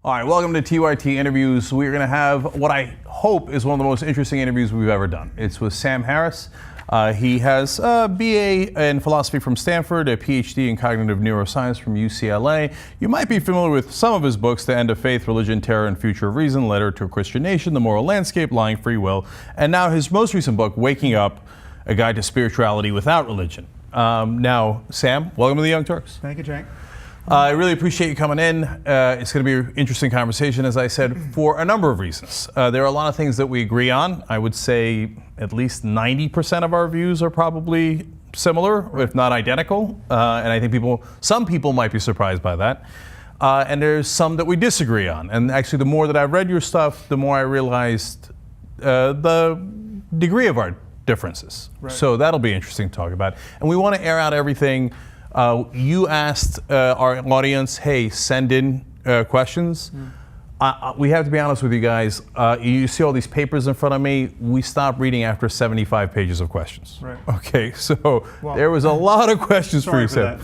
All right, welcome to TYT Interviews. We're going to have what I hope is one of the most interesting interviews we've ever done. It's with Sam Harris. He has a BA in philosophy from Stanford, a PhD in cognitive neuroscience from UCLA. You might be familiar with some of his books: The End of Faith, Religion, Terror, and Future of Reason, Letter to a Christian Nation, The Moral Landscape, Lying Free Will, and now his most recent book, Waking Up, A Guide to Spirituality Without Religion. Now, Sam, welcome to the Young Turks. Thank you, Cenk. I really appreciate you coming in. It's going to be an interesting conversation, as I said, for a number of reasons. There are a lot of things that we agree on. I would say at least 90% of our views are probably similar, if not identical. And I think some people might be surprised by that. And there's some that we disagree on. And actually, the more that I've read your stuff, the more I realized the degree of our differences. Right. So that'll be interesting to talk about. And we want to air out everything. You asked our audience, hey, send in questions. We have to be honest with you guys. You see all these papers in front of me. We stopped reading after 75 pages of questions. Right. Okay, so there was a lot of questions for you, Sam.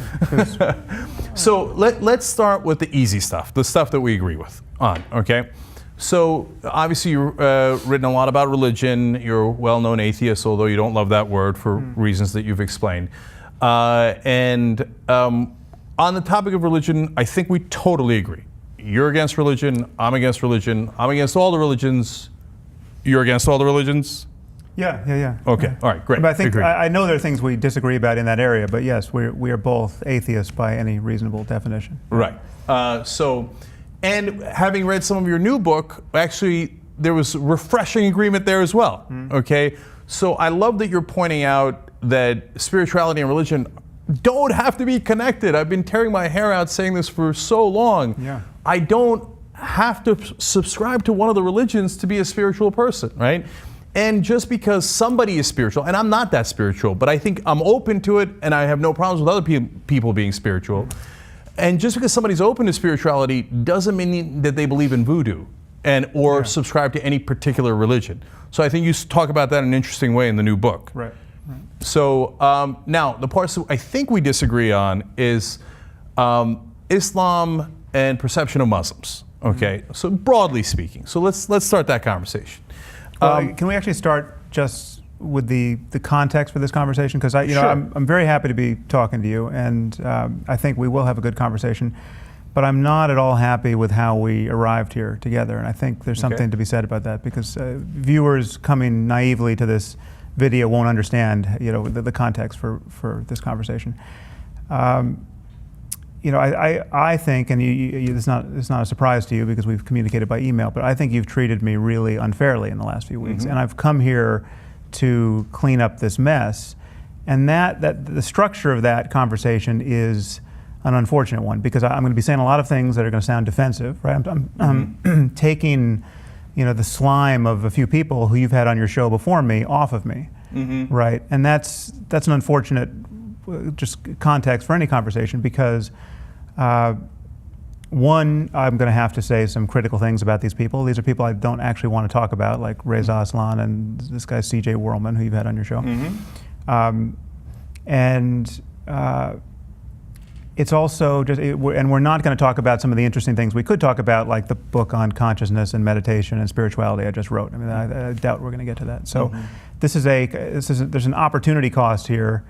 So let's start with the easy stuff, the stuff that we agree with on, okay? So obviously you've written a lot about religion. You're a well-known atheist, although you don't love that word for reasons that you've explained. On the topic of religion, I think we totally agree. You're against religion, I'm against religion, I'm against all the religions, you're against all the religions? Yeah. Okay, yeah. All right, great. But I think I know there are things we disagree about in that area, but yes, we are both atheists by any reasonable definition. Right. And having read some of your new book, actually, there was refreshing agreement there as well, okay? So I love that you're pointing out that spirituality and religion don't have to be connected. I've been tearing my hair out saying this for so long. Yeah. I don't have to subscribe to one of the religions to be a spiritual person, right? And just because somebody is spiritual, and I'm not that spiritual, but I think I'm open to it, and I have no problems with other people being spiritual. And just because somebody's open to spirituality doesn't mean that they believe in voodoo or subscribe to any particular religion. So I think you talk about that in an interesting way in the new book. Right. So now the parts that I think we disagree on is Islam and perception of Muslims. Okay, so broadly speaking. So let's start that conversation. Can we actually start just with the context for this conversation? Because I'm very happy to be talking to you, and I think we will have a good conversation. But I'm not at all happy with how we arrived here together, and I think there's something to be said about that, because viewers coming naively to this video won't understand, the context for this conversation. I think, and it's not a surprise to you because we've communicated by email, but I think you've treated me really unfairly in the last few weeks, and I've come here to clean up this mess, and that the structure of that conversation is an unfortunate one, because I'm going to be saying a lot of things that are going to sound defensive, right? I'm taking, the slime of a few people who you've had on your show before me off of me, right? And that's an unfortunate just context for any conversation, because one, I'm going to have to say some critical things about these people. These are people I don't actually want to talk about, like Reza Aslan and this guy C.J. Worrellman, who you've had on your show. It's also just, and we're not going to talk about some of the interesting things we could talk about, like the book on consciousness and meditation and spirituality I just wrote. I mean, I doubt we're going to get to that. So there's an opportunity cost here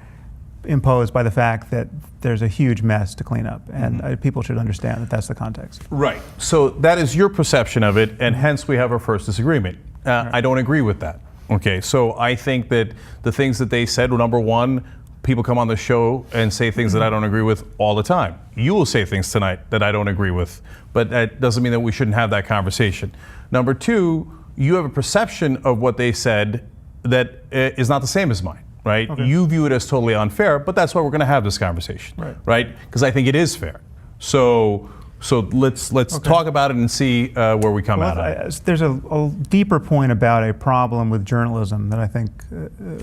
imposed by the fact that there's a huge mess to clean up, and people should understand that that's the context. Right. So that is your perception of it, and hence we have our first disagreement. I don't agree with that. Okay, so I think that the things that they said were, number one, people come on the show and say things that I don't agree with all the time. You will say things tonight that I don't agree with, but that doesn't mean that we shouldn't have that conversation. Number two, you have a perception of what they said that is not the same as mine, right? Okay. You view it as totally unfair, but that's why we're going to have this conversation, right? Because I think it is fair. So let's talk about it and see where we come out of it. There's a deeper point about a problem with journalism that I think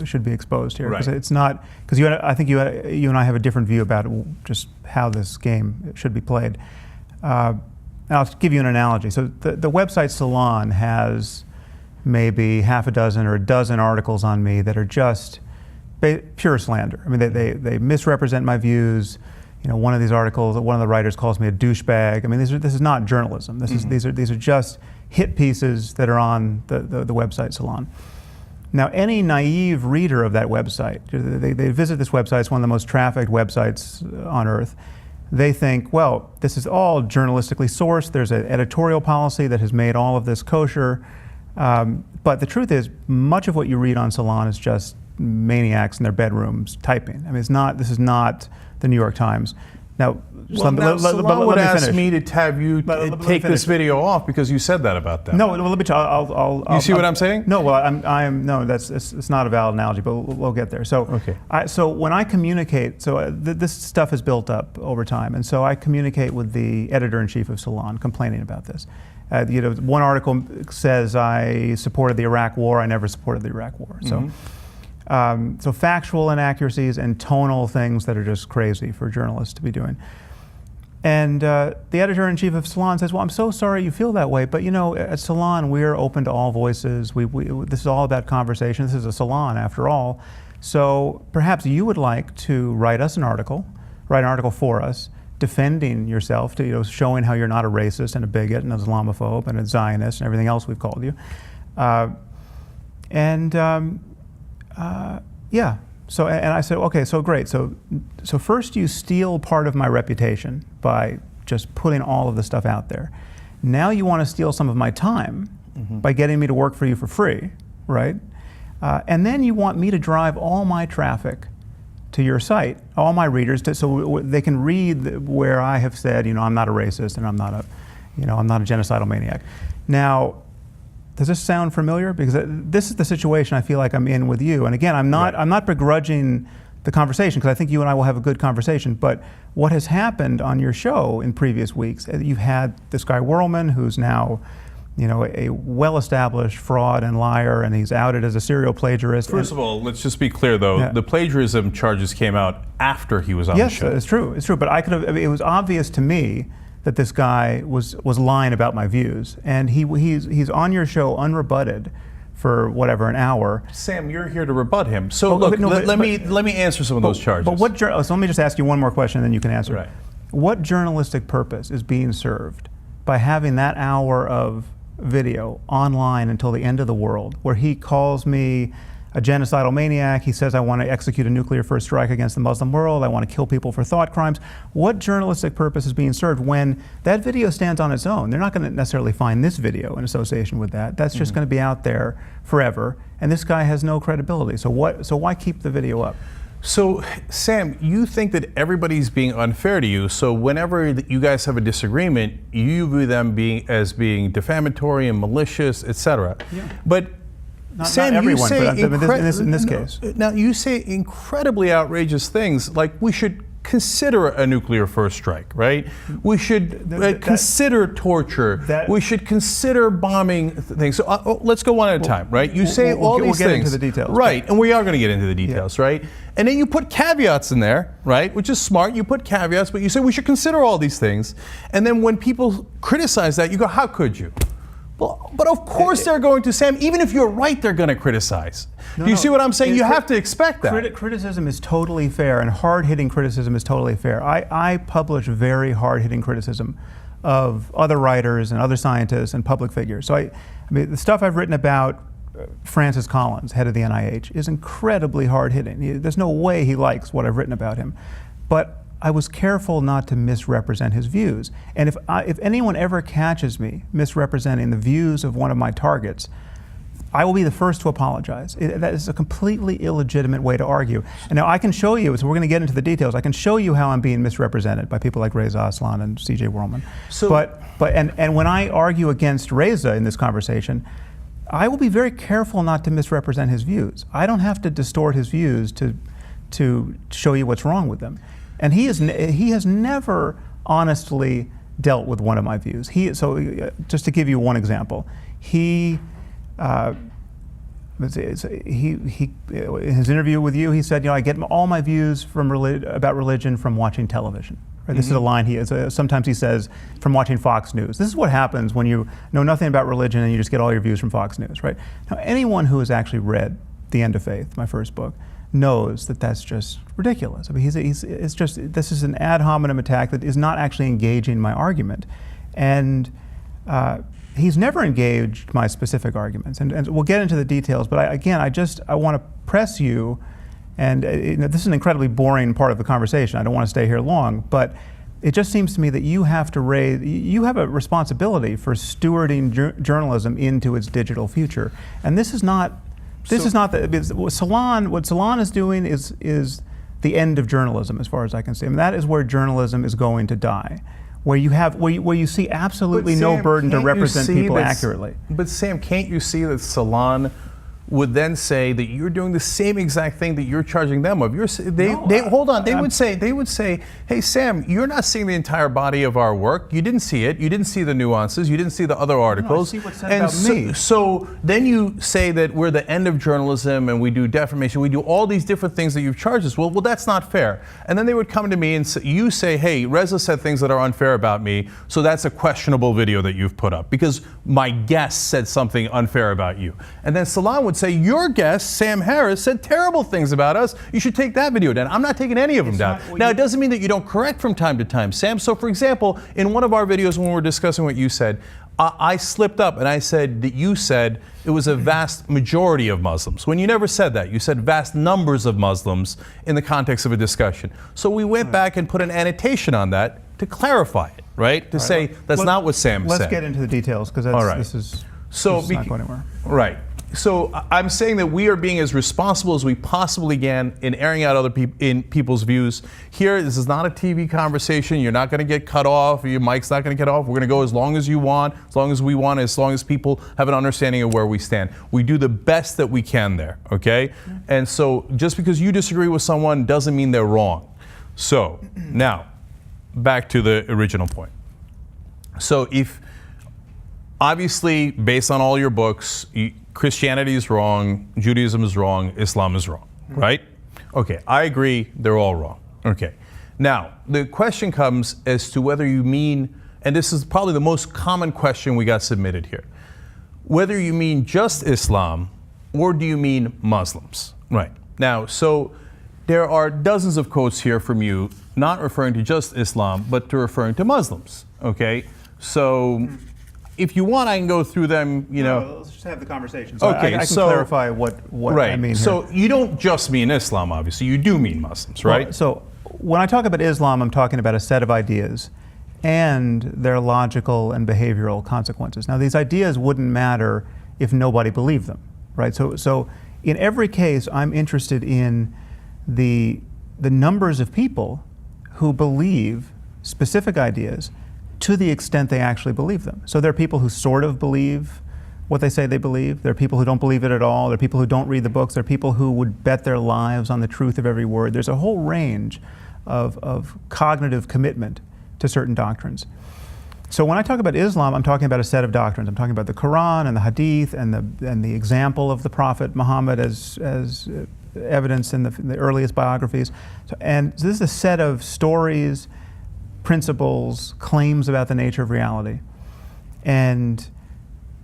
should be exposed here. Because it's not, because I think you and I have a different view about just how this game should be played. And I'll give you an analogy. So the website Salon has maybe half a dozen or a dozen articles on me that are just pure slander. I mean, they misrepresent my views. one of these articles, one of the writers calls me a douchebag. I mean, this is not journalism. These are just hit pieces that are on the website Salon. Now, any naive reader of that website, they visit this website, it's one of the most trafficked websites on earth. They think, well, this is all journalistically sourced. There's an editorial policy that has made all of this kosher. But the truth is, much of what you read on Salon is just maniacs in their bedrooms typing. I mean, this is not the New York Times. Now, Salon would ask me to have you take this video off because you said that about them. No, well, let me try. You see what I'm saying? No, well, no, it's not a valid analogy, but we'll get there. So, okay. So when I communicate, this stuff is built up over time, and so I communicate with the editor-in-chief of Salon, complaining about this. One article says I supported the Iraq War. I never supported the Iraq War. So. So factual inaccuracies and tonal things that are just crazy for journalists to be doing. And the editor-in-chief of Salon says, well, I'm so sorry you feel that way, but at Salon we're open to all voices. This is all about conversation. This is a salon after all. So perhaps you would like to write an article for us, defending yourself, showing how you're not a racist and a bigot and an Islamophobe and a Zionist and everything else we've called you. Yeah. So, and I said, okay, so great. So first you steal part of my reputation by just putting all of the stuff out there. Now you want to steal some of my time by getting me to work for you for free, right? And then you want me to drive all my traffic to your site, all my readers, so they can read where I have said, I'm not a racist and I'm not a genocidal maniac. Now, does this sound familiar? Because this is the situation I feel like I'm in with you. And again, I'm not begrudging the conversation, because I think you and I will have a good conversation. But what has happened on your show in previous weeks, you've had this guy Whirlman, who's now, a well-established fraud and liar, and he's outed as a serial plagiarist. First of all, let's just be clear, though. The plagiarism charges came out after he was on the show. Yes, it's true. It's true. But it was obvious to me that this guy was lying about my views, and he's on your show unrebutted for whatever, an hour. Sam, you're here to rebut him. So let me answer some of those charges. But so let me just ask you one more question, and then you can answer. Right. What journalistic purpose is being served by having that hour of video online until the end of the world, where he calls me a genocidal maniac? He says I want to execute a nuclear first strike against the Muslim world. I want to kill people for thought crimes. What journalistic purpose is being served when that video stands on its own? They're not going to necessarily find this video in association with that. That's just going to be out there forever, and this guy has no credibility. So why keep the video up? So, Sam, you think that everybody's being unfair to you, so whenever you guys have a disagreement, you view them as being defamatory and malicious, etc. Yeah. But Sam, not everyone, you say in this case. Now, you say incredibly outrageous things, like we should consider a nuclear first strike, right? We should consider torture. We should consider bombing things. So let's go one at a time, right? You say all these things. We'll get into the details. Right, and we are going to get into the details, right? And then you put caveats in there, right? Which is smart. You put caveats, but you say we should consider all these things. And then when people criticize that, you go, how could you? Well, but of course they're going to, Sam, even if you're right, they're going to criticize. Do you see what I'm saying? You have to expect that. Criticism is totally fair, and hard-hitting criticism is totally fair. I publish very hard-hitting criticism of other writers and other scientists and public figures. So I mean, the stuff I've written about Francis Collins, head of the NIH, is incredibly hard-hitting. There's no way he likes what I've written about him. But I was careful not to misrepresent his views. And if anyone ever catches me misrepresenting the views of one of my targets, I will be the first to apologize. That is a completely illegitimate way to argue. And now I can show you, so we're going to get into the details, I can show you how I'm being misrepresented by people like Reza Aslan and C.J. Whirlman. And when I argue against Reza in this conversation, I will be very careful not to misrepresent his views. I don't have to distort his views to show you what's wrong with them. And he has never honestly dealt with one of my views. Just to give you one example, in his interview with you, he said, I get all my views about religion from watching television. Right? This is a line sometimes he says, from watching Fox News. This is what happens when you know nothing about religion and you just get all your views from Fox News, right? Now, anyone who has actually read The End of Faith, my first book, knows that that's just ridiculous. I mean, it's just, this is an ad hominem attack that is not actually engaging my argument. And he's never engaged my specific arguments. And we'll get into the details, but I want to press you, and this is an incredibly boring part of the conversation. I don't want to stay here long, but it just seems to me that you have a responsibility for stewarding journalism into its digital future. And what Salon is doing is the end of journalism, as far as I can see. I mean, that is where journalism is going to die, where you see absolutely no burden to represent people accurately. But Sam, can't you see that Salon would then say that you're doing the same exact thing that you're charging them of? They would say, hey Sam, you're not seeing the entire body of our work. You didn't see it. You didn't see the nuances. You didn't see the other articles. No, I see what's said about me. So then you say that we're the end of journalism and we do defamation. We do all these different things that you've charged us. Well, that's not fair. And then they would come to me and you say, hey, Reza said things that are unfair about me, so that's a questionable video that you've put up because my guest said something unfair about you. And then Salon would say, your guest, Sam Harris, said terrible things about us. You should take that video down. I'm not taking any of them down. Now, it doesn't mean that you don't correct from time to time, Sam. So, for example, in one of our videos when we were discussing what you said, I slipped up and I said that you said it was a vast majority of Muslims, when you never said that. You said vast numbers of Muslims in the context of a discussion. So we went back and put an annotation on that to clarify it, right? To say that's not what Sam said. Let's get into the details, because this is not going anywhere. Right. So I'm saying that we are being as responsible as we possibly can in airing out other people's views. Here, this is not a TV conversation. You're not going to get cut off. Your mic's not going to get off. We're going to go as long as you want, as long as we want, as long as people have an understanding of where we stand. We do the best that we can there, okay? And so just because you disagree with someone doesn't mean they're wrong. So now, back to the original point. So obviously, based on all your books, Christianity is wrong, Judaism is wrong, Islam is wrong, right? Okay, I agree, they're all wrong. Okay, now the question comes as to whether you mean, and this is probably the most common question we got submitted here, whether you mean just Islam or do you mean Muslims, right? Now, so there are dozens of quotes here from you, not referring to just Islam, but to referring to Muslims, okay? So if you want, I can go through them, No, let's just have the conversation. So okay, I can clarify what right. I mean here. So you don't just mean Islam, obviously. You do mean Muslims, right? Well, so when I talk about Islam, I'm talking about a set of ideas and their logical and behavioral consequences. Now, these ideas wouldn't matter if nobody believed them, right? So in every case, I'm interested in the numbers of people who believe specific ideas to the extent they actually believe them. So there are people who sort of believe what they say they believe. There are people who don't believe it at all. There are people who don't read the books. There are people who would bet their lives on the truth of every word. There's a whole range of cognitive commitment to certain doctrines. So when I talk about Islam, I'm talking about a set of doctrines. I'm talking about the Quran and the Hadith and the example of the Prophet Muhammad as evidence in the earliest biographies. And this is a set of stories, principles, claims about the nature of reality. And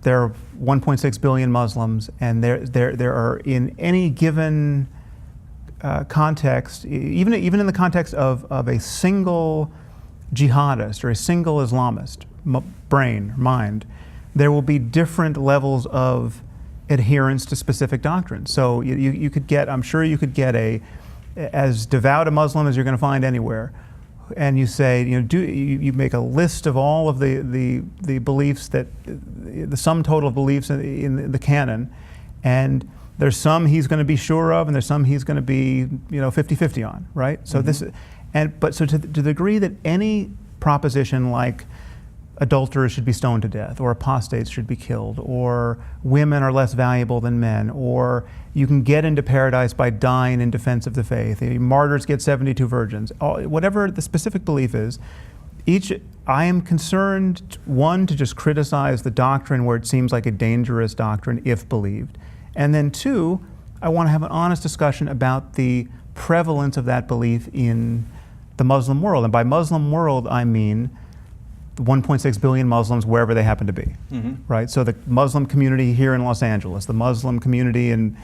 there are 1.6 billion Muslims, and there are, in any given context, even in the context of a single jihadist or a single Islamist mind, there will be different levels of adherence to specific doctrines. So you could get, I'm sure you could get as devout a Muslim as you're going to find anywhere, and you say, you make a list of all of the beliefs, that the sum total of beliefs in the canon, and there's some he's going to be sure of, and there's some he's going to be 50-50 on, right? So so to the degree that any proposition like adulterers should be stoned to death, or apostates should be killed, or women are less valuable than men, or you can get into paradise by dying in defense of the faith, martyrs get 72 virgins, whatever the specific belief is, I am concerned, one, to just criticize the doctrine where it seems like a dangerous doctrine if believed, and then two, I want to have an honest discussion about the prevalence of that belief in the Muslim world. And by Muslim world, I mean the 1.6 billion Muslims wherever they happen to be, right? So the Muslim community here in Los Angeles, the Muslim community in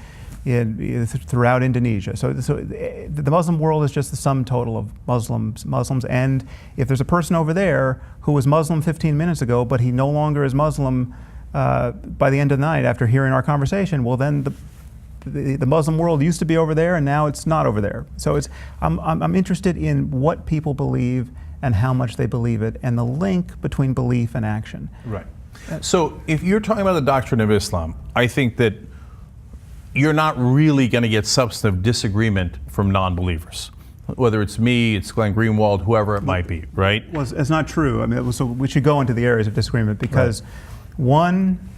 throughout Indonesia. So the Muslim world is just the sum total of Muslims. And if there's a person over there who was Muslim 15 minutes ago, but he no longer is Muslim by the end of the night after hearing our conversation, well then the Muslim world used to be over there, and now it's not over there. So I'm interested in what people believe and how much they believe it, and the link between belief and action. Right. So if you're talking about the doctrine of Islam, I think that you're not really going to get substantive disagreement from non-believers. Whether it's me, it's Glenn Greenwald, whoever it might be, right? Well, it's not true. I mean, so we should go into the areas of disagreement because, one,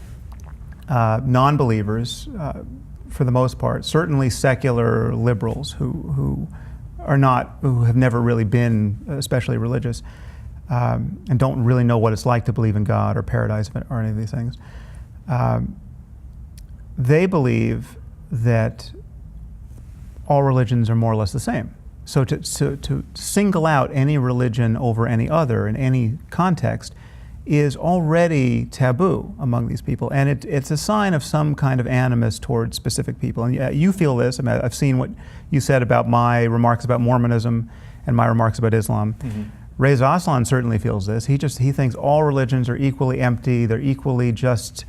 non-believers, for the most part, certainly secular liberals who have never really been especially religious, and don't really know what it's like to believe in God or paradise or any of these things. They believe that all religions are more or less the same. So to single out any religion over any other in any context is already taboo among these people, and it's a sign of some kind of animus towards specific people. And you feel this. I mean, I've seen what you said about my remarks about Mormonism and my remarks about Islam. Mm-hmm. Reza Aslan certainly feels this. He thinks all religions are equally empty. They're equally just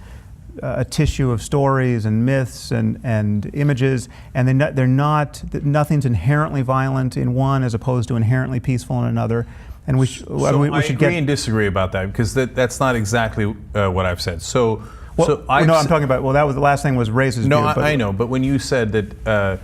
a tissue of stories and myths and images, and nothing's inherently violent in one as opposed to inherently peaceful in another. And we should agree and disagree about that, because that's not exactly what I've said. I'm talking about. Well, that was the last thing was Reza's view. No, I know, but when you said that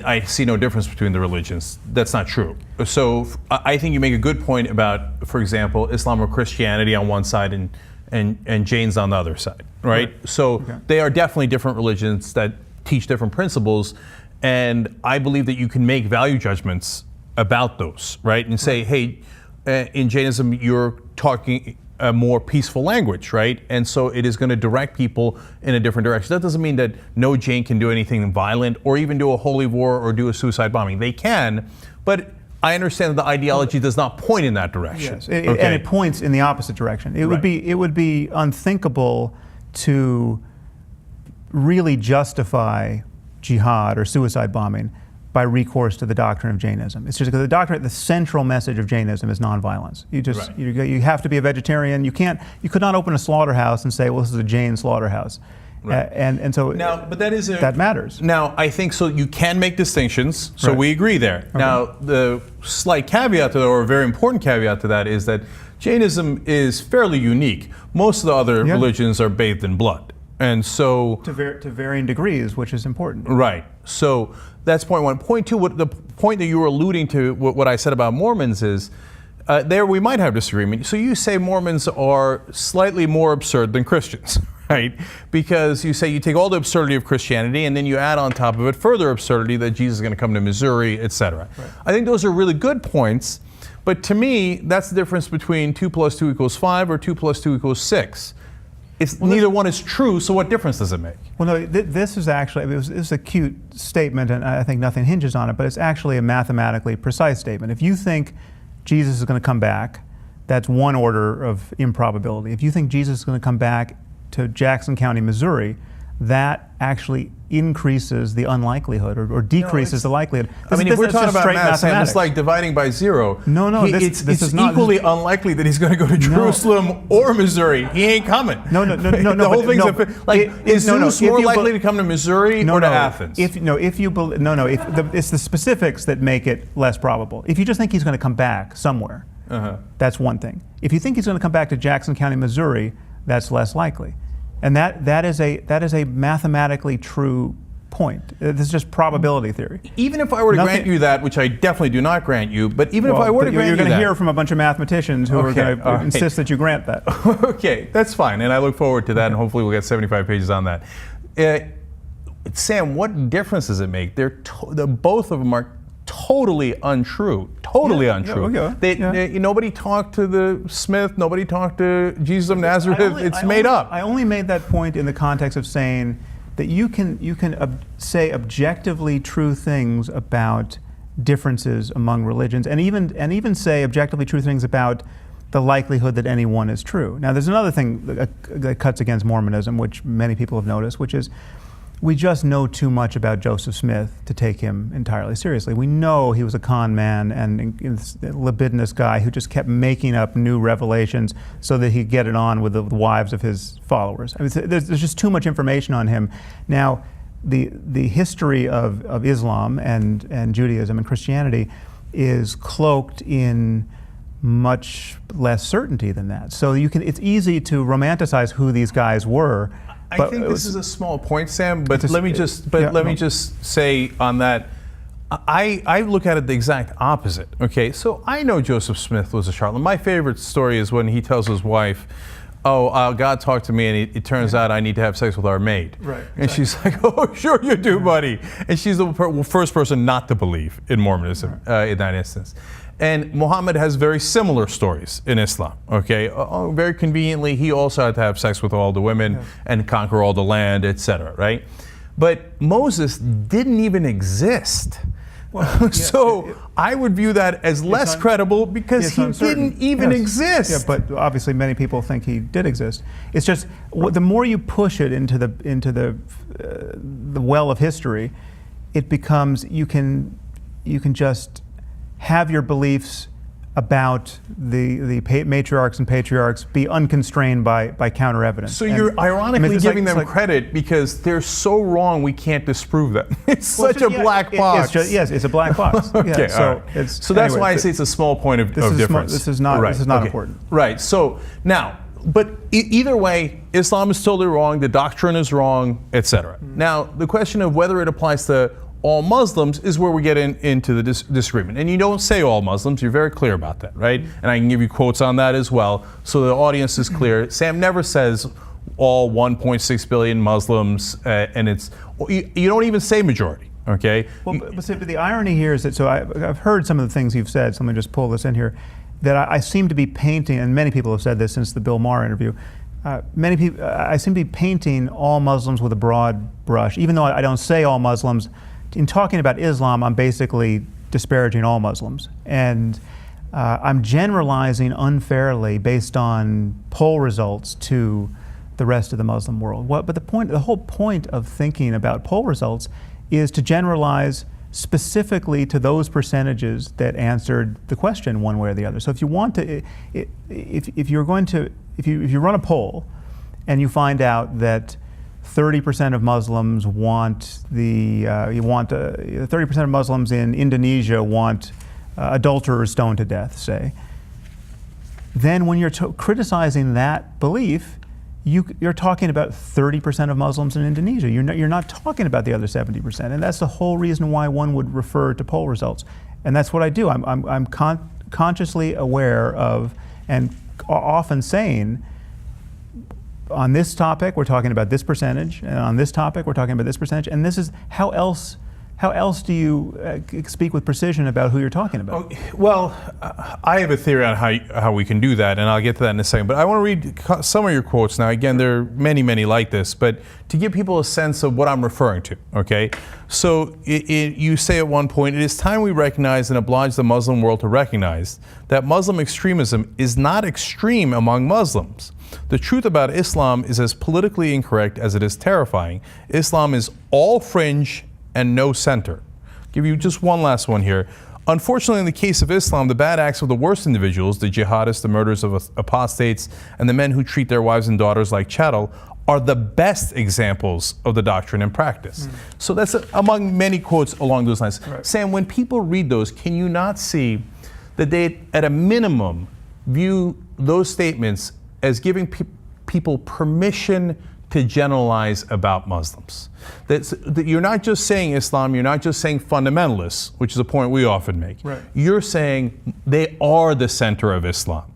I see no difference between the religions, that's not true. So I think you make a good point about, for example, Islam or Christianity on one side and Jain's on the other side, right? So they are definitely different religions that teach different principles, and I believe that you can make value judgments about those, right? And say, hey, in Jainism, you're talking a more peaceful language, right? And so it is going to direct people in a different direction. That doesn't mean that no Jain can do anything violent or even do a holy war or do a suicide bombing. They can, but I understand that the ideology does not point in that direction. Yes, and it points in the opposite direction. It would be unthinkable to really justify jihad or suicide bombing by recourse to the doctrine of Jainism. It's just because the central message of Jainism is nonviolence. You have to be a vegetarian. You could not open a slaughterhouse and say, well, this is a Jain slaughterhouse. Right. And so but that matters. Now, I think so. You can make distinctions, so we agree there. Okay. Now, the slight caveat to that, or a very important caveat to that, is that Jainism is fairly unique. Most of the other religions are bathed in blood, and so to varying degrees, which is important. Right. So that's point one. Point two. The point that you were alluding to, what I said about Mormons is. There we might have disagreement. So you say Mormons are slightly more absurd than Christians, right? Because you say you take all the absurdity of Christianity and then you add on top of it further absurdity that Jesus is going to come to Missouri, etc. Right. I think those are really good points, but to me, that's the difference between 2 + 2 = 5 or 2 + 2 = 6. Neither one is true, so what difference does it make? Well, no, this is actually, it's a cute statement, and I think nothing hinges on it, but it's actually a mathematically precise statement. If you think Jesus is going to come back, that's one order of improbability. If you think Jesus is going to come back to Jackson County, Missouri, that actually increases the unlikelihood or decreases the likelihood. If we're talking about math, it's like dividing by zero. This is equally unlikely that he's going to go to Jerusalem or Missouri. He ain't coming. No. The whole thing's is Zeus more likely to come to Missouri or to Athens? It's the specifics that make it less probable. If you just think he's going to come back somewhere, that's one thing. If you think he's going to come back to Jackson County, Missouri, that's less likely. And that is a mathematically true point. This is just probability theory. Even if I were to grant you that, which I definitely do not grant you, but even if I were to grant you that, you're going to hear from a bunch of mathematicians who are going to insist that you grant that. Okay, that's fine, and I look forward to that, and hopefully we'll get 75 pages on that. Sam, what difference does it make? Both of them are totally untrue. Totally untrue. Nobody talked to the Smith. Nobody talked to Jesus of Nazareth. It's made up. I only made that point in the context of saying that you can say objectively true things about differences among religions, and even say objectively true things about the likelihood that any one is true. Now, there's another thing that cuts against Mormonism, which many people have noticed, which is we just know too much about Joseph Smith to take him entirely seriously. We know he was a con man and a libidinous guy who just kept making up new revelations so that he'd get it on with the wives of his followers. I mean, there's just too much information on him. Now, the history of Islam and Judaism and Christianity is cloaked in much less certainty than that. So it's easy to romanticize who these guys were. I think this is a small point, Sam, but let me just say on that, I look at it the exact opposite. Okay, so I know Joseph Smith was a charlatan. My favorite story is when he tells his wife, God talked to me and it turns out I need to have sex with our maid. Right. And she's like, oh, sure you do, buddy. And she's the first person not to believe in Mormonism in that instance. And Muhammad has very similar stories in Islam, okay? Very conveniently, he also had to have sex with all the women and conquer all the land, etc., right? But Moses didn't even exist. Well, so I would view that as less credible because he didn't even exist. Yeah, but obviously many people think he did exist. It's just the more you push it into the well of history, it becomes you can just have your beliefs about the matriarchs and patriarchs be unconstrained by counter evidence. So you're ironically giving them credit because they're so wrong we can't disprove them. It's such a black box. It's a black box. Okay, so that's why I say it's a small point of difference. This is not important. Right. So now, but either way, Islam is totally wrong. The doctrine is wrong, etc. Now, the question of whether it applies to all Muslims is where we get into the disagreement. And you don't say all Muslims, you're very clear about that, right? And I can give you quotes on that as well, so the audience is clear. Sam never says all 1.6 billion Muslims, and you don't even say majority, okay? Well, but the irony here is that, so I've heard some of the things you've said, so let me just pull this in here, that I seem to be painting, and many people have said this since the Bill Maher interview, I seem to be painting all Muslims with a broad brush, even though I don't say all Muslims. In talking about Islam, I'm basically disparaging all Muslims. And I'm generalizing unfairly based on poll results to the rest of the Muslim world. But the whole point of thinking about poll results is to generalize specifically to those percentages that answered the question one way or the other. So if you want to, if you run a poll and you find out that 30% of Muslims want 30% of Muslims in Indonesia want adulterers stoned to death, say. Then when you're criticizing that belief, you're talking about 30% of Muslims in Indonesia. You're not talking about the other 70%, and that's the whole reason why one would refer to poll results. And that's what I do. I'm consciously aware of and often saying, on this topic, we're talking about this percentage, and on this topic, we're talking about this percentage, and this is how else do you speak with precision about who you're talking about? Well, I have a theory on how we can do that, and I'll get to that in a second. But I want to read some of your quotes now. Again, there are many, many like this, but to give people a sense of what I'm referring to, okay? So you say at one point, it is time we recognize and oblige the Muslim world to recognize that Muslim extremism is not extreme among Muslims. The truth about Islam is as politically incorrect as it is terrifying. Islam is all fringe and no center. I'll give you just one last one here. Unfortunately, in the case of Islam, the bad acts of the worst individuals, the jihadists, the murderers of apostates, and the men who treat their wives and daughters like chattel, are the best examples of the doctrine and practice. So that's among many quotes along those lines. Right. Sam, when people read those, can you not see that they, at a minimum, view those statements as giving people permission to generalize about Muslims? That you're not just saying Islam, you're not just saying fundamentalists, which is a point we often make. Right. You're saying they are the center of Islam.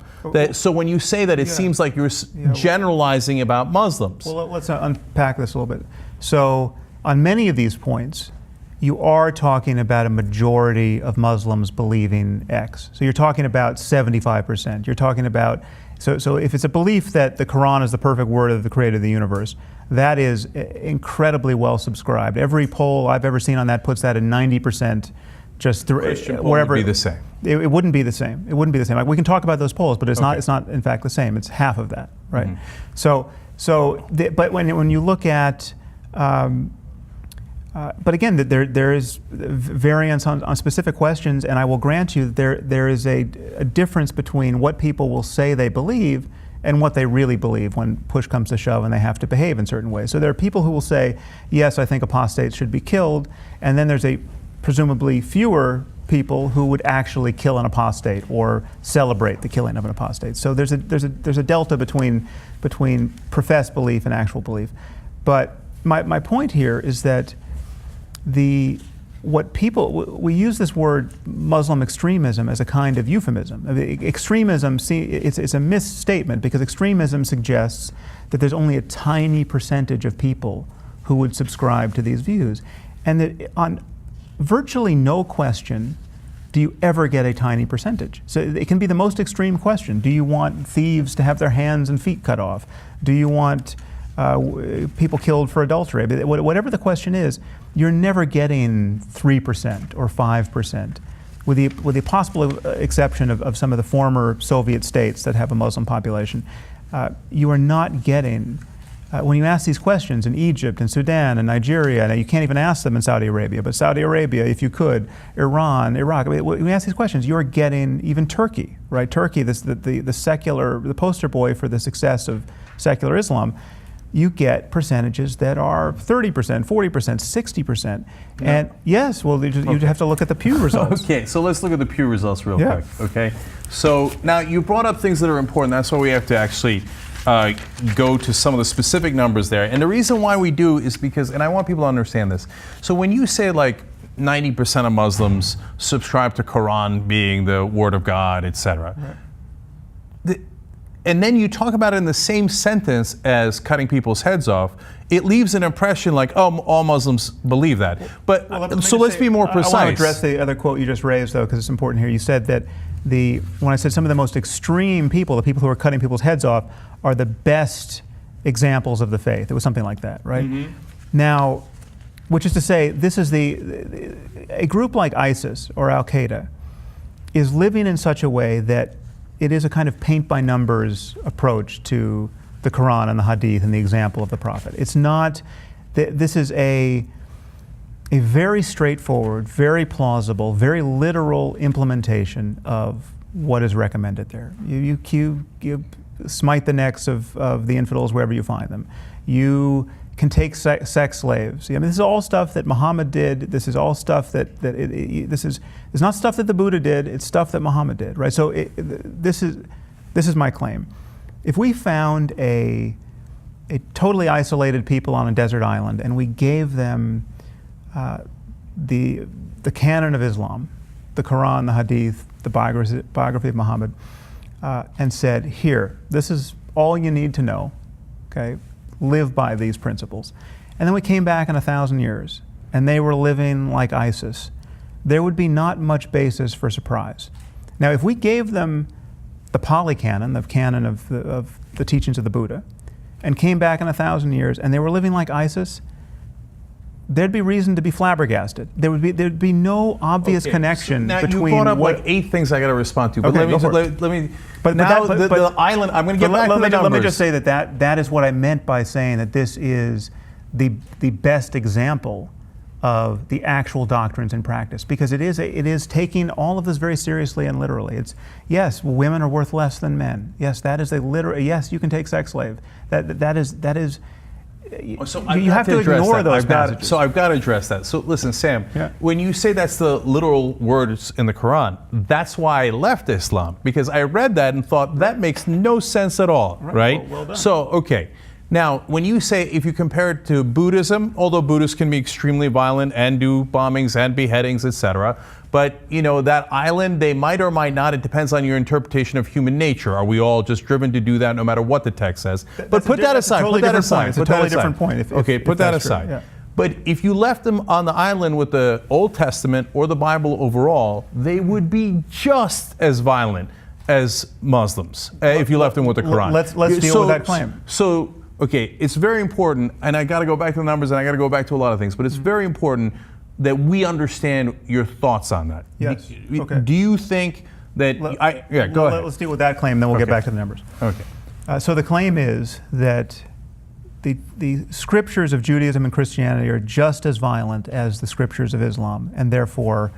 So when you say that, it seems like you're generalizing about Muslims. Well, let's unpack this a little bit. So on many of these points, you are talking about a majority of Muslims believing X. So you're talking about 75%. You're talking about, so if it's a belief that the Quran is the perfect word of the creator of the universe, that is incredibly well subscribed. Every poll I've ever seen on that puts that at 90%. Just Christian poll would be the same. It wouldn't be the same. It wouldn't be the same. Like, we can talk about those polls, but it's not. It's not in fact the same. It's half of that, right? But when you look at But again, there is variance on specific questions, and I will grant you that there is a difference between what people will say they believe and what they really believe when push comes to shove and they have to behave in certain ways. So there are people who will say, yes, I think apostates should be killed, and then there's presumably fewer people who would actually kill an apostate or celebrate the killing of an apostate. So there's a delta between professed belief and actual belief. But my point here is that we use this word Muslim extremism as a kind of euphemism. Extremism, it's a misstatement, because extremism suggests that there's only a tiny percentage of people who would subscribe to these views, and that on virtually no question do you ever get a tiny percentage. So it can be the most extreme question. Do you want thieves to have their hands and feet cut off? Do you want people killed for adultery? Whatever the question is, you're never getting 3% or 5%, with the possible exception of some of the former Soviet states that have a Muslim population. You are not getting, when you ask these questions in Egypt and Sudan and Nigeria, now you can't even ask them in Saudi Arabia, but Saudi Arabia, if you could, Iran, Iraq, when you ask these questions, you're getting even Turkey, right? Turkey, the secular, the poster boy for the success of secular Islam. You get percentages that are 30%, 40%, 60%. Yeah. And yes, well, you'd have to look at the Pew results. Okay, so let's look at the Pew results real quick, okay? So now you brought up things that are important. That's why we have to actually go to some of the specific numbers there. And the reason why we do is because, and I want people to understand this. So when you say like 90% of Muslims subscribe to Quran being the word of God, etc. Right. And then you talk about it in the same sentence as cutting people's heads off, it leaves an impression like, oh, all Muslims believe that. But let's be more precise. I want to address the other quote you just raised, though, because it's important here. You said that when I said some of the most extreme people, the people who are cutting people's heads off, are the best examples of the faith. It was something like that, right? Mm-hmm. Now, which is to say, this is a group like ISIS or Al-Qaeda is living in such a way that it is a kind of paint-by-numbers approach to the Quran and the Hadith and the example of the Prophet. It's not, this is a very straightforward, very plausible, very literal implementation of what is recommended there. You smite the necks of the infidels wherever you find them. You can take sex slaves. I mean, this is all stuff that Muhammad did. This is all stuff this is not stuff that the Buddha did. It's stuff that Muhammad did, right? So this is my claim. If we found a totally isolated people on a desert island and we gave them the canon of Islam, the Quran, the Hadith, the biography of Muhammad, and said, here, this is all you need to know, okay? Live by these principles. And then we came back in 1,000 years and they were living like ISIS. There would be not much basis for surprise. Now, if we gave them the polycanon, the canon of the teachings of the Buddha, and came back in 1,000 years and they were living like ISIS, there'd be reason to be flabbergasted. There'd be no obvious connection now between. You brought up like 8 things I got to respond to. But okay, let me. But now the island. I'm going to get back to the numbers. Let me just say that is what I meant by saying that this is the best example of the actual doctrines in practice, because it is taking all of this very seriously and literally. It's, yes, women are worth less than men. Yes, that is a literal. Yes, you can take sex slave. That is. So you have to ignore those passages. So I've got to address that. So listen, Sam, when you say that's the literal words in the Quran, that's why I left Islam, because I read that and thought that makes no sense at all, right? Well done. So, okay. Now, when you say, if you compare it to Buddhism, although Buddhists can be extremely violent and do bombings and beheadings, etc., but, you know, that island, they might or might not. It depends on your interpretation of human nature. Are we all just driven to do that no matter what the text says? But put that aside. Put that aside. It's a totally different point. Okay, put that aside. Yeah. But if you left them on the island with the Old Testament or the Bible overall, they would be just as violent as Muslims if you left them with the Quran. Let's deal with that claim. So, okay, it's very important, and I got to go back to the numbers, and I got to go back to a lot of things, but it's very important that we understand your thoughts on that. Yes. Okay. Do you think that... go ahead. Let's deal with that claim, then we'll get back to the numbers. Okay. So the claim is that the scriptures of Judaism and Christianity are just as violent as the scriptures of Islam, and therefore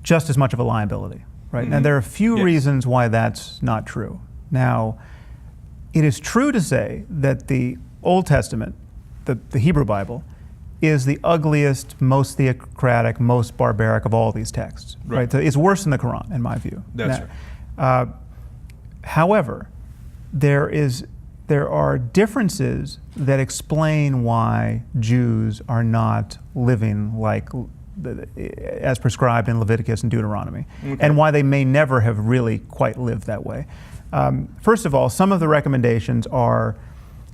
just as much of a liability, right? Mm-hmm. And there are a few Yes. reasons why that's not true. Now, it is true to say that the Old Testament, the Hebrew Bible, is the ugliest, most theocratic, most barbaric of all these texts, right? So it's worse than the Quran, in my view. That's right. However, there are differences that explain why Jews are not living like as prescribed in Leviticus and Deuteronomy, and why they may never have really quite lived that way. First of all, some of the recommendations are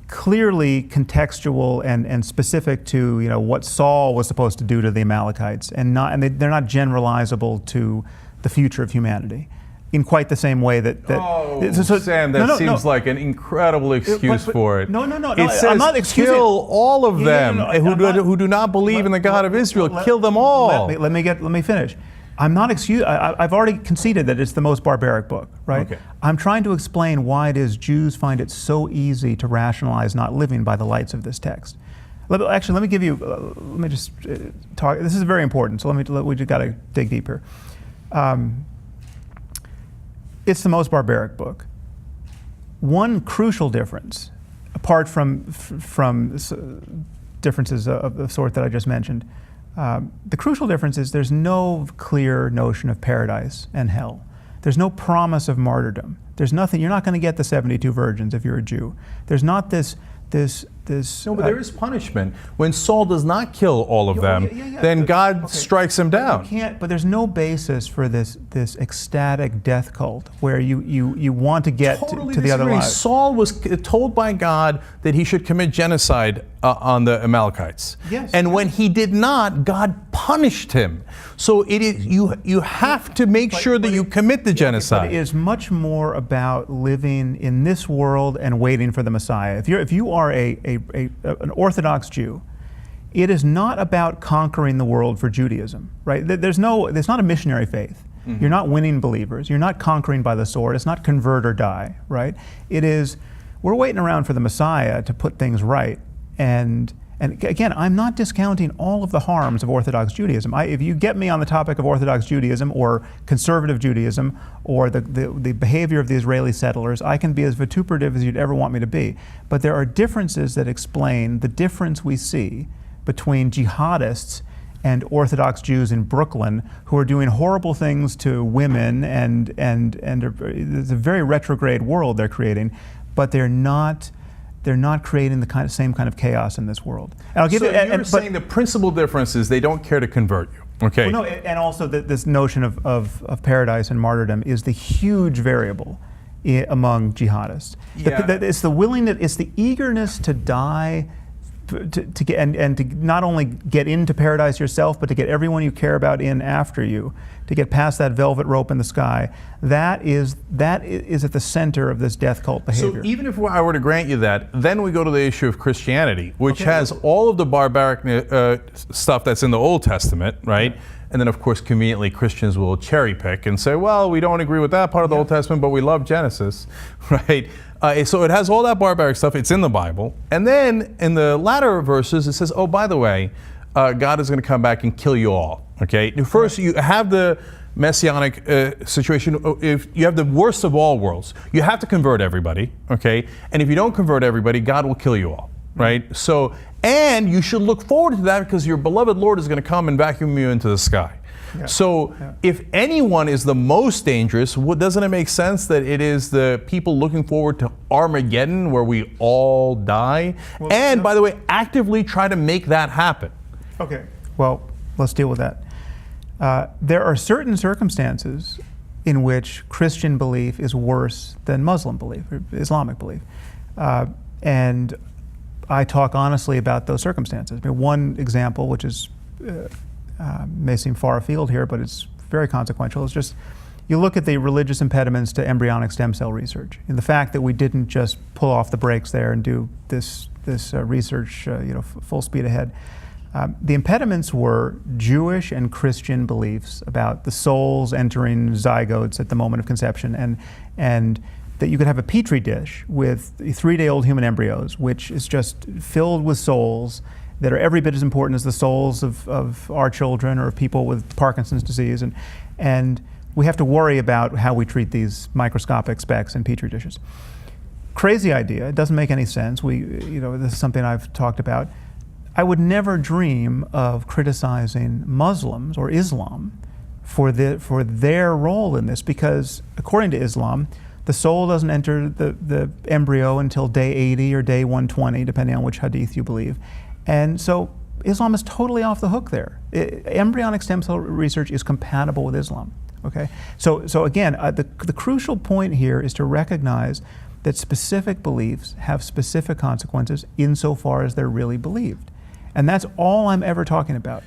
clearly contextual and specific to what Saul was supposed to do to the Amalekites, and they're not generalizable to the future of humanity in quite the same way that. Sam, that seems like an incredible excuse for it. No. It says I'm not excusing. kill all of them who do not believe in the God of Israel. Kill them all. Let me finish. I'm not excusing. I've already conceded that it's the most barbaric book, right? Okay. I'm trying to explain why it is Jews find it so easy to rationalize not living by the lights of this text. Let me give you. Let me just talk. This is very important. So we just got to dig deeper. It's the most barbaric book. One crucial difference, apart from differences of the sort that I just mentioned, the crucial difference is there's no clear notion of paradise and hell. There's no promise of martyrdom. There's nothing. You're not going to get the 72 virgins if you're a Jew. There's not this. No, but there is punishment. When Saul does not kill all of them, then God strikes him down. But there's no basis for this ecstatic death cult where you want to get to the other lives. Saul was told by God that he should commit genocide on the Amalekites. Yes. And when he did not, God punished him. So it is you have to make sure that you commit the genocide. But it is much more about living in this world and waiting for the Messiah. If you are an Orthodox Jew, it is not about conquering the world for Judaism, right? There's not a missionary faith. Mm-hmm. You're not winning believers. You're not conquering by the sword. It's not convert or die, right? It is, we're waiting around for the Messiah to put things right. And again, I'm not discounting all of the harms of Orthodox Judaism. If you get me on the topic of Orthodox Judaism or conservative Judaism or the behavior of the Israeli settlers, I can be as vituperative as you'd ever want me to be. But there are differences that explain the difference we see between jihadists and Orthodox Jews in Brooklyn who are doing horrible things to women, and it's a very retrograde world they're creating, but they're not creating the same kind of chaos in this world. And I'll give you're saying the principal difference is they don't care to convert you. Okay. Well, no, and also this notion of paradise and martyrdom is the huge variable among jihadists. Yeah. It's the willingness, it's the eagerness to die, to get and to not only get into paradise yourself, but to get everyone you care about in after you, to get past that velvet rope in the sky. That is at the center of this death cult behavior. So even if I were to grant you that, then we go to the issue of Christianity, which has all of the barbaric stuff that's in the Old Testament, right? And then, of course, conveniently, Christians will cherry pick and say, well, we don't agree with that part of the Old Testament, but we love Genesis, right? So it has all that barbaric stuff. It's in the Bible. And then in the latter verses, it says, oh, by the way, God is going to come back and kill you all, okay? First, you have the messianic situation. If you have the worst of all worlds, you have to convert everybody, okay? And if you don't convert everybody, God will kill you all, right? So, and you should look forward to that because your beloved Lord is going to come and vacuum you into the sky. Yeah. So if anyone is the most dangerous, doesn't it make sense that it is the people looking forward to Armageddon where we all die? Well, by the way, actively try to make that happen. Okay, well, let's deal with that. There are certain circumstances in which Christian belief is worse than Muslim belief, or Islamic belief. And I talk honestly about those circumstances. I mean, one example, which is may seem far afield here, but it's very consequential, is just you look at the religious impediments to embryonic stem cell research, and the fact that we didn't just pull off the brakes there and do this research, full speed ahead. The impediments were Jewish and Christian beliefs about the souls entering zygotes at the moment of conception, and that you could have a petri dish with 3-day-old human embryos, which is just filled with souls that are every bit as important as the souls of our children or of people with Parkinson's disease, and we have to worry about how we treat these microscopic specks in petri dishes. Crazy idea. It doesn't make any sense. This is something I've talked about. I would never dream of criticizing Muslims or Islam for their role in this, because according to Islam, the soul doesn't enter the embryo until day 80 or day 120, depending on which hadith you believe. And so Islam is totally off the hook there. Embryonic stem cell research is compatible with Islam. Okay. So again, the crucial point here is to recognize that specific beliefs have specific consequences insofar as they're really believed. And that's all I'm ever talking about.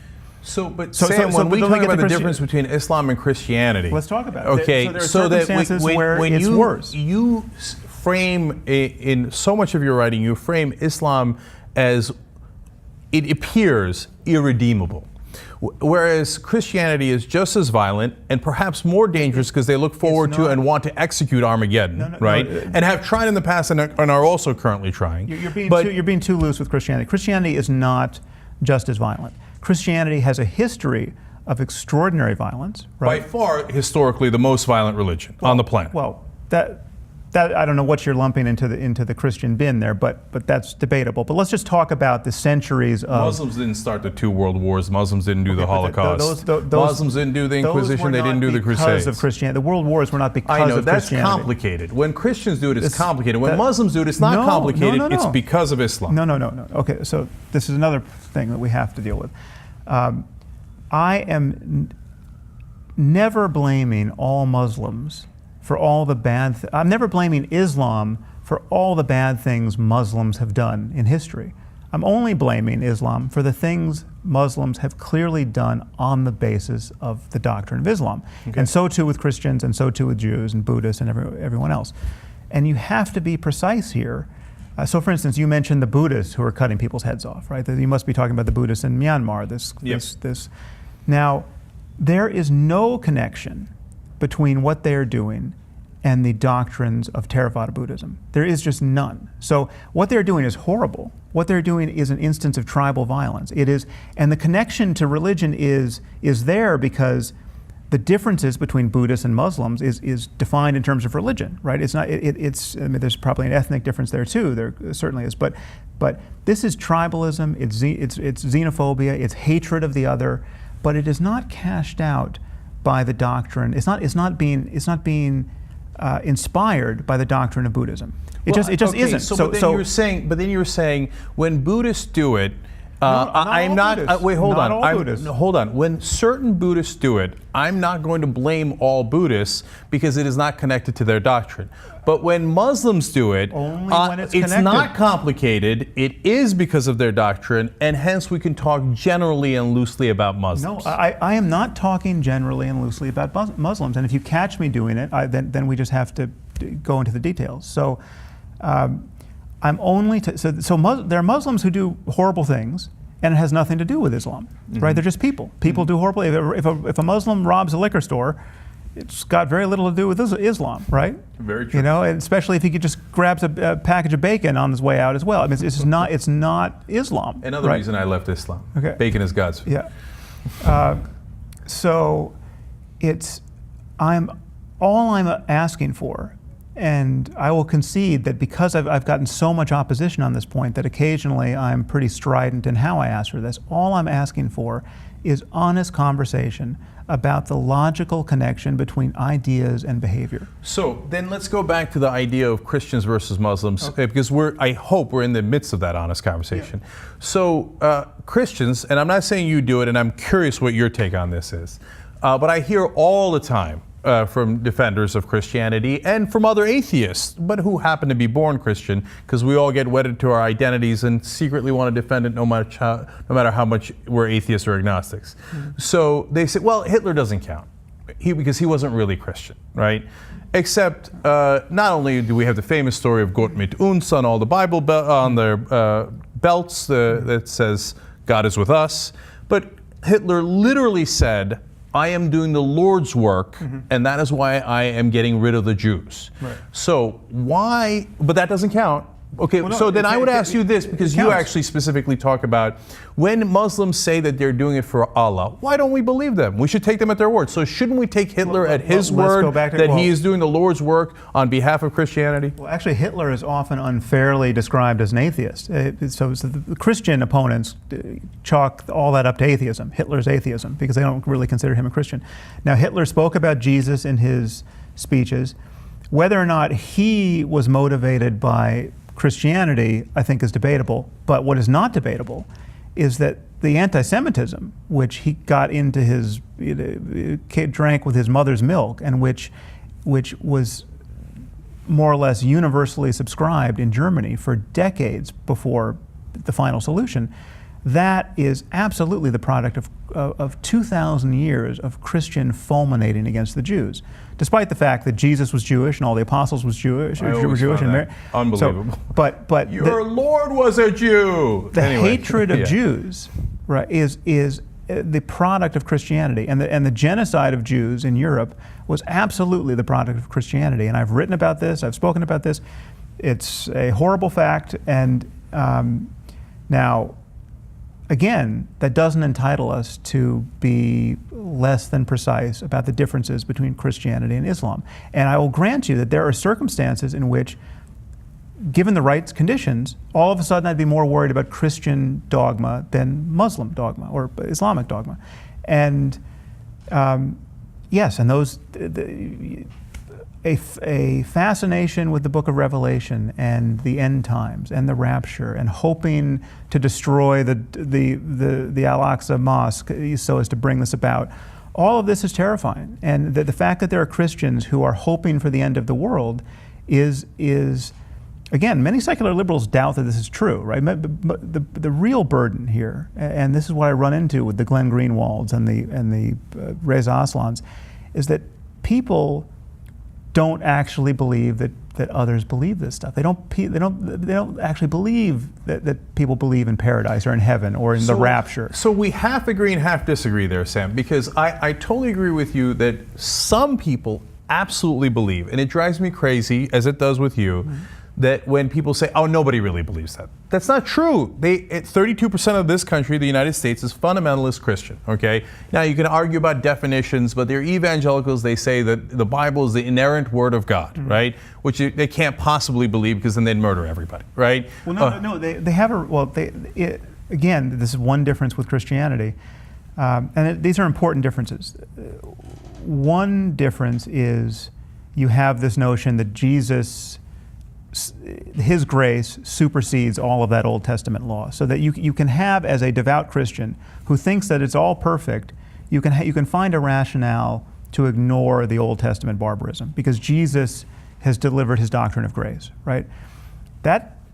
When we talk about the difference between Islam and Christianity, let's talk about it. Okay, so there are circumstances where it's worse. You frame, in so much of your writing, you frame Islam as it appears irredeemable, whereas Christianity is just as violent and perhaps more dangerous because they look forward to and want to execute Armageddon, right? And have tried in the past and are also currently trying. You're being too loose with Christianity. Christianity is not just as violent. Christianity has a history of extraordinary violence, right? By far, historically, the most violent religion on the planet. Well, that I don't know what you're lumping into the Christian bin there, but that's debatable. But let's just talk about the centuries of... Muslims didn't start the 2 world wars. Muslims didn't do the Holocaust. Muslims didn't do the Inquisition. They didn't do the Crusades. Because of Christianity. The world wars were not because of Christianity. That's complicated. When Christians do it, it's complicated. When Muslims do it, it's not complicated. No. It's because of Islam. No. Okay, so this is another thing that we have to deal with. I am never blaming all Muslims for all the bad I'm never blaming Islam for all the bad things Muslims have done in history. I'm only blaming Islam for the things Muslims have clearly done on the basis of the doctrine of Islam. Okay. And so too with Christians, and so too with Jews and Buddhists and everyone else. And you have to be precise here. So for instance, you mentioned the Buddhists who are cutting people's heads off, right? You must be talking about the Buddhists in Myanmar. This. Now, there is no connection between what they are doing and the doctrines of Theravada Buddhism. There is just none. So what they're doing is horrible. What they're doing is an instance of tribal violence. It is, and the connection to religion is there because the differences between Buddhists and Muslims is defined in terms of religion, right? It's not. It's. I mean, there's probably an ethnic difference there too. There certainly is. But this is tribalism. It's xenophobia. It's hatred of the other. But it is not cashed out by the doctrine. It's not being inspired by the doctrine of Buddhism. It just isn't. But then you're saying when Buddhists do it. Hold on. When certain Buddhists do it, I'm not going to blame all Buddhists because it is not connected to their doctrine. But when Muslims do it, it's not complicated. It is because of their doctrine, and hence we can talk generally and loosely about Muslims. No, I am not talking generally and loosely about Muslims. And if you catch me doing it, then we just have to go into the details. So. I'm only there are Muslims who do horrible things, and it has nothing to do with Islam, right? They're just people. People do horrible. If a Muslim robs a liquor store, it's got very little to do with Islam, right? Very true. You know, and especially if he just grabs a package of bacon on his way out as well. I mean, it's not Islam. Another reason I left Islam. Okay. Bacon is God's food. Yeah. So all I'm asking for. And I will concede that because I've gotten so much opposition on this point that occasionally I'm pretty strident in how I ask for this, all I'm asking for is honest conversation about the logical connection between ideas and behavior. So then let's go back to the idea of Christians versus Muslims, because I hope we're in the midst of that honest conversation. Yeah. So Christians, and I'm not saying you do it, and I'm curious what your take on this is, but I hear all the time from defenders of Christianity and from other atheists, but who happen to be born Christian, because we all get wedded to our identities and secretly want to defend it no matter how much we're atheists or agnostics. So they say, well, Hitler doesn't count because he wasn't really Christian, right? Except not only do we have the famous story of Gott mit uns on all the Bible on their belts that says God is with us, but Hitler literally said I am doing the Lord's work, and that is why I am getting rid of the Jews. Right. So why, but that doesn't count. Okay, Well, no, so then I would ask you this, because you counts. actually specifically talk about when Muslims say that they're doing it for Allah, why don't we believe them? We should take them at their word. So shouldn't we take Hitler at his word that he is doing the Lord's work on behalf of Christianity? Well, actually, Hitler is often unfairly described as an atheist. So the Christian opponents chalk all that up to atheism, Hitler's atheism, because they don't really consider him a Christian. Now, Hitler spoke about Jesus in his speeches. Whether or not he was motivated by Christianity, I think, is debatable. But what is not debatable is that the anti-Semitism, which he got into his, drank with his mother's milk, and which was more or less universally subscribed in Germany for decades before the final solution, that is absolutely the product of 2,000 years of Christian fulminating against the Jews, despite the fact that Jesus was Jewish and all the apostles were Jewish. Unbelievable. So, but your Lord was a Jew. The hatred of Jews, right, is the product of Christianity, and the genocide of Jews in Europe was absolutely the product of Christianity. And I've written about this. I've spoken about this. It's a horrible fact. And now, again, that doesn't entitle us to be less than precise about the differences between Christianity and Islam. And I will grant you that there are circumstances in which, given the right conditions, all of a sudden I'd be more worried about Christian dogma than Muslim dogma or Islamic dogma. And yes, and those, a fascination with the book of Revelation and the end times and the rapture and hoping to destroy the Al-Aqsa Mosque so as to bring this about. All of this is terrifying. And the fact that there are Christians who are hoping for the end of the world is again, many secular liberals doubt that this is true, right? The real burden here, and this is what I run into with the Glenn Greenwalds and the Reza Aslans, is that people don't actually believe that others believe this stuff. They don't actually believe that people believe in paradise or in heaven or in the rapture. So we half agree and half disagree there, Sam, because I totally agree with you that some people absolutely believe, and it drives me crazy, as it does with you, that when people say, oh, nobody really believes that. That's not true. 32% of this country, the United States, is fundamentalist Christian, okay? Now, you can argue about definitions, but they're evangelicals. They say that the Bible is the inerrant word of God, right? Which they can't possibly believe, because then they'd murder everybody, right? Well, they have again, this is one difference with Christianity, and these are important differences. One difference is you have this notion that Jesus, his grace supersedes all of that Old Testament law, so that you can have, as a devout Christian who thinks that it's all perfect, you can find a rationale to ignore the Old Testament barbarism, because Jesus has delivered his doctrine of grace, right?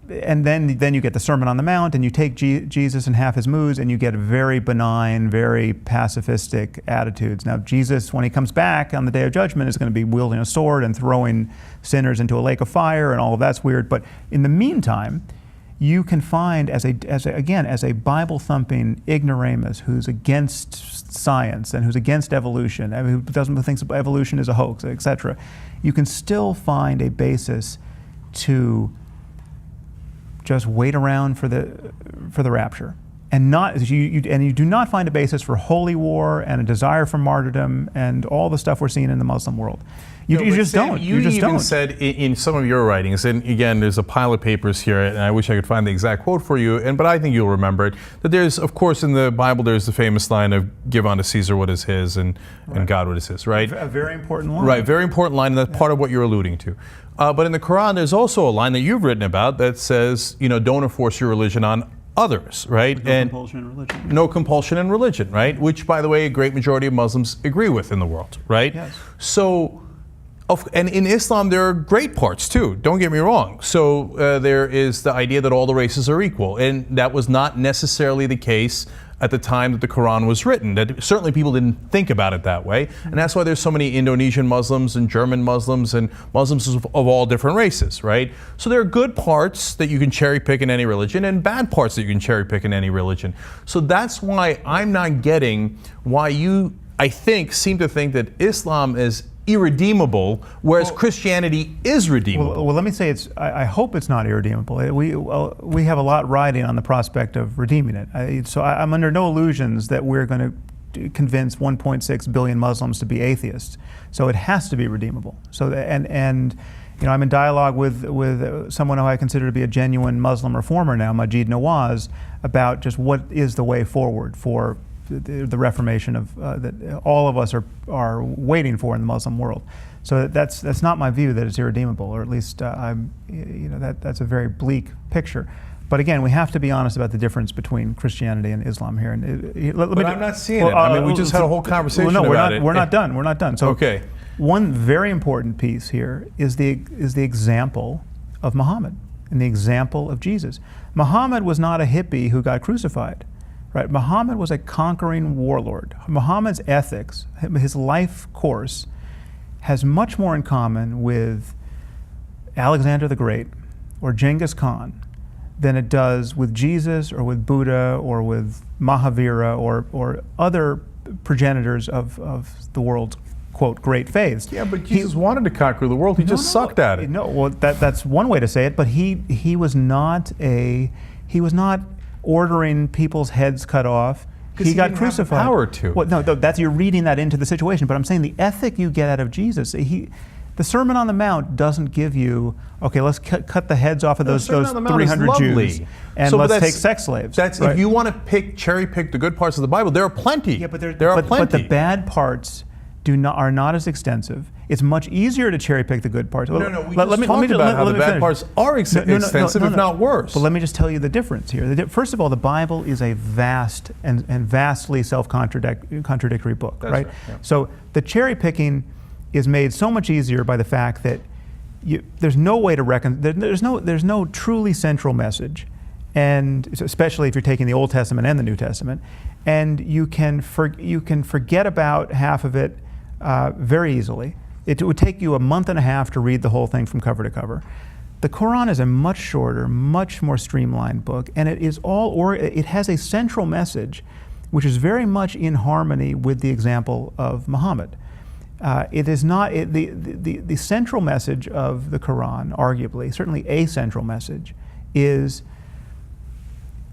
And then you get the Sermon on the Mount, and you take Jesus and half his moods, and you get very benign, very pacifistic attitudes. Now, Jesus, when he comes back on the Day of Judgment, is going to be wielding a sword and throwing sinners into a lake of fire, and all of that's weird. But in the meantime, you can find, as a Bible-thumping ignoramus who's against science and who's against evolution, and who doesn't think evolution is a hoax, etc., you can still find a basis to just wait around for the rapture, and you do not find a basis for holy war and a desire for martyrdom and all the stuff we're seeing in the Muslim world. You just Sam, don't. You just even said in some of your writings, and again, there's a pile of papers here, and I wish I could find the exact quote for you, but I think you'll remember it, that there's, of course, in the Bible, there's the famous line of give unto Caesar what is his and God what is his, right? A very important line. Right, very important line, and that's part of what you're alluding to. But in the Quran, there's also a line that you've written about that says, don't enforce your religion on others, right? No compulsion in religion. No compulsion in religion, right? Which, by the way, a great majority of Muslims agree with in the world, right? Yes. So, and in Islam, there are great parts too, don't get me wrong. So there is the idea that all the races are equal, and that was not necessarily the case at the time that the Quran was written. That certainly people didn't think about it that way, and that's why there's so many Indonesian Muslims and German Muslims and Muslims of all different races, right? So there are good parts that you can cherry pick in any religion and bad parts that you can cherry pick in any religion. So that's why I'm not getting why you I think, seem to think that Islam is irredeemable, whereas Christianity is redeemable. Well, let me say I hope it's not irredeemable. We have a lot riding on the prospect of redeeming it. So I'm under no illusions that we're going to convince 1.6 billion Muslims to be atheists. So it has to be redeemable. So and I'm in dialogue with someone who I consider to be a genuine Muslim reformer now, Maajid Nawaz, about just what is the way forward for the reformation of that all of us are waiting for in the Muslim world. So that's not my view that it's irredeemable, or at least that's a very bleak picture. But again, we have to be honest about the difference between Christianity and Islam here. And but I'm not seeing it. I mean, we just had a whole conversation about it. We're not done. We're not done. So okay. One very important piece here is the example of Muhammad and the example of Jesus. Muhammad was not a hippie who got crucified. Right, Muhammad was a conquering warlord. Muhammad's ethics, his life course, has much more in common with Alexander the Great or Genghis Khan than it does with Jesus or with Buddha or with Mahavira or other progenitors of the world's, quote, great faiths. Yeah, but Jesus wanted to conquer the world. He just sucked at it. No, well, that's one way to say it. But he was not ordering people's heads cut off. He got crucified. Have the power to. Well, no, you're reading that into the situation. But I'm saying the ethic you get out of Jesus. The Sermon on the Mount doesn't give you, okay, let's cut the heads off of those 300 Jews and let's take sex slaves. That's right. If you want to cherry pick the good parts of the Bible, there are plenty. Yeah, but there are plenty. But the bad parts are not as extensive. It's much easier to cherry pick the good parts. No, we just talked about how the bad parts are extensive, if not worse. But let me just tell you the difference here. First of all, the Bible is a vast and vastly self-contradictory book, right? Yeah. So the cherry picking is made so much easier by the fact that there's no way to there's no truly central message, and especially if you're taking the Old Testament and the New Testament, and you can forget about half of it very easily. It would take you a month and a half to read the whole thing from cover to cover. The Quran is a much shorter, much more streamlined book, and it has a central message which is very much in harmony with the example of Muhammad. It is not the central message of the Quran, arguably, certainly a central message, is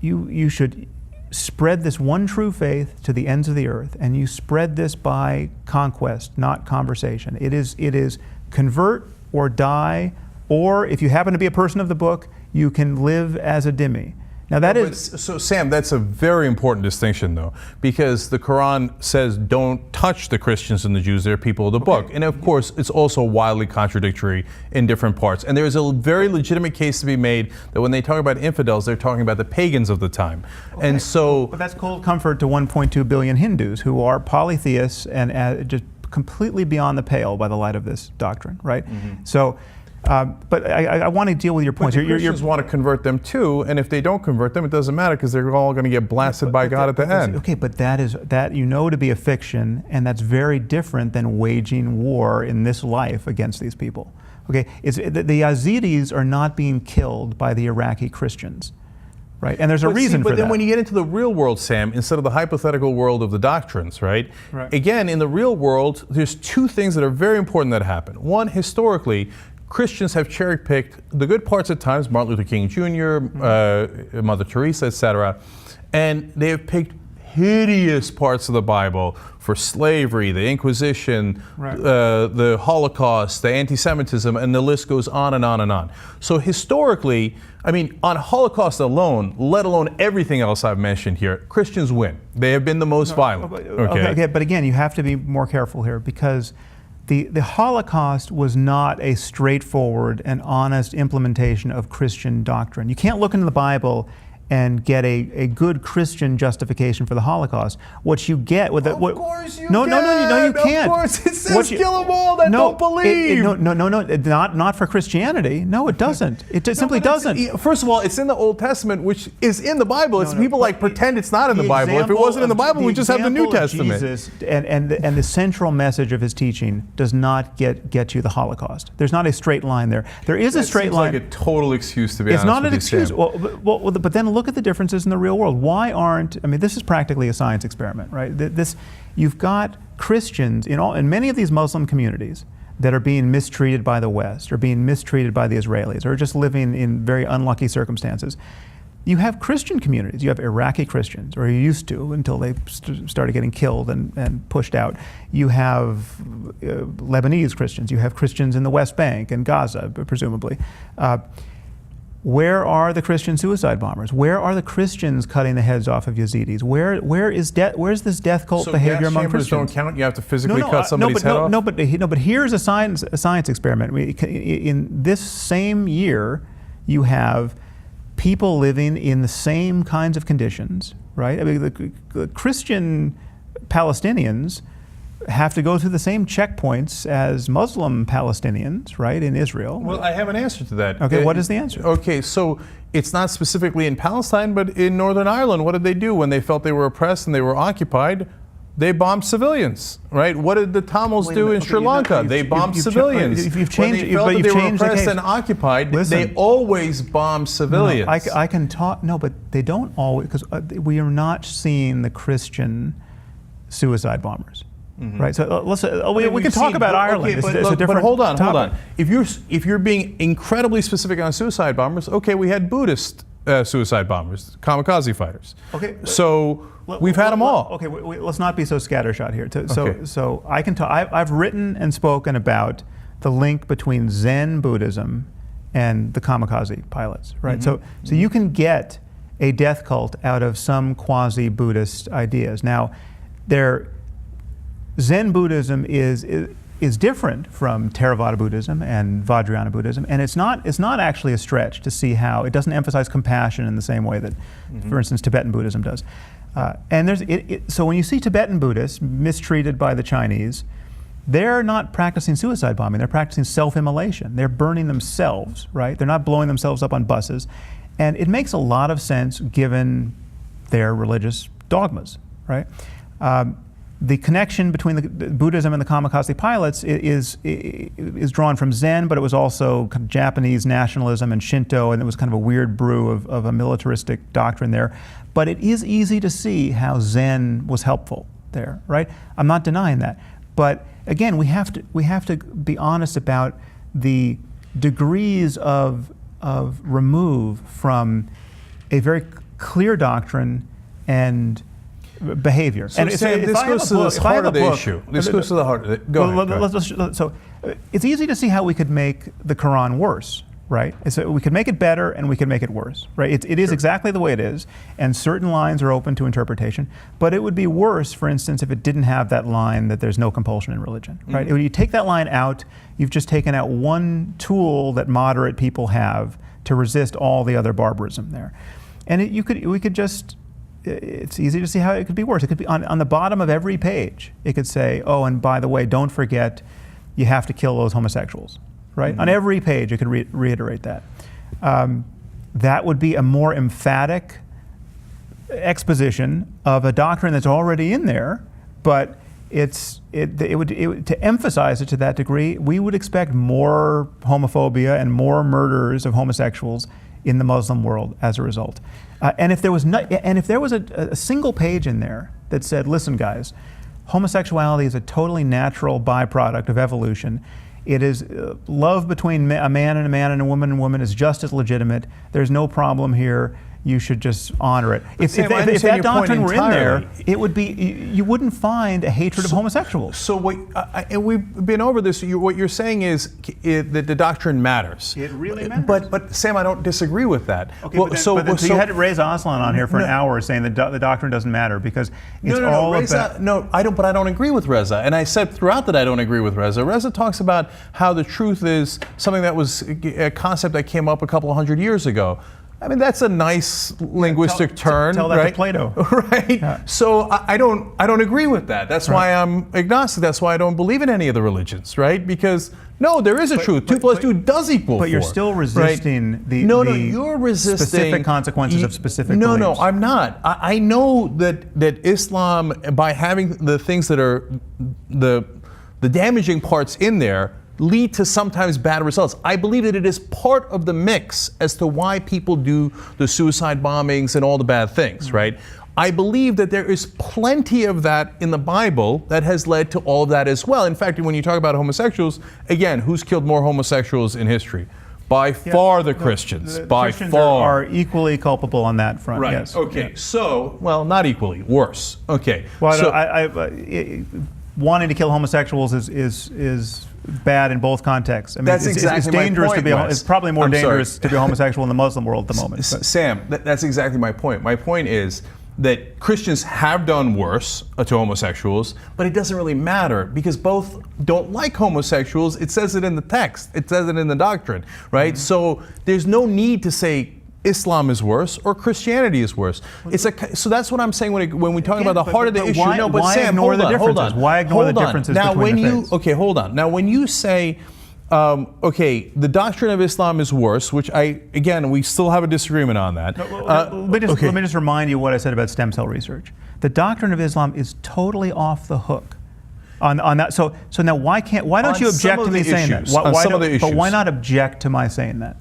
you should spread this one true faith to the ends of the earth, and you spread this by conquest, not conversation. It is convert or die, or if you happen to be a person of the book, you can live as a dhimmi. Now So Sam, that's a very important distinction though, because the Quran says don't touch the Christians and the Jews, they're people of the book. And of course, it's also wildly contradictory in different parts. And there's a very legitimate case to be made that when they talk about infidels, they're talking about the pagans of the time. Okay. And so... But that's cold comfort to 1.2 billion Hindus who are polytheists and just completely beyond the pale by the light of this doctrine, right? Mm-hmm. So... but I want to deal with your points. But the Christians want to convert them too, and if they don't convert them, it doesn't matter because they're all going to get blasted by God at the end. Okay, but that is to be a fiction, and that's very different than waging war in this life against these people. Okay, the Yazidis are not being killed by the Iraqi Christians, right? And there's a reason for that. But then when you get into the real world, Sam, instead of the hypothetical world of the doctrines, right? Again, in the real world, there's two things that are very important that happen. One, historically, Christians have cherry-picked the good parts at times, Martin Luther King Jr., Mother Teresa, etc., and they have picked hideous parts of the Bible for slavery, the Inquisition, the Holocaust, the anti-Semitism, and the list goes on and on and on. So historically, I mean, on Holocaust alone, let alone everything else I've mentioned here, Christians win. They have been the most violent. Okay, but again, you have to be more careful here because the Holocaust was not a straightforward and honest implementation of Christian doctrine. You can't look into the Bible and get a good Christian justification for the Holocaust. What you get with Of course you can. No, you can't. Of course, it says kill them all that don't believe. Not for Christianity. No, it doesn't. It simply doesn't. First of all, it's in the Old Testament, which is in the Bible. People pretend it's not in the Bible. If it wasn't in the Bible, we just have the New Testament. Jesus and the central message of his teaching does not get you the Holocaust. There's not a straight line there. There is a straight line. It's like a total excuse to be honest. It's not an with you, excuse. Sam. But then look at the differences in the real world. Why aren't, I mean, this is practically a science experiment, right? You've got Christians in many of these Muslim communities that are being mistreated by the West, or being mistreated by the Israelis, or just living in very unlucky circumstances. You have Christian communities. You have Iraqi Christians, or you used to until they started getting killed and pushed out. You have Lebanese Christians. You have Christians in the West Bank and Gaza, presumably. Where are the Christian suicide bombers? Where are the Christians cutting the heads off of Yazidis? Where's this death cult behavior among Christians? So gas chambers don't count? You have to physically cut somebody's head off? No, but here's a science experiment. In this same year, you have people living in the same kinds of conditions, right? I mean, the Christian Palestinians have to go through the same checkpoints as Muslim Palestinians, right, in Israel. Well, I have an answer to that. Okay, what is the answer? Okay, so it's not specifically in Palestine, but in Northern Ireland, what did they do when they felt they were oppressed and they were occupied? They bombed civilians, right? What did the Tamils do in Sri Lanka? They bombed civilians. When they felt that they were oppressed and occupied, they always bombed civilians. No, I can talk, no, but they don't always, because we are not seeing the Christian suicide bombers. Mm-hmm. Right, so we can talk about Ireland. Okay, but hold on. If you're being incredibly specific on suicide bombers, okay, we had Buddhist suicide bombers, kamikaze fighters. Okay, so we've had them all. Okay, let's not be so scattershot here. So I can talk. I've written and spoken about the link between Zen Buddhism and the kamikaze pilots. Right, so you can get a death cult out of some quasi-Buddhist ideas. Now, Zen Buddhism is different from Theravada Buddhism and Vajrayana Buddhism, and it's not actually a stretch to see how it doesn't emphasize compassion in the same way that, for instance, Tibetan Buddhism does. So when you see Tibetan Buddhists mistreated by the Chinese, they're not practicing suicide bombing. They're practicing self-immolation. They're burning themselves, right? They're not blowing themselves up on buses, and it makes a lot of sense given their religious dogmas, right? The connection between the Buddhism and the kamikaze pilots is drawn from Zen, but it was also kind of Japanese nationalism and Shinto, and it was kind of a weird brew of a militaristic doctrine there. But it is easy to see how Zen was helpful there, right? I'm not denying that. But again, we have to be honest about the degrees of remove from a very clear doctrine and behavior. So, Sam, this goes to the heart of the issue. This goes to the heart of it. Go ahead. So it's easy to see how we could make the Quran worse, right? So we could make it better and we could make it worse, right? It is exactly the way it is, and certain lines are open to interpretation, but it would be worse, for instance, if it didn't have that line that there's no compulsion in religion, right? When you take that line out, you've just taken out one tool that moderate people have to resist all the other barbarism there. And it's easy to see how it could be worse. It could be on the bottom of every page. It could say, oh, and by the way, don't forget, you have to kill those homosexuals, right? On every page, it could reiterate that. That would be a more emphatic exposition of a doctrine that's already in there, but to emphasize it to that degree, we would expect more homophobia and more murders of homosexuals in the Muslim world as a result. And if there was a single page in there that said, listen guys, homosexuality is a totally natural byproduct of evolution. It is love between a man and a woman is just as legitimate. There's no problem here. You should just honor it. If that doctrine were in there, it would be, you wouldn't find a hatred of homosexuals. So and we've been over this. What you're saying is that the doctrine matters. It really matters. But Sam, I don't disagree with that. Okay, so you had Reza Aslan on here for an hour saying that the doctrine doesn't matter because it's all about. No, I don't. But I don't agree with Reza, and I said throughout that I don't agree with Reza. Reza talks about how the truth is something that was a concept that came up a couple of hundred years ago. I mean, that's a nice linguistic turn, tell that right? to Plato. Right? Yeah. So I don't agree with that. That's why I'm agnostic. That's why I don't believe in any of the religions, right? Because no, there is a truth. 2 + 2 does equal 4. But you're still resisting right? You're resisting specific consequences of specific beliefs. No, I'm not. I know that Islam, by having the things that are the damaging parts in there, lead to sometimes bad results. I believe that it is part of the mix as to why people do the suicide bombings and all the bad things, right? I believe that there is plenty of that in the Bible that has led to all of that as well. In fact, when you talk about homosexuals, again, who's killed more homosexuals in history? By far the Christians. The by Christians far. are equally culpable on that front. Right. Yes. Okay. So, well, not equally. Worse. Okay. Well, So, wanting to kill homosexuals is bad in both contexts. I mean, That's it's exactly my dangerous point, to be. Wes. It's probably more I'm dangerous sorry. to be homosexual in the Muslim world at the moment. But. Sam, that's exactly my point. My point is that Christians have done worse to homosexuals, but it doesn't really matter because both don't like homosexuals. It says it in the text. It says it in the doctrine, right? So there's no need to say Islam is worse or Christianity is worse. So that's what I'm saying when we talk about the heart of the issue. Why Sam, ignore hold the on, differences? hold on. Why ignore the Hold on. differences Now, between when the you faiths? okay, hold on. Now, when you say okay, the doctrine of Islam is worse, which we still have a disagreement on that. Let me just remind you what I said about stem cell research. The doctrine of Islam is totally off the hook on that. So now why don't you object to me saying that? But why not object to my saying that?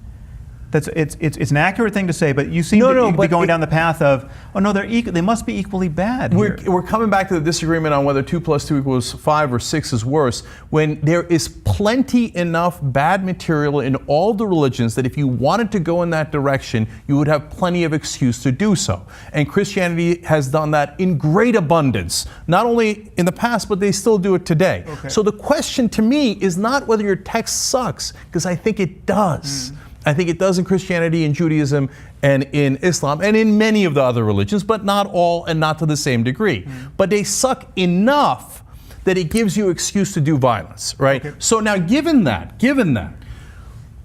It's an accurate thing to say, but you seem to be going down the path of, oh no, they must be equally bad here. We're coming back to the disagreement on whether 2 + 2 = 5 or 6 is worse, when there is plenty enough bad material in all the religions that if you wanted to go in that direction, you would have plenty of excuse to do so. And Christianity has done that in great abundance, not only in the past, but they still do it today. Okay. So the question to me is not whether your text sucks, because I think it does. I think it does in Christianity, in Judaism, and in Islam, and in many of the other religions, but not all and not to the same degree. But they suck enough that it gives you excuse to do violence, right? Okay. So now given that,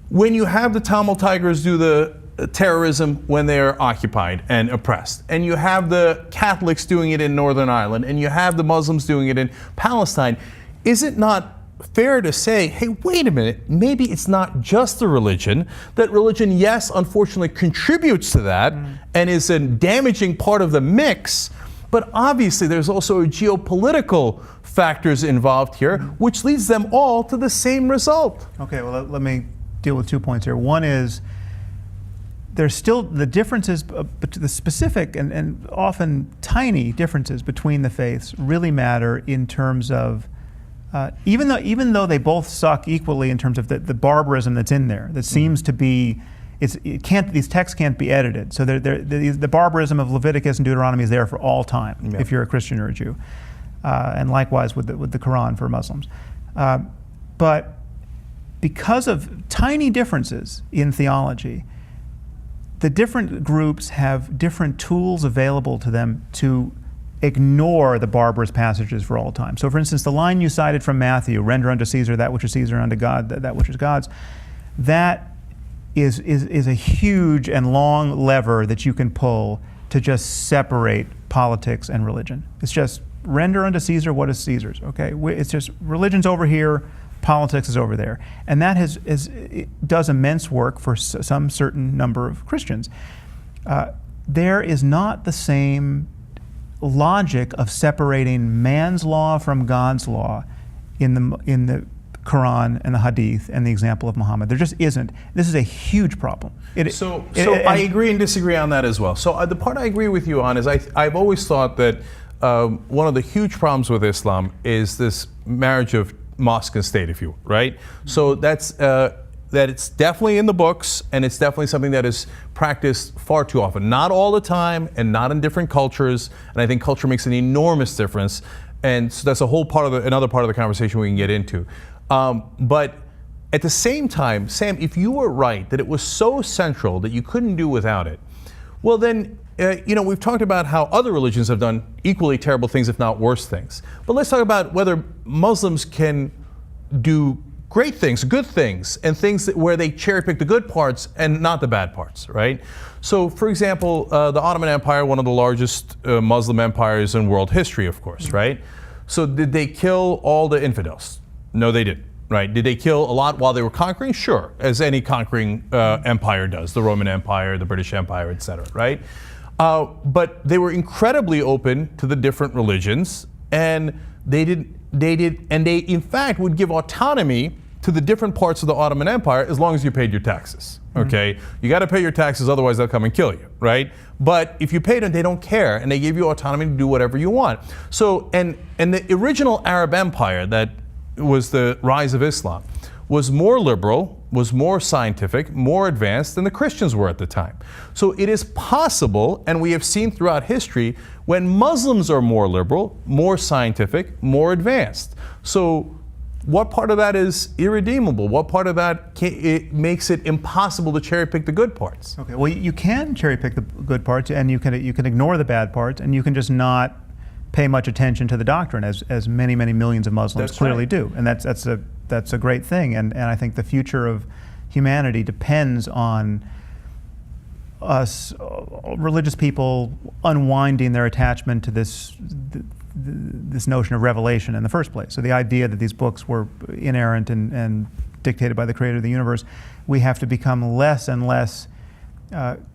when you have the Tamil Tigers do the terrorism when they're occupied and oppressed, and you have the Catholics doing it in Northern Ireland, and you have the Muslims doing it in Palestine, is it not fair to say, hey, wait a minute, maybe it's not just the religion, that religion, yes, unfortunately contributes to that and is a damaging part of the mix, but obviously there's also geopolitical factors involved here, which leads them all to the same result. Okay, well, let me deal with 2 points here. One is, there's still the differences, the specific and often tiny differences between the faiths really matter in terms of even though they both suck equally in terms of the barbarism that's in there, that seems to be, these texts can't be edited. So the barbarism of Leviticus and Deuteronomy is there for all time, if you're a Christian or a Jew, and likewise with the Quran for Muslims. But because of tiny differences in theology, the different groups have different tools available to them to ignore the barbarous passages for all time. So for instance, the line you cited from Matthew, render unto Caesar that which is Caesar, unto God that which is God's, that is a huge and long lever that you can pull to just separate politics and religion. It's just render unto Caesar what is Caesar's, okay? It's just religion's over here, politics is over there. And that it does immense work for some certain number of Christians. There is not the same logic of separating man's law from God's law in the Quran and the Hadith and the example of Muhammad. There just isn't. This is a huge problem. So I agree and disagree on that as well. So the part I agree with you on is I've always thought that one of the huge problems with Islam is this marriage of mosque and state, if you will, right? So that's that it's definitely in the books, and it's definitely something that is practiced far too often. Not all the time, and not in different cultures. And I think culture makes an enormous difference. And so that's a whole part of another part of the conversation we can get into. But at the same time, Sam, if you were right that it was so central that you couldn't do without it, well then, we've talked about how other religions have done equally terrible things, if not worse things. But let's talk about whether Muslims can do great things, good things, and things where they cherry pick the good parts and not the bad parts, right? So, for example, the Ottoman Empire, one of the largest Muslim empires in world history, of course, right? So did they kill all the infidels? No, they didn't, right? Did they kill a lot while they were conquering? Sure, as any conquering empire does, the Roman Empire, the British Empire, etc., right? But they were incredibly open to the different religions, and they in fact would give autonomy to the different parts of the Ottoman Empire as long as you paid your taxes. Okay, you got to pay your taxes, otherwise they'll come and kill you, right? But if you paid them, they don't care, and they give you autonomy to do whatever you want. So, and the original Arab Empire that was the rise of Islam was more liberal, was more scientific, more advanced than the Christians were at the time. So it is possible, and we have seen throughout history, when Muslims are more liberal, more scientific, more advanced. So what part of that is irredeemable? What part of that it makes it impossible to cherry pick the good parts? Okay, well, you can cherry pick the good parts, and you can ignore the bad parts, and you can just not pay much attention to the doctrine, as many millions of Muslims clearly do, and that's a great thing. And I think the future of humanity depends on us, religious people, unwinding their attachment to this notion of revelation in the first place. So the idea that these books were inerrant and dictated by the creator of the universe, we have to become less and less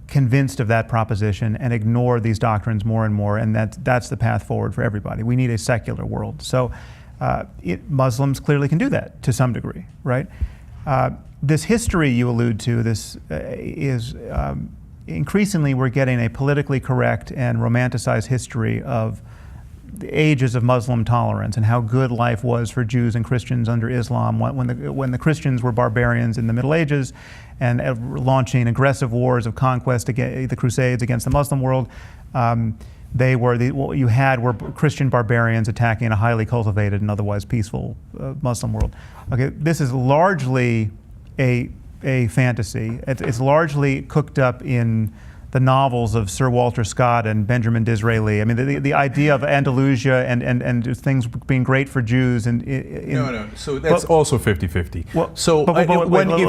convinced of that proposition and ignore these doctrines more and more, and that's the path forward for everybody. We need a secular world. So Muslims clearly can do that to some degree, right? This history you allude to, this is increasingly we're getting a politically correct and romanticized history of the ages of Muslim tolerance and how good life was for Jews and Christians under Islam when the Christians were barbarians in the Middle Ages and launching aggressive wars of conquest against the Crusades against the Muslim world. What you had were Christian barbarians attacking a highly cultivated and otherwise peaceful Muslim world. Okay, this is largely a fantasy. It's largely cooked up in the novels of Sir Walter Scott and Benjamin Disraeli. I mean, the idea of Andalusia and things being great for Jews. No. So that's also 50-50. Well,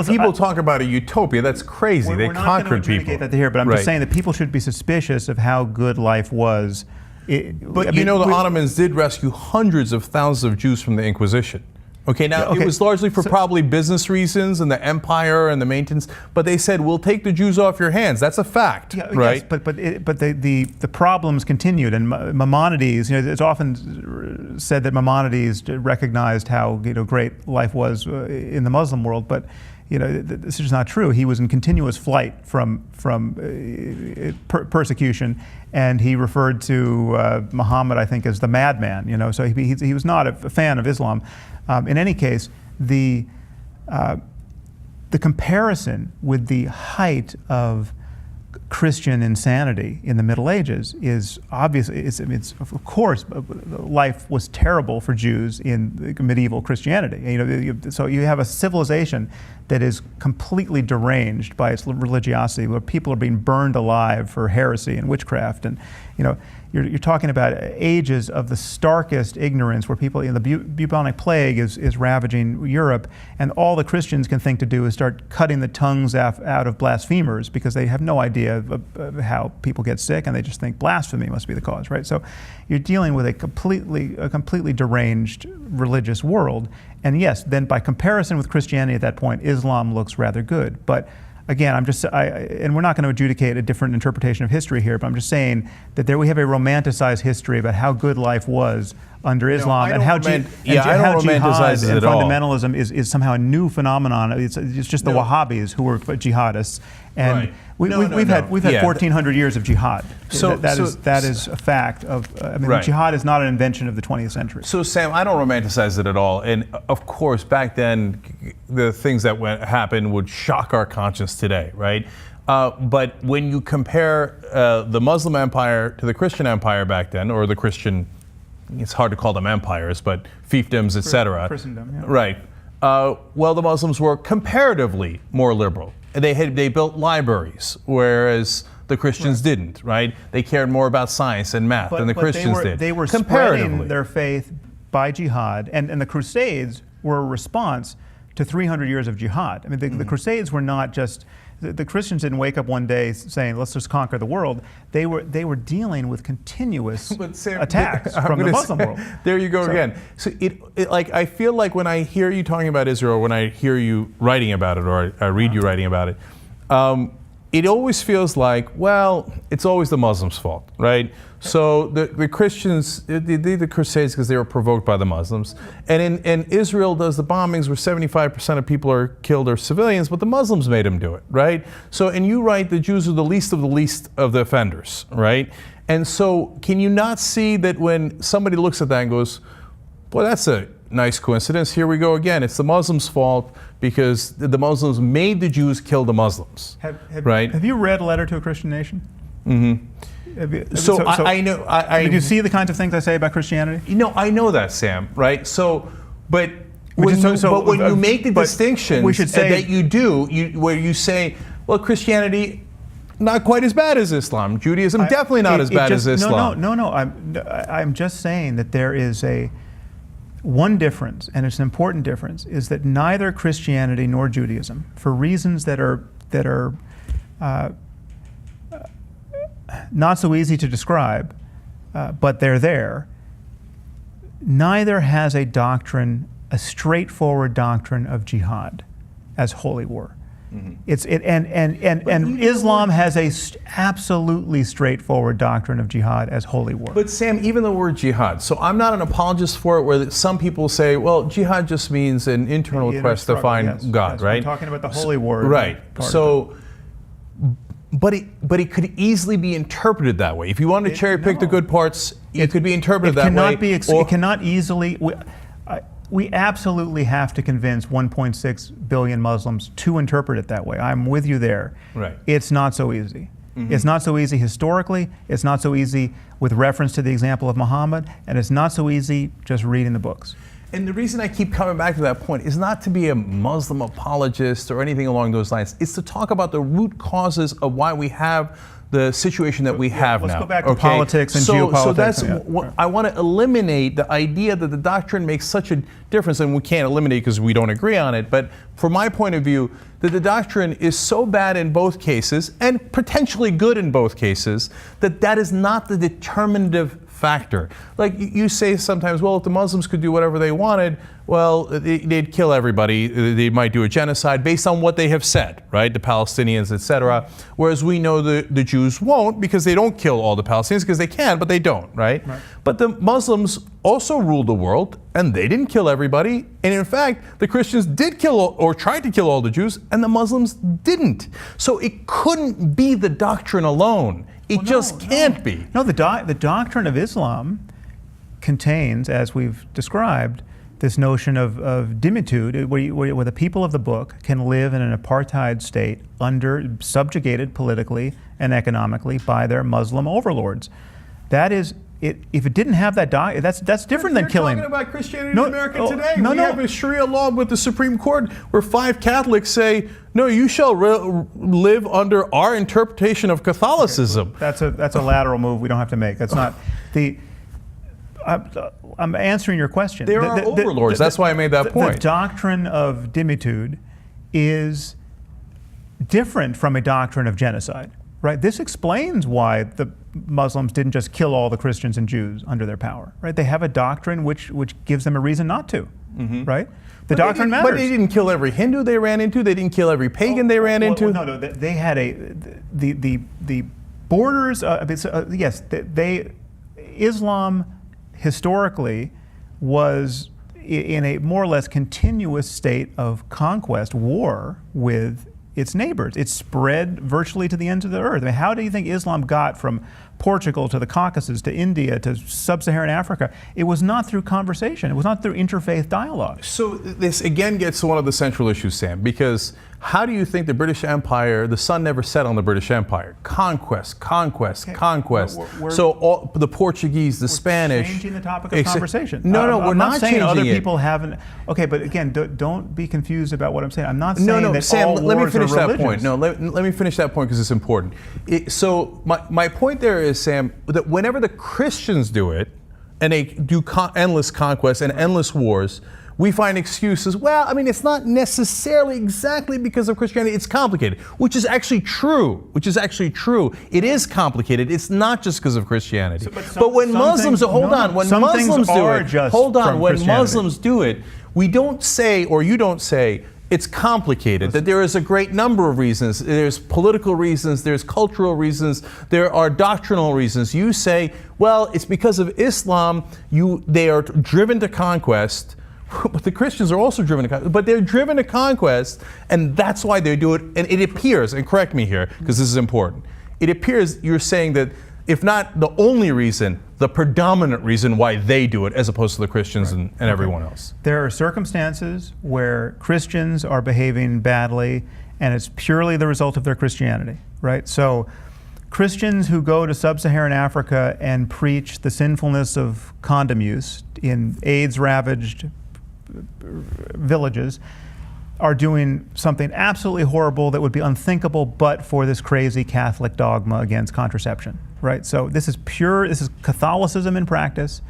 if people talk about a utopia, that's crazy. They conquered people. We're not going to that here, but I'm just saying that people should be suspicious of how good life was. The Ottomans did rescue hundreds of thousands of Jews from the Inquisition. Okay, now it was largely for probably business reasons and the empire and the maintenance, but they said, we'll take the Jews off your hands. That's a fact, right? Yes, but the problems continued, and Maimonides, it's often said that Maimonides recognized how great life was in the Muslim world, but this is just not true. He was in continuous flight from persecution, and he referred to Muhammad, I think, as the madman. So he was not a fan of Islam. In any case, the comparison with the height of Christian insanity in the Middle Ages is obviously, it's of course, life was terrible for Jews in medieval Christianity. So you have a civilization that is completely deranged by its religiosity, where people are being burned alive for heresy and witchcraft, and you're talking about ages of the starkest ignorance, where people, the bubonic plague is ravaging Europe, and all the Christians can think to do is start cutting the tongues out of blasphemers, because they have no idea of how people get sick, and they just think blasphemy must be the cause, right? So you're dealing with a completely deranged religious world, and yes, then by comparison with Christianity at that point, Islam looks rather good, but. Again, and we're not going to adjudicate a different interpretation of history here, but I'm just saying that there we have a romanticized history about how good life was under Islam, and how jihad and fundamentalism is somehow a new phenomenon. It's just the Wahhabis who were jihadists, and we've had 1,400 years of jihad. So that is a fact of. Jihad is not an invention of the 20th century. So Sam, I don't romanticize it at all, and of course back then the things that happened would shock our conscience today, right? But when you compare the Muslim empire to the Christian empire back then, or the Christian, it's hard to call them empires, but fiefdoms, etc. Christendom, yeah. Right. Well, the Muslims were comparatively more liberal. They built libraries, whereas the Christians didn't, right? They cared more about science and math than the Christians did. They were spreading their faith by jihad, and the Crusades were a response to 300 years of jihad. I mean, the Crusades were not just. The Christians didn't wake up one day saying, "Let's just conquer the world." They were dealing with continuous attacks from the Muslim world. There you go again. So I feel like when I hear you talking about Israel, when I hear you writing about it, or I read you writing about it, it always feels like, well, it's always the Muslims' fault, right? So the Christians, they did the Crusades because they were provoked by the Muslims. And Israel does the bombings where 75% of people are killed are civilians, but the Muslims made them do it, right? So, and you write the Jews are the least of the offenders, right? And so can you not see that when somebody looks at that and goes, well, that's a nice coincidence. Here we go again. It's the Muslims' fault because the Muslims made the Jews kill the Muslims. Right? Have you read Letter to a Christian Nation? Mm-hmm. So I know. Did you see the kinds of things I say about Christianity? You know, I know that, Sam. Right? So, but when you make the distinction that you do, where you say, well, Christianity, not quite as bad as Islam. Judaism, definitely not as bad as Islam. No. I'm just saying that there is one difference, and it's an important difference, is that neither Christianity nor Judaism, for reasons that are not so easy to describe, but they're there, neither has a straightforward doctrine of jihad as holy war. Mm-hmm. And Islam has a absolutely straightforward doctrine of jihad as holy war. But Sam, even the word jihad, so I'm not an apologist for it, where some people say, well, jihad just means an internal quest to find God, right? I'm talking about the holy war. Right. So, but it could easily be interpreted that way. If you want to cherry pick the good parts, it could be interpreted that way. It cannot easily. We absolutely have to convince 1.6 billion Muslims to interpret it that way. I'm with you there. Right. It's not so easy. Mm-hmm. It's not so easy historically. It's not so easy with reference to the example of Muhammad, and it's not so easy just reading the books. And the reason I keep coming back to that point is not to be a Muslim apologist or anything along those lines. It's to talk about the root causes of why we have the situation that we have now. Let's go back to politics and geopolitics. So that's what I want to eliminate, the idea that the doctrine makes such a difference, and we can't eliminate because we don't agree on it, but from my point of view, that the doctrine is so bad in both cases, and potentially good in both cases, that is not the determinative factor. Like you say sometimes, well, if the Muslims could do whatever they wanted, well, they'd kill everybody. They might do a genocide based on what they have said, right? The Palestinians, etc. Whereas we know the Jews won't, because they don't kill all the Palestinians, because they can, but they don't, right? But the Muslims also ruled the world, and they didn't kill everybody. And in fact, the Christians did kill or tried to kill all the Jews, and the Muslims didn't. So it couldn't be the doctrine alone. It just can't be. No, the doctrine of Islam contains, as we've described, this notion of dhimmitud, where the people of the book can live in an apartheid state subjugated politically and economically by their Muslim overlords. That is, if it didn't have that that's different than killing. You're talking about Christianity in America today. We have a Sharia law with the Supreme Court where 5 Catholics say, no, you shall live under our interpretation of Catholicism. Okay, that's a lateral move we don't have to make. That's not the. I'm answering your question. There are overlords. That's why I made that point. The doctrine of dhimmitud is different from a doctrine of genocide, right? This explains why the Muslims didn't just kill all the Christians and Jews under their power, right? They have a doctrine which gives them a reason not to, right? The doctrine matters. But they didn't kill every Hindu they ran into. They didn't kill every pagan they ran into. No. They had the borders. Yes, Islam historically was in a more or less continuous state of conquest, war with its neighbors. It spread virtually to the ends of the earth. I mean, how do you think Islam got from Portugal to the Caucasus to India to sub-Saharan Africa? It was not through conversation. It was not through interfaith dialogue. So this again gets to one of the central issues, Sam, because how do you think the British Empire, the sun never set on the British Empire? Conquest. So all, the Portuguese, the Spanish. We're changing the topic of conversation. No, we're not saying changing other it. people haven't. Okay, but again, don't be confused about what I'm saying. I'm not saying that Sam, all let me wars finish are that religious. point. No, let me finish that point because it's important. So my point there is, Sam, that whenever the Christians do it, and they do endless conquests and endless wars, we find excuses. Well, I mean, it's not necessarily exactly because of Christianity. It's complicated, which is actually true. It is complicated. It's not just because of Christianity. But when Muslims Muslims do it, we don't say, or you don't say, it's complicated, that there is a great number of reasons. There's political reasons, there's cultural reasons, there are doctrinal reasons. You say, well, it's because of Islam, they are driven to conquest, but the Christians are also driven to conquest, but they're driven to conquest, and that's why they do it. And it appears, and correct me here, because this is important, it appears you're saying that if not the only reason, the predominant reason why they do it as opposed to the Christians and everyone else. There are circumstances where Christians are behaving badly and it's purely the result of their Christianity, right? So Christians who go to sub-Saharan Africa and preach the sinfulness of condom use in AIDS-ravaged villages are doing something absolutely horrible that would be unthinkable but for this crazy Catholic dogma against contraception, right? So this is Catholicism in practice,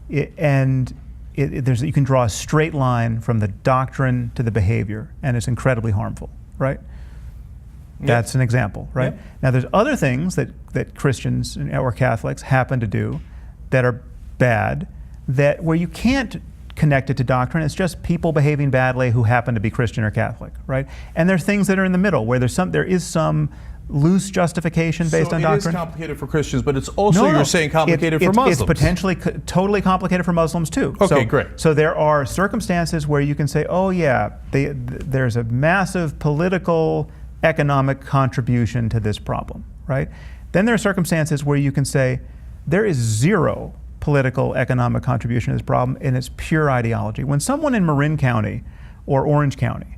you can draw a straight line from the doctrine to the behavior, and it's incredibly harmful, right? Yep. That's an example, right? Yep. Now there's other things that Christians or Catholics happen to do that are bad, where you can't connect it to doctrine. It's just people behaving badly who happen to be Christian or Catholic, right? And there's things that are in the middle where there is some loose justification based on doctrine. So it is complicated for Christians, but it's also, you're saying, complicated for Muslims. It's potentially totally complicated for Muslims too. Okay, great. So there are circumstances where you can say, oh yeah, there's a massive political, economic contribution to this problem, right? Then there are circumstances where you can say, there is zero political, economic contribution to this problem, and it's pure ideology. When someone in Marin County or Orange County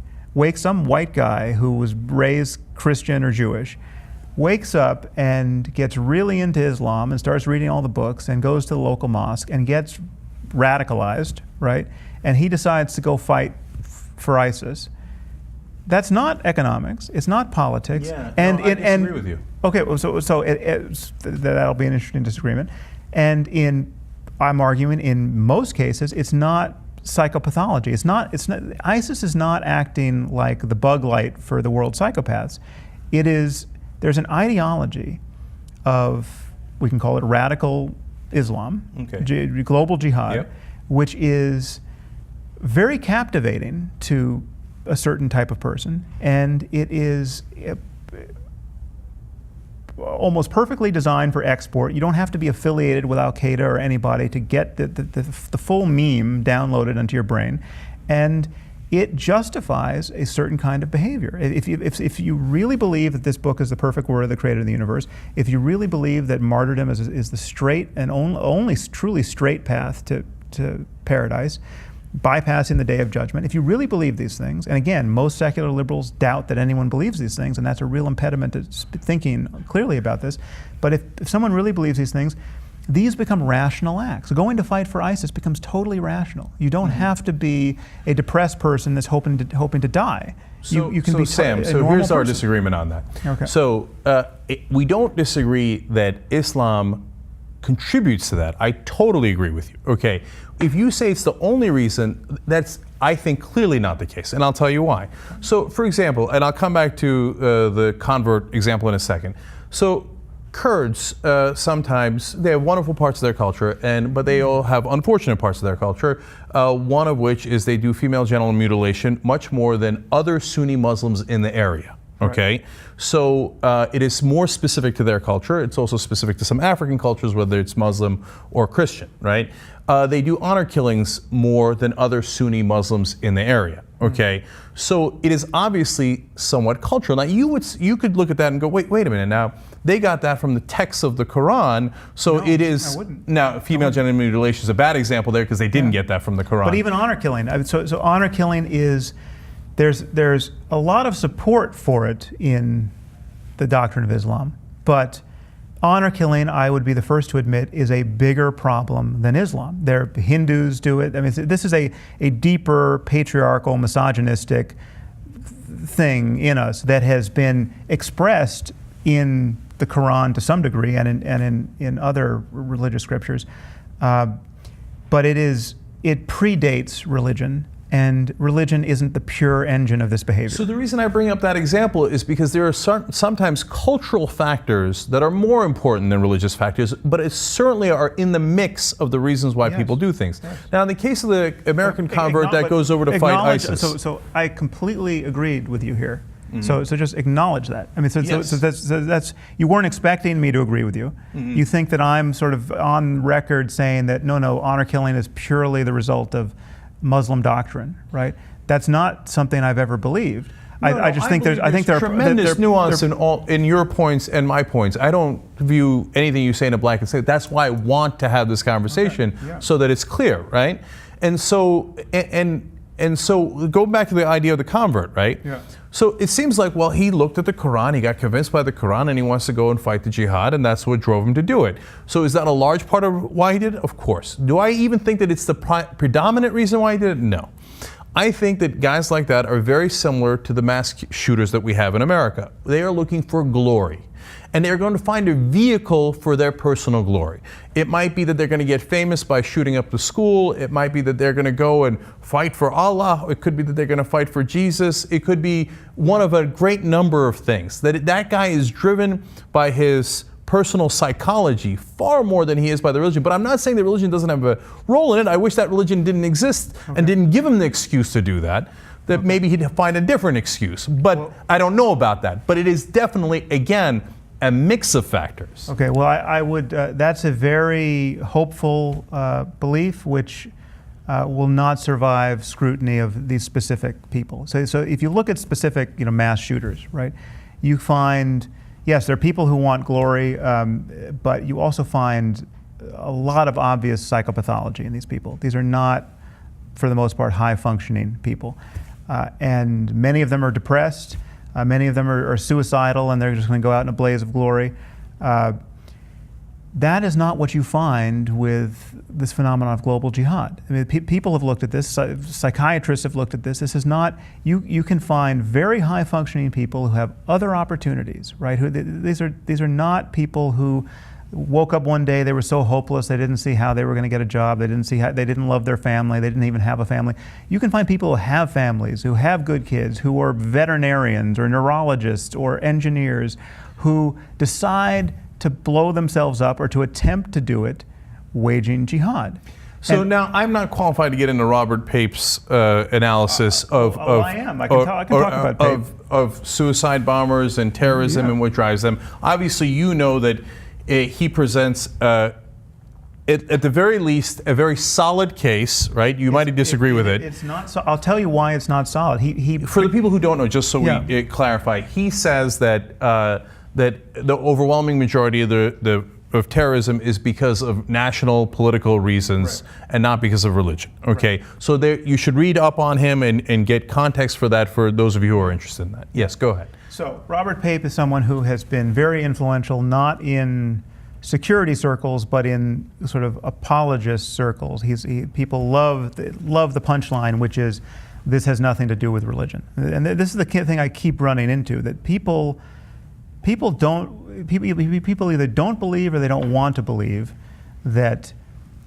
some white guy who was raised Christian or Jewish, wakes up and gets really into Islam and starts reading all the books and goes to the local mosque and gets radicalized, right? And he decides to go fight for ISIS. That's not economics. It's not politics. Yeah, I disagree with you. Okay, well, so that'll be an interesting disagreement. And I'm arguing in most cases, it's not psychopathology. It's not. ISIS is not acting like the bug light for the world psychopaths. There's an ideology of, we can call it radical Islam, global jihad, yep, which is very captivating to a certain type of person, and it is almost perfectly designed for export. You don't have to be affiliated with Al Qaeda or anybody to get the full meme downloaded into your brain, and it justifies a certain kind of behavior. If you really believe that this book is the perfect word of the creator of the universe, if you really believe that martyrdom is the straight and only truly straight path to paradise, bypassing the day of judgment, if you really believe these things, and again, most secular liberals doubt that anyone believes these things, and that's a real impediment to thinking clearly about this, but if someone really believes these things, these become rational acts. Going to fight for ISIS becomes totally rational. You don't have to be a depressed person that's hoping to die. You can be Sam, so here's our disagreement on that. Okay. So we don't disagree that Islam contributes to that. I totally agree with you. Okay, if you say it's the only reason, that's, I think, clearly not the case, and I'll tell you why. So, for example, and I'll come back to the convert example in a second. So, Kurds sometimes, they have wonderful parts of their culture, but they all have unfortunate parts of their culture. One of which is they do female genital mutilation much more than other Sunni Muslims in the area. Okay, right. So it is more specific to their culture. It's also specific to some African cultures, whether it's Muslim or Christian, right? They do honor killings more than other Sunni Muslims in the area. Okay, so it is obviously somewhat cultural. Now you could look at that and go, wait a minute. Now they got that from the text of the Quran, so it is. I wouldn't. Now female genital mutilation is a bad example there because they didn't get that from the Quran. But even honor killing. So honor killing is. There's a lot of support for it in the doctrine of Islam, but honor killing, I would be the first to admit, is a bigger problem than Islam. Hindus do it. I mean, this is a deeper patriarchal, misogynistic thing in us that has been expressed in the Quran to some degree and in other religious scriptures, but it predates religion. and religion isn't the pure engine of this behavior. So the reason I bring up that example is because there are sometimes cultural factors that are more important than religious factors, but it certainly are in the mix of the reasons why people do things. Yes. Now, in the case of the American convert that goes over to fight ISIS. So I completely agreed with you here. So just acknowledge that. I mean, so that's you weren't expecting me to agree with you. You think that I'm sort of on record saying that no, honor killing is purely the result of Muslim doctrine, right? That's not something I've ever believed. I just think there's tremendous nuance in your points and my points. I don't view anything you say in a blanket statement. That's why I want to have this conversation so that it's clear, right? And so go back to the idea of the convert, right? Yeah. So it seems like, well, he looked at the Quran, he got convinced by the Quran, and he wants to go and fight the jihad, and that's what drove him to do it. So is that a large part of why he did it? Of course. Do I even think that it's the predominant reason why he did it? No. I think that guys like that are very similar to the mass shooters that we have in America. They are looking for glory. And they're going to find a vehicle for their personal glory. It might be that they're going to get famous by shooting up the school. It might be that they're going to go and fight for Allah. It could be that they're going to fight for Jesus. It could be one of a great number of things. That guy is driven by his personal psychology far more than he is by the religion. But I'm not saying that religion doesn't have a role in it. I wish that religion didn't exist and didn't give him the excuse to do that. That maybe he'd find a different excuse. But I don't know about that. But it is definitely, again, a mix of factors. Okay, well, I would, that's a very hopeful belief which will not survive scrutiny of these specific people. So if you look at specific, mass shooters, right, you find, yes, there are people who want glory, but you also find a lot of obvious psychopathology in these people. These are not, for the most part, high-functioning people. And many of them are depressed. Many of them are suicidal, and they're just going to go out in a blaze of glory. That is not what you find with this phenomenon of global jihad. I mean, people have looked at this. Psychiatrists have looked at this. This is not. You can find very high-functioning people who have other opportunities, right? These are not people who woke up one day, they were so hopeless, they didn't see how they were going to get a job, they didn't love their family, they didn't even have a family. You can find people who have families, who have good kids, who are veterinarians or neurologists or engineers, who decide to blow themselves up or to attempt to do it waging jihad. So now I'm not qualified to get into Robert Pape's analysis I am. I can talk about Pape. Of suicide bombers and terrorism and what drives them. Obviously, you know that he presents, at the very least, a very solid case, right? You might disagree with it. It's not. So I'll tell you why it's not solid. For the people who don't know, just so we clarify, he says that that the overwhelming majority of terrorism is because of national political reasons and not because of religion. Okay, so you should read up on him and get context for that for those of you who are interested in that. Yes, go ahead. So Robert Pape is someone who has been very influential, not in security circles, but in sort of apologist circles. People love the punchline, which is, this has nothing to do with religion. And this is the thing I keep running into, that people either don't believe or they don't want to believe that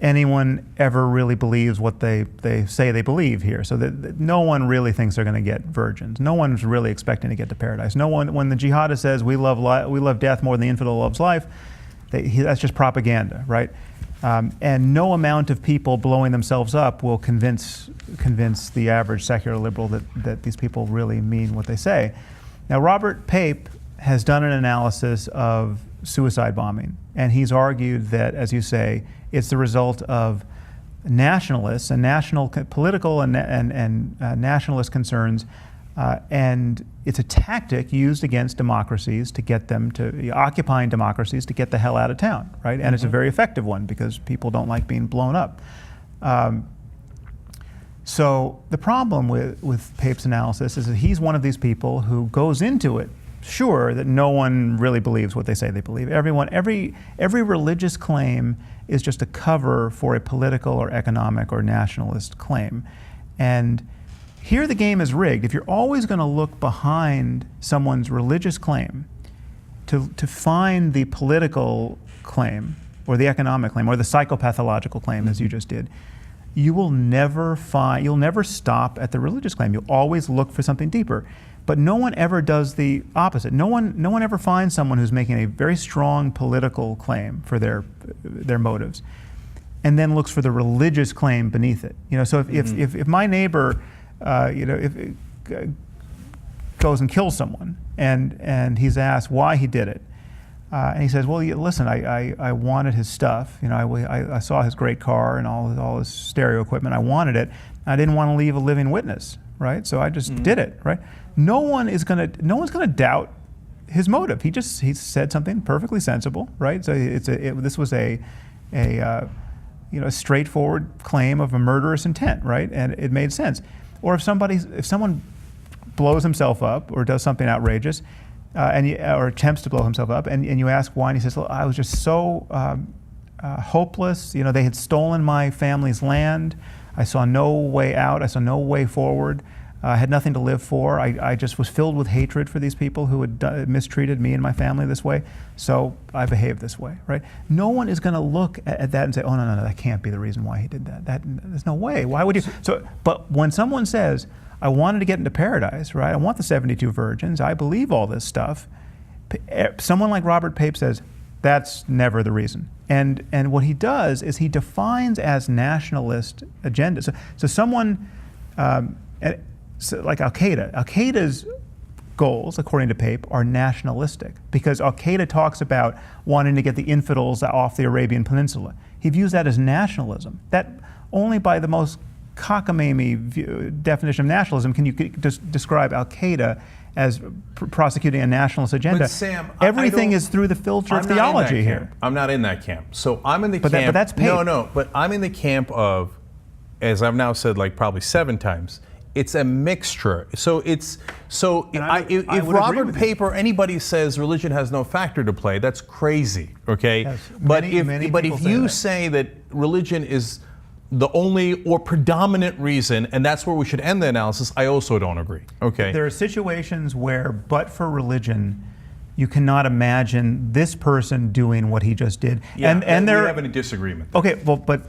anyone ever really believes what they say they believe here. So that no one really thinks they're going to get virgins. No one's really expecting to get to paradise. No one, when the jihadist says we love death more than the infidel loves life, that's just propaganda, right? And no amount of people blowing themselves up will convince the average secular liberal that these people really mean what they say. Now, Robert Pape has done an analysis of suicide bombing, and he's argued that, as you say, it's the result of nationalists and political and nationalist concerns, and it's a tactic used against democracies to get them occupying democracies to get the hell out of town, right? And it's a very effective one because people don't like being blown up. So the problem with Pape's analysis is that he's one of these people who goes into it sure that no one really believes what they say they believe. Every religious claim is just a cover for a political or economic or nationalist claim. And here the game is rigged. If you're always going to look behind someone's religious claim to find the political claim or the economic claim or the psychopathological claim, as you just did, you'll never stop at the religious claim. You'll always look for something deeper. But no one ever does the opposite. No one ever finds someone who's making a very strong political claim for their motives, and then looks for the religious claim beneath it. So if my neighbor, goes and kills someone, and he's asked why he did it, and he says, well, listen, I wanted his stuff. I saw his great car and all his stereo equipment. I wanted it. I didn't want to leave a living witness, right? So I just did it, right? No one's gonna doubt his motive. He said something perfectly sensible, right? So this was a straightforward claim of a murderous intent, right? And it made sense. Or if someone blows himself up or does something outrageous, or attempts to blow himself up, and you ask why, and he says, well, I was just so hopeless. They had stolen my family's land. I saw no way out. I saw no way forward. I had nothing to live for. I just was filled with hatred for these people who had mistreated me and my family this way. So I behaved this way, right? No one is going to look at that and say, oh, no, that can't be the reason why he did that. There's no way. Why would you? But when someone says, I wanted to get into paradise, right? I want the 72 virgins. I believe all this stuff. Someone like Robert Pape says, that's never the reason. And what he does is he defines as nationalist agenda. So someone, like Al-Qaeda's goals, according to Pape, are nationalistic, because Al-Qaeda talks about wanting to get the infidels off the Arabian Peninsula. He views that as nationalism. That only by the most cockamamie definition of nationalism can you describe Al-Qaeda as prosecuting a nationalist agenda. But Sam, everything is through the filter of theology here. I'm not in that camp. So I'm in the camp. But that's Pape. No, but I'm in the camp of, as I've now said like probably 7 times, it's a mixture. So if Robert Pape or anybody says religion has no factor to play, that's crazy. Okay, yes, but if you say that religion is the only or predominant reason, and that's where we should end the analysis, I also don't agree. Okay, there are situations where, but for religion, you cannot imagine this person doing what he just did. Yeah, and we have a disagreement there. Okay, well, but.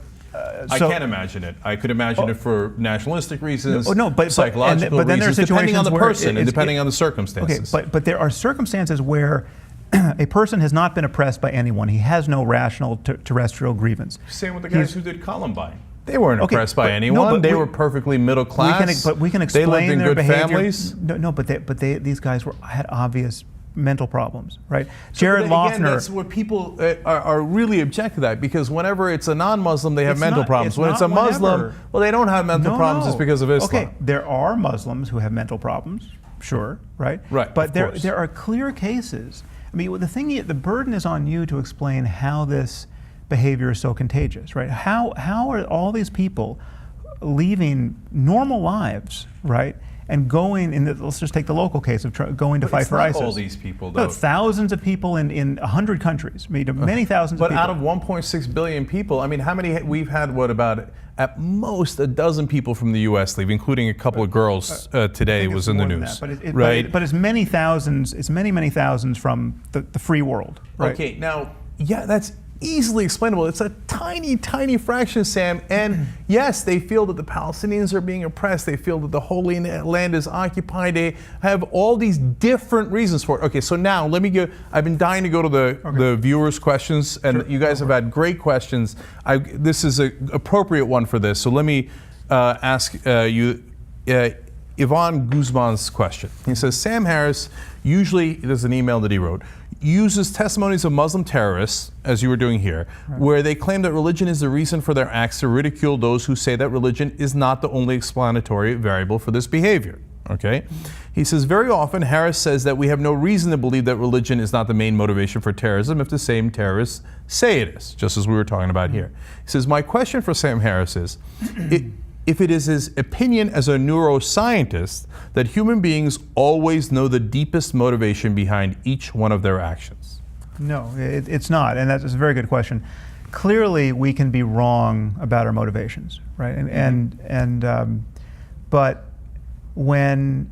I can't imagine it. I could imagine it for nationalistic reasons, but psychological but then there are reasons, depending on the situations person and depending on the circumstances. Okay, but there are circumstances where a person has not been oppressed by anyone. He has no rational terrestrial grievance. Same with the guys who did Columbine. They weren't oppressed by anyone. They were perfectly middle class. But we can explain they lived in their good behavior. families. These guys had obvious mental problems, right? So Jared Loughner. That's what people are really object to that, because whenever it's a non-Muslim, they have mental problems. When it's a Muslim, well, they don't have mental problems just because of Islam. Okay, there are Muslims who have mental problems, sure, right? Right. But there are clear cases. I mean, the burden is on you to explain how this behavior is so contagious, right? How are all these people leaving normal lives, right? And going, let's just take the local case of going to fight for ISIS. All these people, though. No, thousands of people in 100 countries, many thousands of people. But out of 1.6 billion people, I mean, how many, we've had about, at most, a dozen people from the U.S. leave, including a couple of girls today was in the news. But it's many thousands, many thousands from the free world. Right? Okay, now, yeah, that's easily explainable. It's a tiny, tiny fraction, Sam. And yes, they feel that the Palestinians are being oppressed. They feel that the Holy Land is occupied. They have all these different reasons for it. Okay, so now let me go. I've been dying to go to the viewers' questions, and you guys have had great questions. This is an appropriate one for this. So let me ask you Yvonne Guzman's question. He says, Sam Harris usually, there's an email that he wrote, uses testimonies of Muslim terrorists, as you were doing here, where they claim that religion is the reason for their acts to ridicule those who say that religion is not the only explanatory variable for this behavior. Okay? He says, very often Harris says that we have no reason to believe that religion is not the main motivation for terrorism if the same terrorists say it is, just as we were talking about here. He says, my question for Sam Harris is, if it is his opinion as a neuroscientist that human beings always know the deepest motivation behind each one of their actions. No, it's not, and that's a very good question. Clearly, we can be wrong about our motivations, right? But when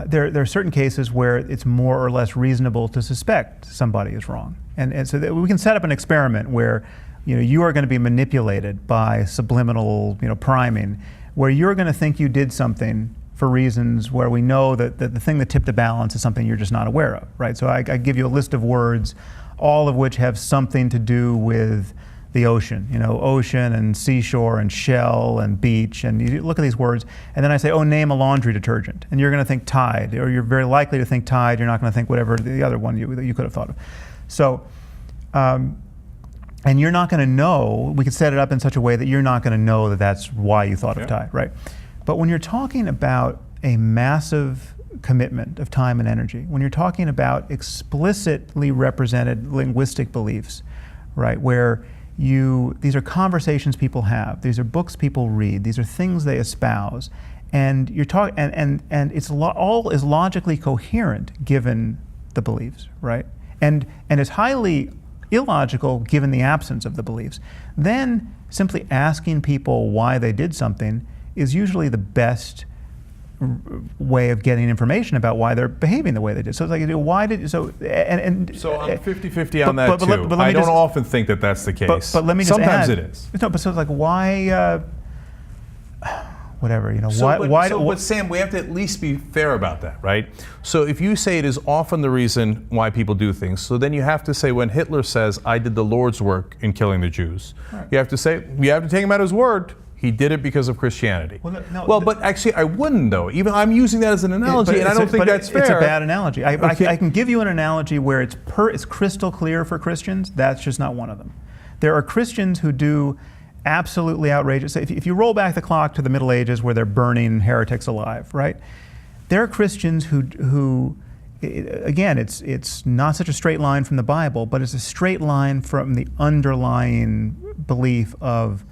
there are certain cases where it's more or less reasonable to suspect somebody is wrong, and so that we can set up an experiment where you are going to be manipulated by subliminal, priming, where you're going to think you did something for reasons where we know that the thing that tipped the balance is something you're just not aware of, right? So I give you a list of words, all of which have something to do with the ocean, ocean and seashore and shell and beach, and you look at these words, and then I say, name a laundry detergent, and you're going to think Tide, or you're very likely to think Tide, you're not going to think whatever the other one you could have thought of. So, and you're not going to know, we could set it up in such a way that you're not going to know that that's why you thought of Tide, right? But when you're talking about a massive commitment of time and energy, when you're talking about explicitly represented linguistic beliefs, right, where these are conversations people have, these are books people read, these are things they espouse, and you're talking, and it's all is logically coherent given the beliefs, right? And it's highly illogical given the absence of the beliefs. Then simply asking people why they did something is usually the best way of getting information about why they're behaving the way they did. So it's like, why did so? So I'm 50-50 on that too. But I don't often think that that's the case. But let me just sometimes add, it is. No, but so it's like why? Whatever, But Sam, we have to at least be fair about that, right? So if you say it is often the reason why people do things, so then you have to say when Hitler says, "I did the Lord's work in killing the Jews," right, you have to take him at his word. He did it because of Christianity. But actually, I wouldn't though. Even I'm using that as an analogy, and I don't think that's fair. It's a bad analogy. I can give you an analogy where it's crystal clear for Christians. That's just not one of them. There are Christians who do absolutely outrageous. If you roll back the clock to the Middle Ages, where they're burning heretics alive, right? There are Christians who again, it's not such a straight line from the Bible, but it's a straight line from the underlying belief of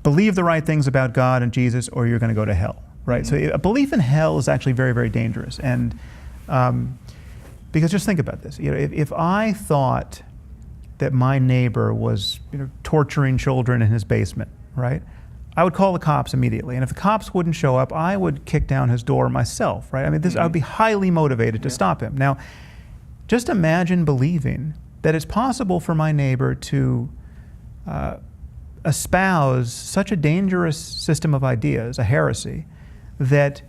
believe the right things about God and Jesus, or you're going to go to hell, right? Mm-hmm. So a belief in hell is actually very, very dangerous, and because just think about this: if I thought that my neighbor was torturing children in his basement, right? I would call the cops immediately, and if the cops wouldn't show up, I would kick down his door myself, right? I mean, I would be highly motivated to stop him. Now, just imagine believing that it's possible for my neighbor to espouse such a dangerous system of ideas, a heresy, that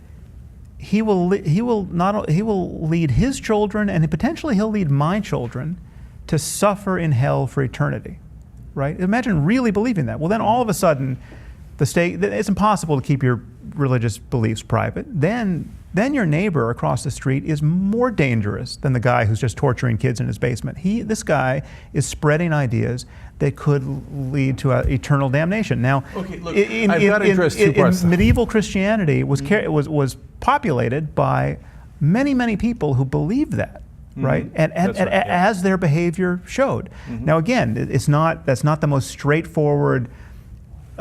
he will lead his children, and potentially he'll lead my children, to suffer in hell for eternity, right? Imagine really believing that. Well, then all of a sudden, the state, it's impossible to keep your religious beliefs private. Then your neighbor across the street is more dangerous than the guy who's just torturing kids in his basement. This guy is spreading ideas that could lead to eternal damnation. Now, okay, look, I've got to address two parts. Medieval Christianity was populated by many, many people who believed that. Right, and as their behavior showed. Mm-hmm. Now again, that's not the most straightforward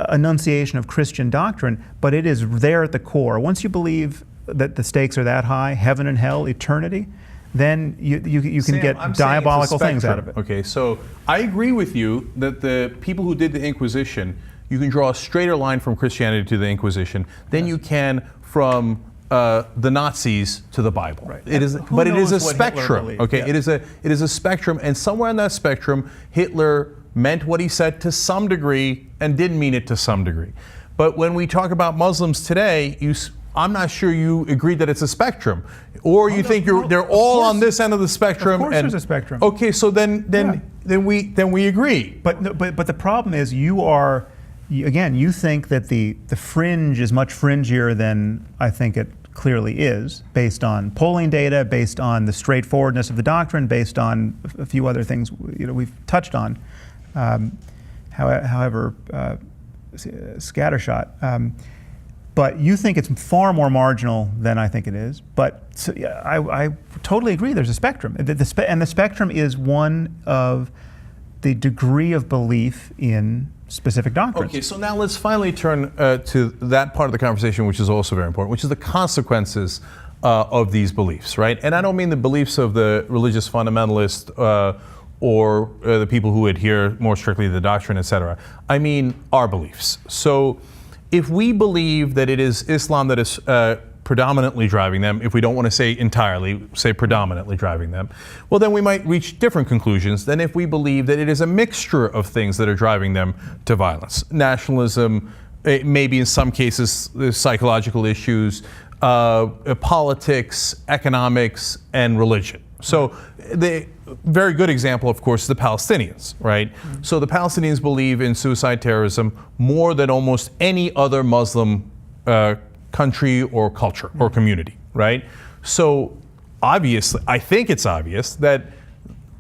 enunciation of Christian doctrine, but it is there at the core. Once you believe that the stakes are that high, heaven and hell, eternity, then you can Sam, get diabolical things out of it. Okay, so I agree with you that the people who did the Inquisition, you can draw a straighter line from Christianity to the Inquisition than you can from the Nazis to the Bible. Right. It is a spectrum. Okay, yeah. It is a spectrum, and somewhere on that spectrum, Hitler meant what he said to some degree and didn't mean it to some degree. But when we talk about Muslims today, I'm not sure you agree that it's a spectrum, or you think they're all on this end of the spectrum. Of course, there's a spectrum. Okay, so then we agree. But the problem is you think that the fringe is much fringier than I think it clearly is, based on polling data, based on the straightforwardness of the doctrine, based on a few other things we've touched on, however scattershot. But you think it's far more marginal than I think it is. But I totally agree. There's a spectrum, and the spectrum is one of the degree of belief in specific doctrines. Okay, so now let's finally turn to that part of the conversation, which is also very important, which is the consequences of these beliefs, right? And I don't mean the beliefs of the religious fundamentalist or the people who adhere more strictly to the doctrine, etc. I mean our beliefs. So if we believe that it is Islam that is predominantly driving them, if we don't want to say entirely, say predominantly driving them, well, then we might reach different conclusions than if we believe that it is a mixture of things that are driving them to violence. Nationalism, maybe in some cases, there's psychological issues, politics, economics, and religion. So the very good example, of course, is the Palestinians, right? Mm-hmm. So the Palestinians believe in suicide terrorism more than almost any other Muslim country or culture or community, right? So obviously, I think it's obvious that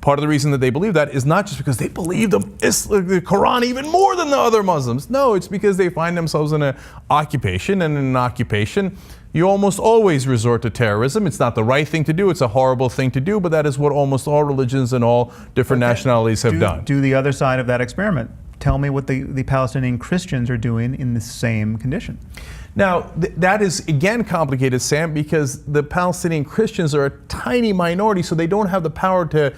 part of the reason that they believe that is not just because they believe the Quran even more than the other Muslims. No, it's because they find themselves in an occupation, and in an occupation, you almost always resort to terrorism. It's not the right thing to do, it's a horrible thing to do, but that is what almost all religions and all different nationalities have done. Do the other side of that experiment. Tell me what the Palestinian Christians are doing in the same condition. Now, that is, again, complicated, Sam, because the Palestinian Christians are a tiny minority, so they don't have the power to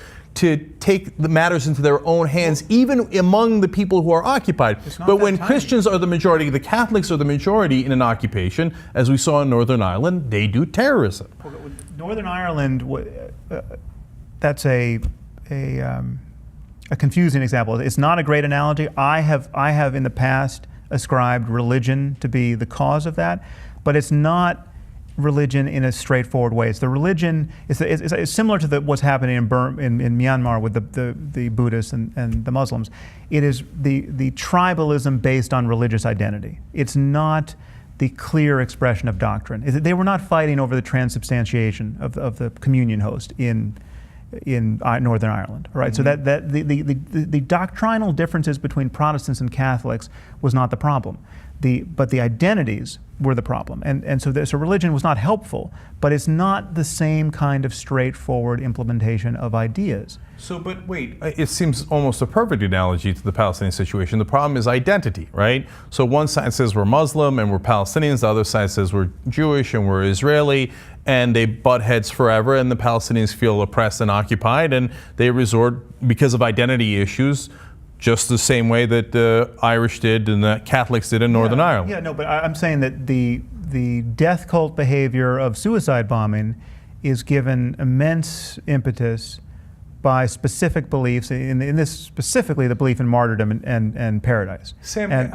take the matters into their own hands, even among the people who are occupied. But when Christians are the majority, the Catholics are the majority in an occupation, as we saw in Northern Ireland, they do terrorism. Northern Ireland, that's a confusing example. It's not a great analogy. I have in the past ascribed religion to be the cause of that, but it's not religion in a straightforward way. It's the religion. It's similar to what's happening in Myanmar with the Buddhists and the Muslims. It is the tribalism based on religious identity. It's not the clear expression of doctrine. They were not fighting over the transubstantiation of the communion host in Northern Ireland, right? Mm-hmm. So that the doctrinal differences between Protestants and Catholics was not the problem. But the identities were the problem. And so religion was not helpful, but it's not the same kind of straightforward implementation of ideas. So, but wait, it seems almost a perfect analogy to the Palestinian situation. The problem is identity, right? So one side says we're Muslim and we're Palestinians, the other side says we're Jewish and we're Israeli, and they butt heads forever, and the Palestinians feel oppressed and occupied, and they resort, because of identity issues, just the same way that the Irish did and the Catholics did in Northern Ireland. Yeah, no, but I'm saying that the death cult behavior of suicide bombing is given immense impetus by specific beliefs, in this specifically the belief in martyrdom and paradise. Sam,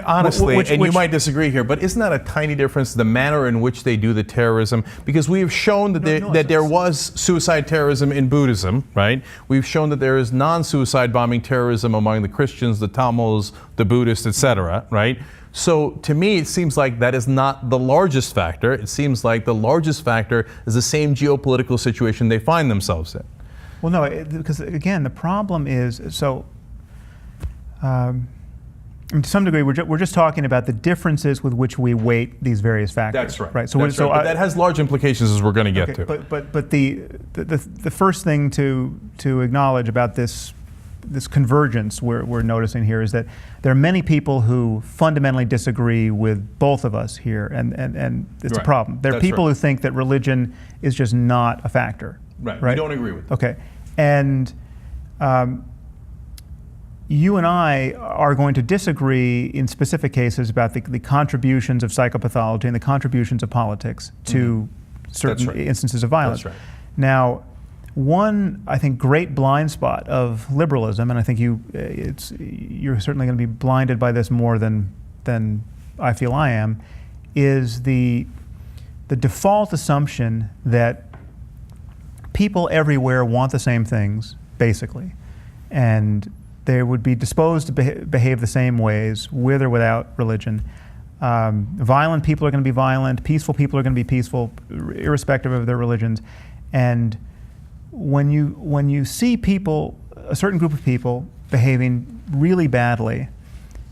honestly, you might disagree here, but isn't that a tiny difference, the manner in which they do the terrorism? Because we have shown that there was suicide terrorism in Buddhism, right? We've shown that there is non-suicide bombing terrorism among the Christians, the Tamils, the Buddhists, etc., right? So to me, it seems like that is not the largest factor. It seems like the largest factor is the same geopolitical situation they find themselves in. Well, no, because again, the problem is, so to some degree, we're just talking about the differences with which we weight these various factors. That's right. Right. So, That's right. But that has large implications, as we're going to get to. But the first thing to acknowledge about this convergence we're noticing here is that there are many people who fundamentally disagree with both of us here, and it's a problem. There are people who think that religion is just not a factor. Right. We don't agree with that. Okay. And you and I are going to disagree in specific cases about the contributions of psychopathology and the contributions of politics to certain instances of violence. That's right. Now, one, I think, great blind spot of liberalism, and I think you're certainly going to be blinded by this more than I feel I am, is the default assumption that people everywhere want the same things, basically, and they would be disposed to behave the same ways, with or without religion. Violent people are going to be violent, peaceful people are going to be peaceful, irrespective of their religions. And when you see people, a certain group of people, behaving really badly,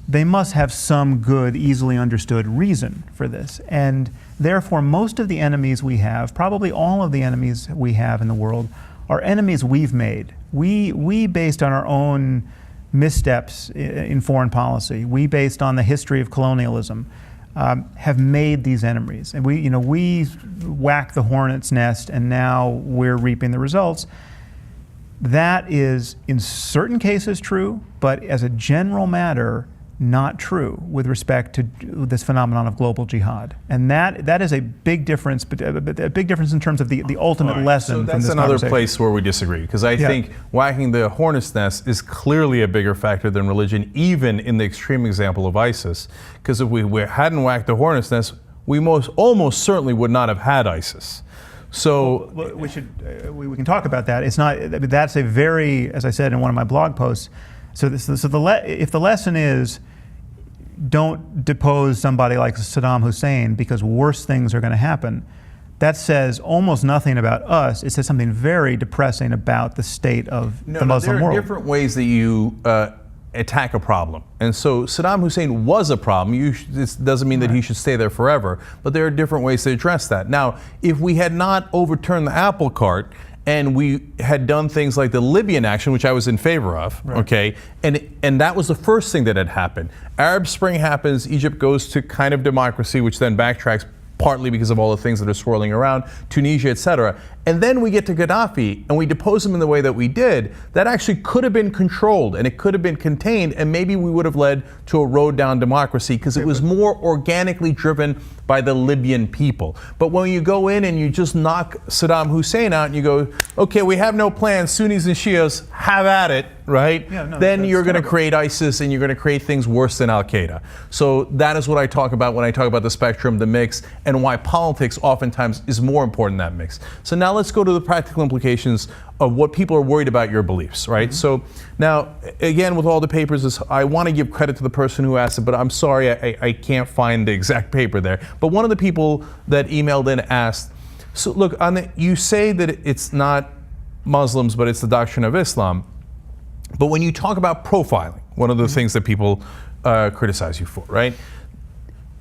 they must have some good, easily understood reason for this. And therefore, most of the enemies we have, probably all of the enemies we have in the world, are enemies we've made. We based on our own missteps in foreign policy, we based on the history of colonialism, have made these enemies. And we whack the hornet's nest, and now we're reaping the results. That is, in certain cases, true, but as a general matter, not true with respect to this phenomenon of global jihad, and that is a big difference, but a big difference in terms of the ultimate lesson so from that's this another conversation. place where we disagree, because I think whacking the hornet's nest is clearly a bigger factor than religion, even in the extreme example of ISIS. Because if we hadn't whacked the hornet's nest, we almost certainly would not have had ISIS. So we can talk about that. It's not. That's a very, as I said in one of my blog posts. If the lesson is, don't depose somebody like Saddam Hussein because worse things are going to happen, that says almost nothing about us. It says something very depressing about the state of the Muslim world. There are different ways that you attack a problem. And so Saddam Hussein was a problem. This doesn't mean that he should stay there forever, but there are different ways to address that. Now, if we had not overturned the apple cart and we had done things like the Libyan action, which I was in favor of, okay, and that was the first thing that had happened. Arab Spring happens, Egypt goes to kind of democracy, which then backtracks partly because of all the things that are swirling around, Tunisia, etc. And then we get to Gaddafi and we depose him in the way that we did. That actually could have been controlled and it could have been contained, and maybe we would have led to a road down democracy because it was more organically driven by the Libyan people. But when you go in and you just knock Saddam Hussein out and you go, okay, we have no plans, Sunnis and Shias, have at it, right? Then you're going to create ISIS and you're going to create things worse than Al-Qaeda. So that is what I talk about when I talk about the spectrum, the mix, and why politics oftentimes is more important than that mix. So now let's go to the practical implications of what people are worried about your beliefs, right? So now, again, with all the papers, I want to give credit to the person who asked it, but I'm sorry, I can't find the exact paper there. But one of the people that emailed in asked, so look, you say that it's not Muslims, but it's the doctrine of Islam. But when you talk about profiling, one of the things that people criticize you for, right?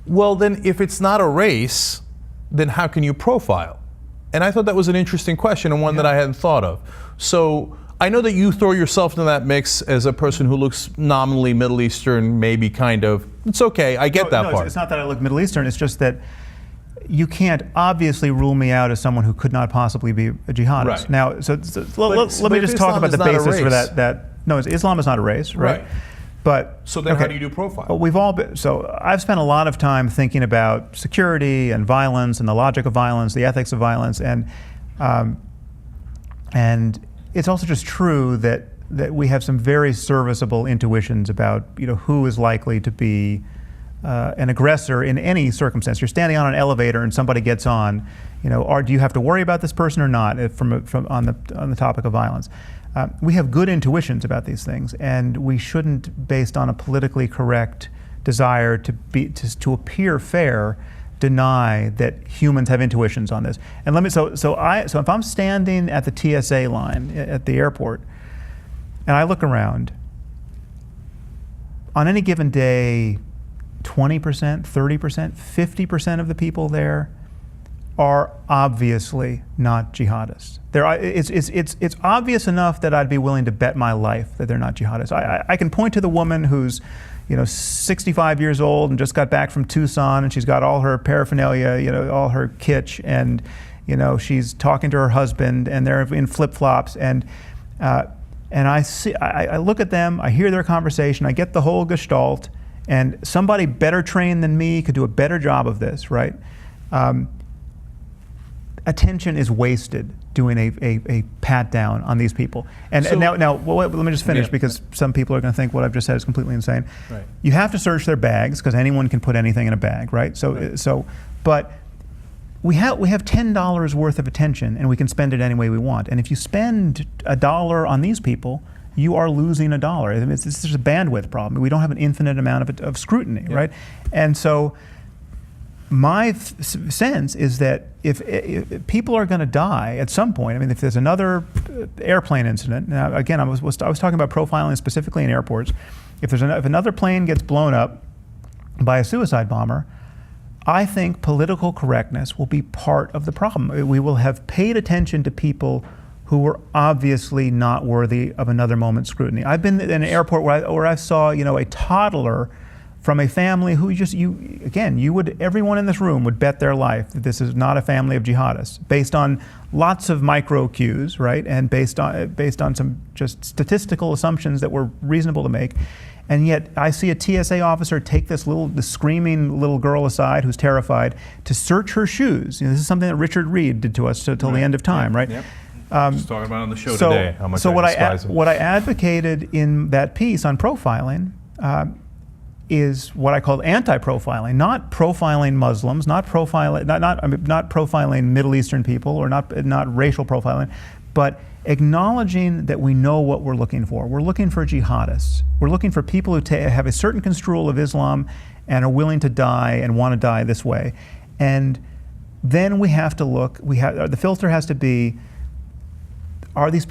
Well, then if it's not a race, then how can you profile? And I thought that was an interesting question and one that I hadn't thought of. So I know that you throw yourself into that mix as a person who looks nominally Middle Eastern, maybe kind of. It's okay, I get that part. It's not that I look Middle Eastern, it's just that you can't obviously rule me out as someone who could not possibly be a jihadist. Right. Now, let me just talk about the basis for that. No, Islam is not a race, right? But so then how do you do profile? We've all been, so I've spent a lot of time thinking about security and violence and the logic of violence, the ethics of violence, and it's also just true that we have some very serviceable intuitions about who is likely to be an aggressor in any circumstance. You're standing on an elevator and somebody gets on, do you have to worry about this person or not on the topic of violence? We have good intuitions about these things, and we shouldn't, based on a politically correct desire to appear fair, deny that humans have intuitions on this. And so if I'm standing at the TSA line at the airport, and I look around, on any given day, 20%, 30%, 50% of the people there are obviously not jihadists. It's obvious enough that I'd be willing to bet my life that they're not jihadists. I can point to the woman who's 65 years old and just got back from Tucson, and she's got all her paraphernalia, all her kitsch, and she's talking to her husband, and they're in flip-flops, and I look at them, I hear their conversation, I get the whole gestalt, and somebody better trained than me could do a better job of this, right? Attention is wasted doing a pat down on these people. And now, let me just finish, because some people are going to think what I've just said is completely insane. Right. You have to search their bags because anyone can put anything in a bag, right? But we have $10 worth of attention, and we can spend it any way we want. And if you spend $1 on these people, you are losing $1. It's just a bandwidth problem. We don't have an infinite amount of scrutiny, right? And so my sense is that if people are going to die at some point, if there's another airplane incident, now again, I was talking about profiling specifically in airports. If another plane gets blown up by a suicide bomber, I think political correctness will be part of the problem. We will have paid attention to people who were obviously not worthy of another moment's scrutiny. I've been in an airport where I saw a toddler from a family who everyone in this room would bet their life that this is not a family of jihadists, based on lots of micro cues, right, and based on some just statistical assumptions that were reasonable to make. And yet I see a TSA officer take this screaming little girl aside who's terrified to search her shoes. This is something that Richard Reed did to us till the end of time, right? Yep. Just talking about on the show today how much I despise him. What I advocated in that piece on profiling is what I called anti-profiling, not profiling Muslims, not profiling Middle Eastern people, or not racial profiling, but acknowledging that we know what we're looking for. We're looking for jihadists. We're looking for people who have a certain construal of Islam and are willing to die and want to die this way. And then we have to look. The filter has to be: do these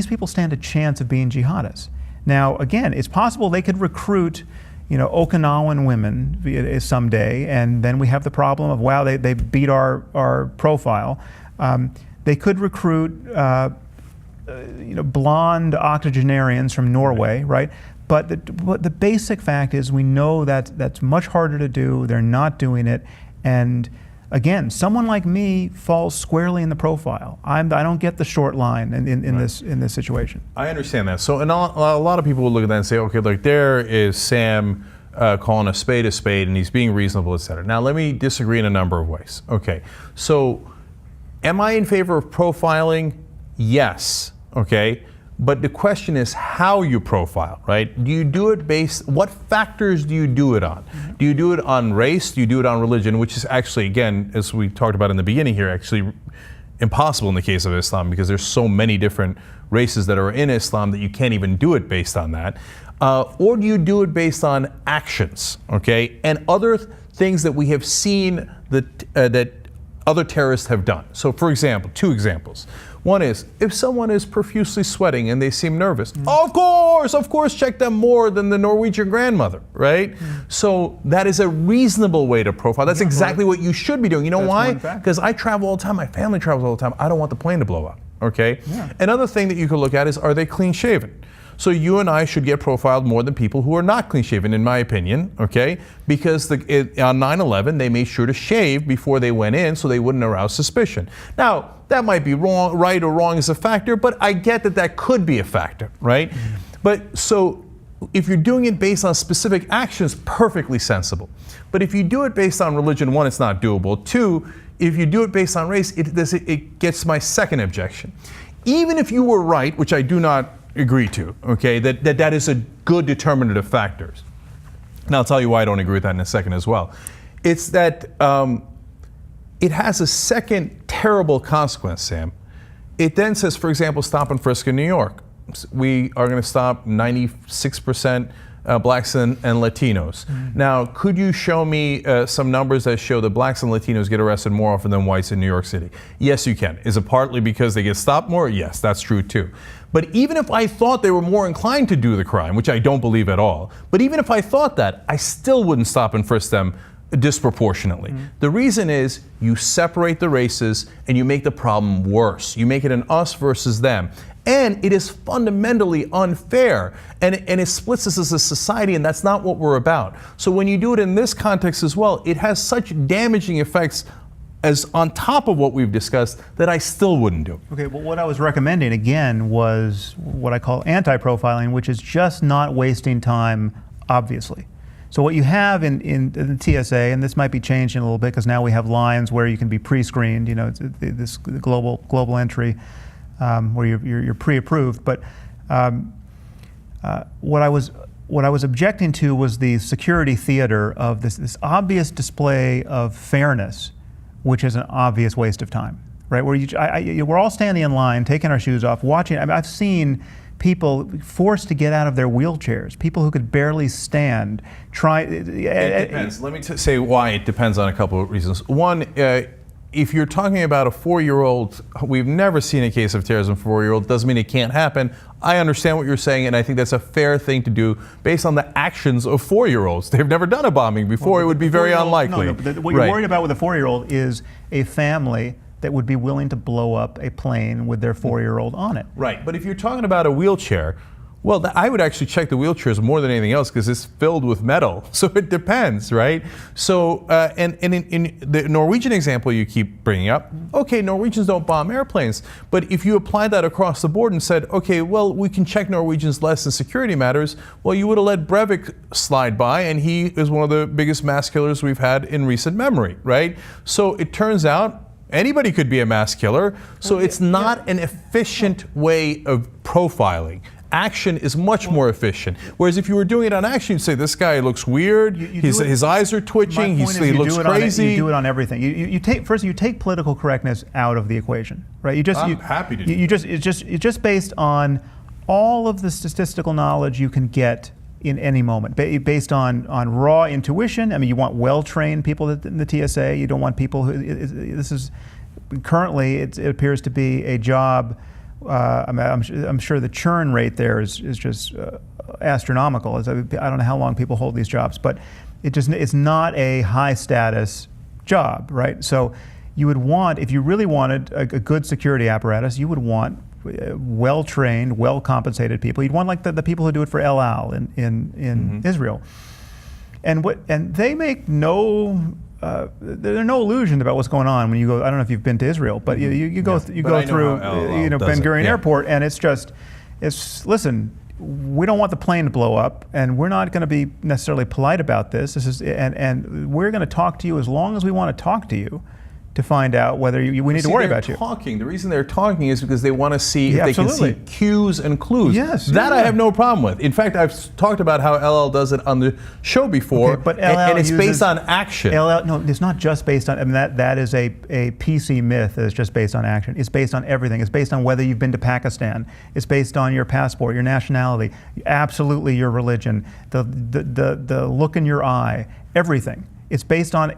people stand a chance of being jihadists? Now, again, it's possible they could recruit, Okinawan women someday, and then we have the problem of, wow, they beat our profile. They could recruit, blonde octogenarians from Norway, right? But the basic fact is, we know that's much harder to do. They're not doing it, and again, someone like me falls squarely in the profile. I don't get the short line in this situation. I understand that. So, and a lot of people will look at that and say, okay, look, there is Sam calling a spade, and he's being reasonable, et cetera. Now, let me disagree in a number of ways. Okay, so am I in favor of profiling? Yes. Okay. But the question is how you profile, right? Do you do it what factors do you do it on? Do you do it on race? Do you do it on religion? Which is actually, again, as we talked about in the beginning here, actually impossible in the case of Islam, because there's so many different races that are in Islam that you can't even do it based on that. Or do you do it based on actions, okay? And other things that we have seen that other terrorists have done. So, for example, 2 examples. One is, if someone is profusely sweating and they seem nervous, of course, check them more than the Norwegian grandmother, right? So that is a reasonable way to profile. That's exactly what you should be doing. You know why? Because I travel all the time, my family travels all the time. I don't want the plane to blow up, okay? Yeah. Another thing that you could look at is, are they clean shaven? So you and I should get profiled more than people who are not clean shaven, in my opinion, okay? Because on 9/11, they made sure to shave before they went in so they wouldn't arouse suspicion. Now, that might be wrong, right or wrong as a factor, but I get that could be a factor, right? But so if you're doing it based on specific actions, perfectly sensible. But if you do it based on religion, 1, it's not doable. 2, if you do it based on race, it gets my second objection. Even if you were right, which I do not agree to, okay, that is a good determinative factor. Now I'll tell you why I don't agree with that in a second as well. It's that it has a second terrible consequence, Sam. It then says, for example, stop and frisk in New York. We are going to stop 96% blacks and Latinos. Now, could you show me some numbers that show that blacks and Latinos get arrested more often than whites in New York City? Yes, you can. Is it partly because they get stopped more? Yes, that's true too. But even if I thought they were more inclined to do the crime, which I don't believe at all, but even if I thought that, I still wouldn't stop and frisk them disproportionately. The reason is you separate the races and you make the problem worse. You make it an us versus them. And it is fundamentally unfair, and it splits us as a society, and that's not what we're about. So when you do it in this context as well, it has such damaging effects as on top of what we've discussed that I still wouldn't do. Okay, well, what I was recommending again was what I call anti-profiling, which is just not wasting time, obviously. So what you have in the TSA, and this might be changing a little bit because now we have lines where you can be pre-screened, this global entry. Where you're pre-approved, but what I was objecting to was the security theater of this obvious display of fairness, which is an obvious waste of time, right? Where we're all standing in line, taking our shoes off, watching. I've seen people forced to get out of their wheelchairs, people who could barely stand. It depends. Let me say why it depends on a couple of reasons. One. If you're talking about a 4-year-old, we've never seen a case of terrorism for a 4-year-old, doesn't mean it can't happen. I understand what you're saying, and I think that's a fair thing to do based on the actions of 4-year-olds. They've never done a bombing before. It would be very unlikely. What you're worried about with a 4-year-old is a family that would be willing to blow up a plane with their 4-year-old on it. Right, but if you're talking about a wheelchair, Well, I would actually check the wheelchairs more than anything else because it's filled with metal. So it depends, right? So, and in the Norwegian example you keep bringing up, okay, Norwegians don't bomb airplanes. But if you apply that across the board and said, okay, well, we can check Norwegians less in security matters, well, you would have let Breivik slide by, and he is one of the biggest mass killers we've had in recent memory, right? So it turns out anybody could be a mass killer. So it's not an efficient way of profiling. Action is much more efficient. Whereas if you were doing it on action, you'd say, this guy looks weird, his eyes are twitching, he looks crazy. You do it on everything. You take political correctness out of the equation, right? I'm happy to do It's just based on all of the statistical knowledge you can get in any moment, based on raw intuition. I mean, you want well-trained people in the TSA. You don't want people who, this is, currently it appears to be a job. I'm sure the churn rate there is just astronomical. I don't know how long people hold these jobs, but it's not a high status job, right? So you would want, if you really wanted a good security apparatus, you would want well-trained, well-compensated people. You'd want like the people who do it for El Al in Israel, and they make no. There are no illusions about what's going on when you go. I don't know if you've been to Israel, but you go through Ben Gurion Airport, and listen. We don't want the plane to blow up, and we're not going to be necessarily polite about this. And we're going to talk to you as long as we want to talk to you, to find out whether we need to worry about you. The reason they're talking is because they want to see if they can see cues and clues. Yes, that I have no problem with. In fact, I've talked about how LL does it on the show before, okay, but and it's based on action. No, it's not just based on. I mean, that is a PC myth that is just based on action. It's based on everything. It's based on whether you've been to Pakistan. It's based on your passport, your nationality, absolutely your religion, the look in your eye, everything. It's based on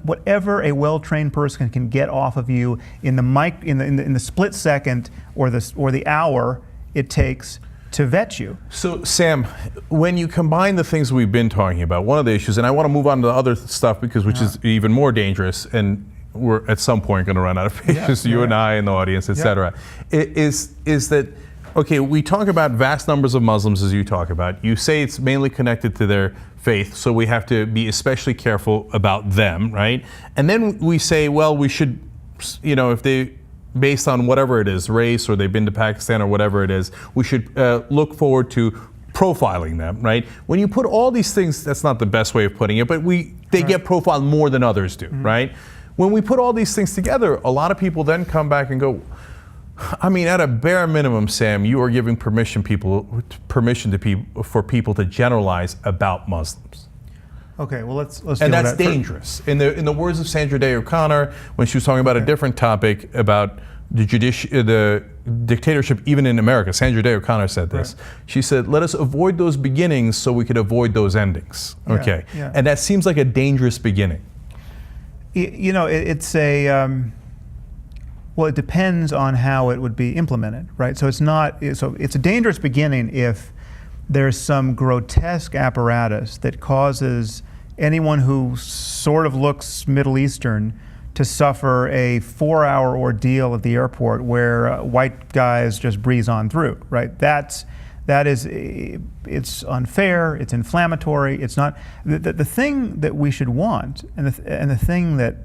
whatever a well-trained person can get off of you in the split second or the hour it takes to vet you. So Sam, when you combine the things we've been talking about, one of the issues, and I want to move on to the other stuff which is even more dangerous, and we're at some point going to run out of patience, you and I and the audience, etc. Is that, okay, we talk about vast numbers of Muslims, as you talk about. You say it's mainly connected to their faith, so we have to be especially careful about them, right? And then we say, well, we should, if they, based on whatever it is, race, or they've been to Pakistan or whatever it is, we should look forward to profiling them, right? When you put all these things, that's not the best way of putting it, but they get profiled more than others do, right? When we put all these things together, a lot of people then come back and go, I mean, at a bare minimum, Sam, you are giving permission for people to generalize about Muslims. Okay, well let's and that's dangerous. In the words of Sandra Day O'Connor, when she was talking about a different topic about the dictatorship, even in America, Sandra Day O'Connor said this. Right. She said, "Let us avoid those beginnings so we could avoid those endings." Okay, and that seems like a dangerous beginning. It's a. Well, it depends on how it would be implemented, right? So it's a dangerous beginning if there's some grotesque apparatus that causes anyone who sort of looks Middle Eastern to suffer a 4-hour ordeal at the airport where white guys just breeze on through, right? It's unfair, it's inflammatory, it's not, the thing that we should want, and the thing that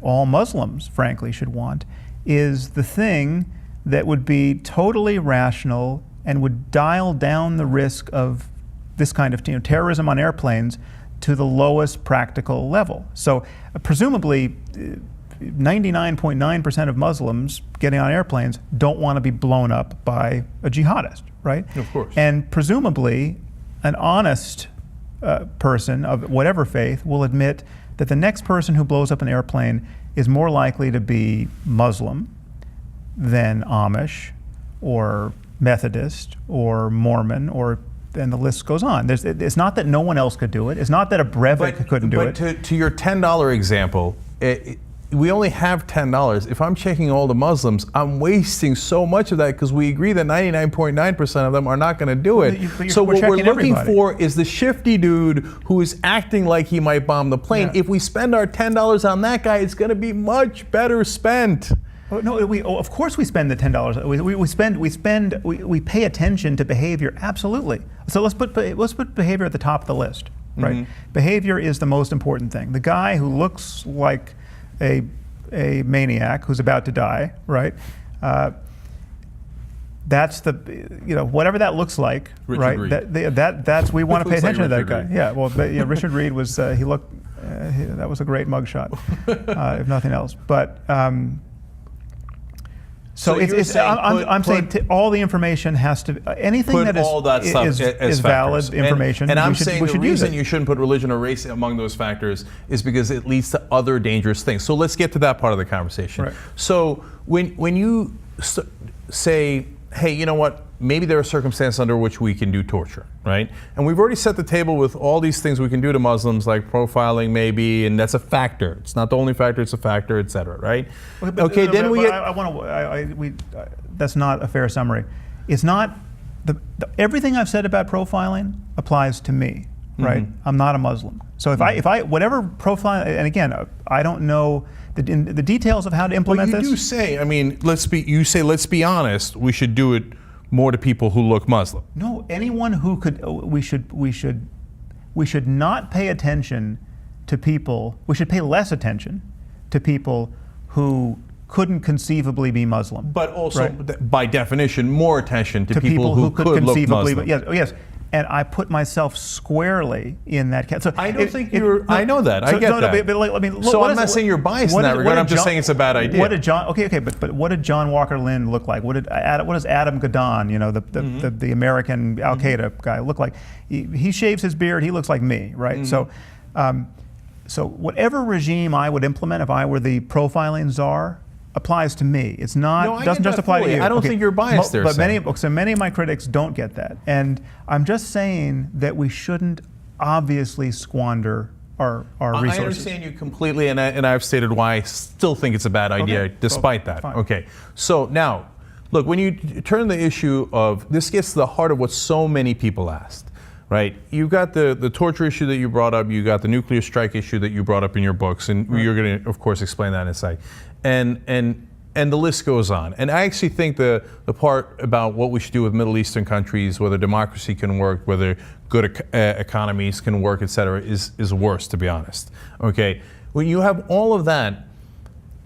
all Muslims, frankly, should want, is the thing that would be totally rational and would dial down the risk of this kind of terrorism on airplanes to the lowest practical level. So presumably 99.9% of Muslims getting on airplanes don't want to be blown up by a jihadist, right? Of course. And presumably an honest person of whatever faith will admit that the next person who blows up an airplane is more likely to be Muslim than Amish or Methodist or Mormon, and the list goes on. It's not that no one else could do it. It's not that a Breivik couldn't do it. But to your $10 example, we only have $10. If I'm checking all the Muslims, I'm wasting so much of that because we agree that 99.9% of them are not going to do it. So what we're looking for is the shifty dude who is acting like he might bomb the plane. Yeah. If we spend our $10 on that guy, it's going to be much better spent. Oh, no, of course we spend the $10. We pay attention to behavior, absolutely. So let's put behavior at the top of the list, right? Mm-hmm. Behavior is the most important thing. The guy who looks like a maniac who's about to die, right? That's whatever that looks like, Richard right? Reed. That's we want to pay Looks like attention to that Richard guy. Yeah, well, Richard Reed was he looked that was a great mugshot, if nothing else. But so I'm saying all the information has to anything that is valid information. And I'm saying the reason use you shouldn't put religion or race among those factors is because it leads to other dangerous things. So let's get to that part of the conversation. Right. So when you say, hey, you know what? Maybe there are circumstances under which we can do torture, right? And we've already set the table with all these things we can do to Muslims, like profiling maybe, and that's a factor. It's not the only factor, it's a factor, et cetera, right? That's not a fair summary. It's not, everything I've said about profiling applies to me, right? I'm not a Muslim. So if I whatever profile, and again, I don't know the details of how to implement this. You do say, I mean, let's be honest, we should do it more to people who look Muslim. No, anyone who could, we should not pay attention to people, we should pay less attention to people who couldn't conceively be Muslim. But also, right? By definition, more attention to people who could conceivably look Muslim. Yes. And I put myself squarely in that category. So I don't think you're. I know that. I get that. So I'm not saying you're biased in that regard. I'm just saying it's a bad idea. What did John? Okay. But what did John Walker Lindh look like? What does Adam Gadon, the American Al Qaeda guy, look like? He shaves his beard. He looks like me, right? So whatever regime I would implement if I were the profiling czar applies to me. It's not doesn't just apply to you. I don't think you're biased there. But many of my critics don't get that, and I'm just saying that we shouldn't obviously squander our resources. I understand you completely, and I've stated why I still think it's a bad idea, despite that. Fine. Okay, so now, look, when you turn the issue of this gets to the heart of what so many people asked. Right, you've got the torture issue that you brought up. You got the nuclear strike issue that you brought up in your books, and you're going to, of course, explain that in a sec. And the list goes on. And I actually think the part about what we should do with Middle Eastern countries, whether democracy can work, whether good economies can work, et cetera, is worse, to be honest. Okay, when you have all of that,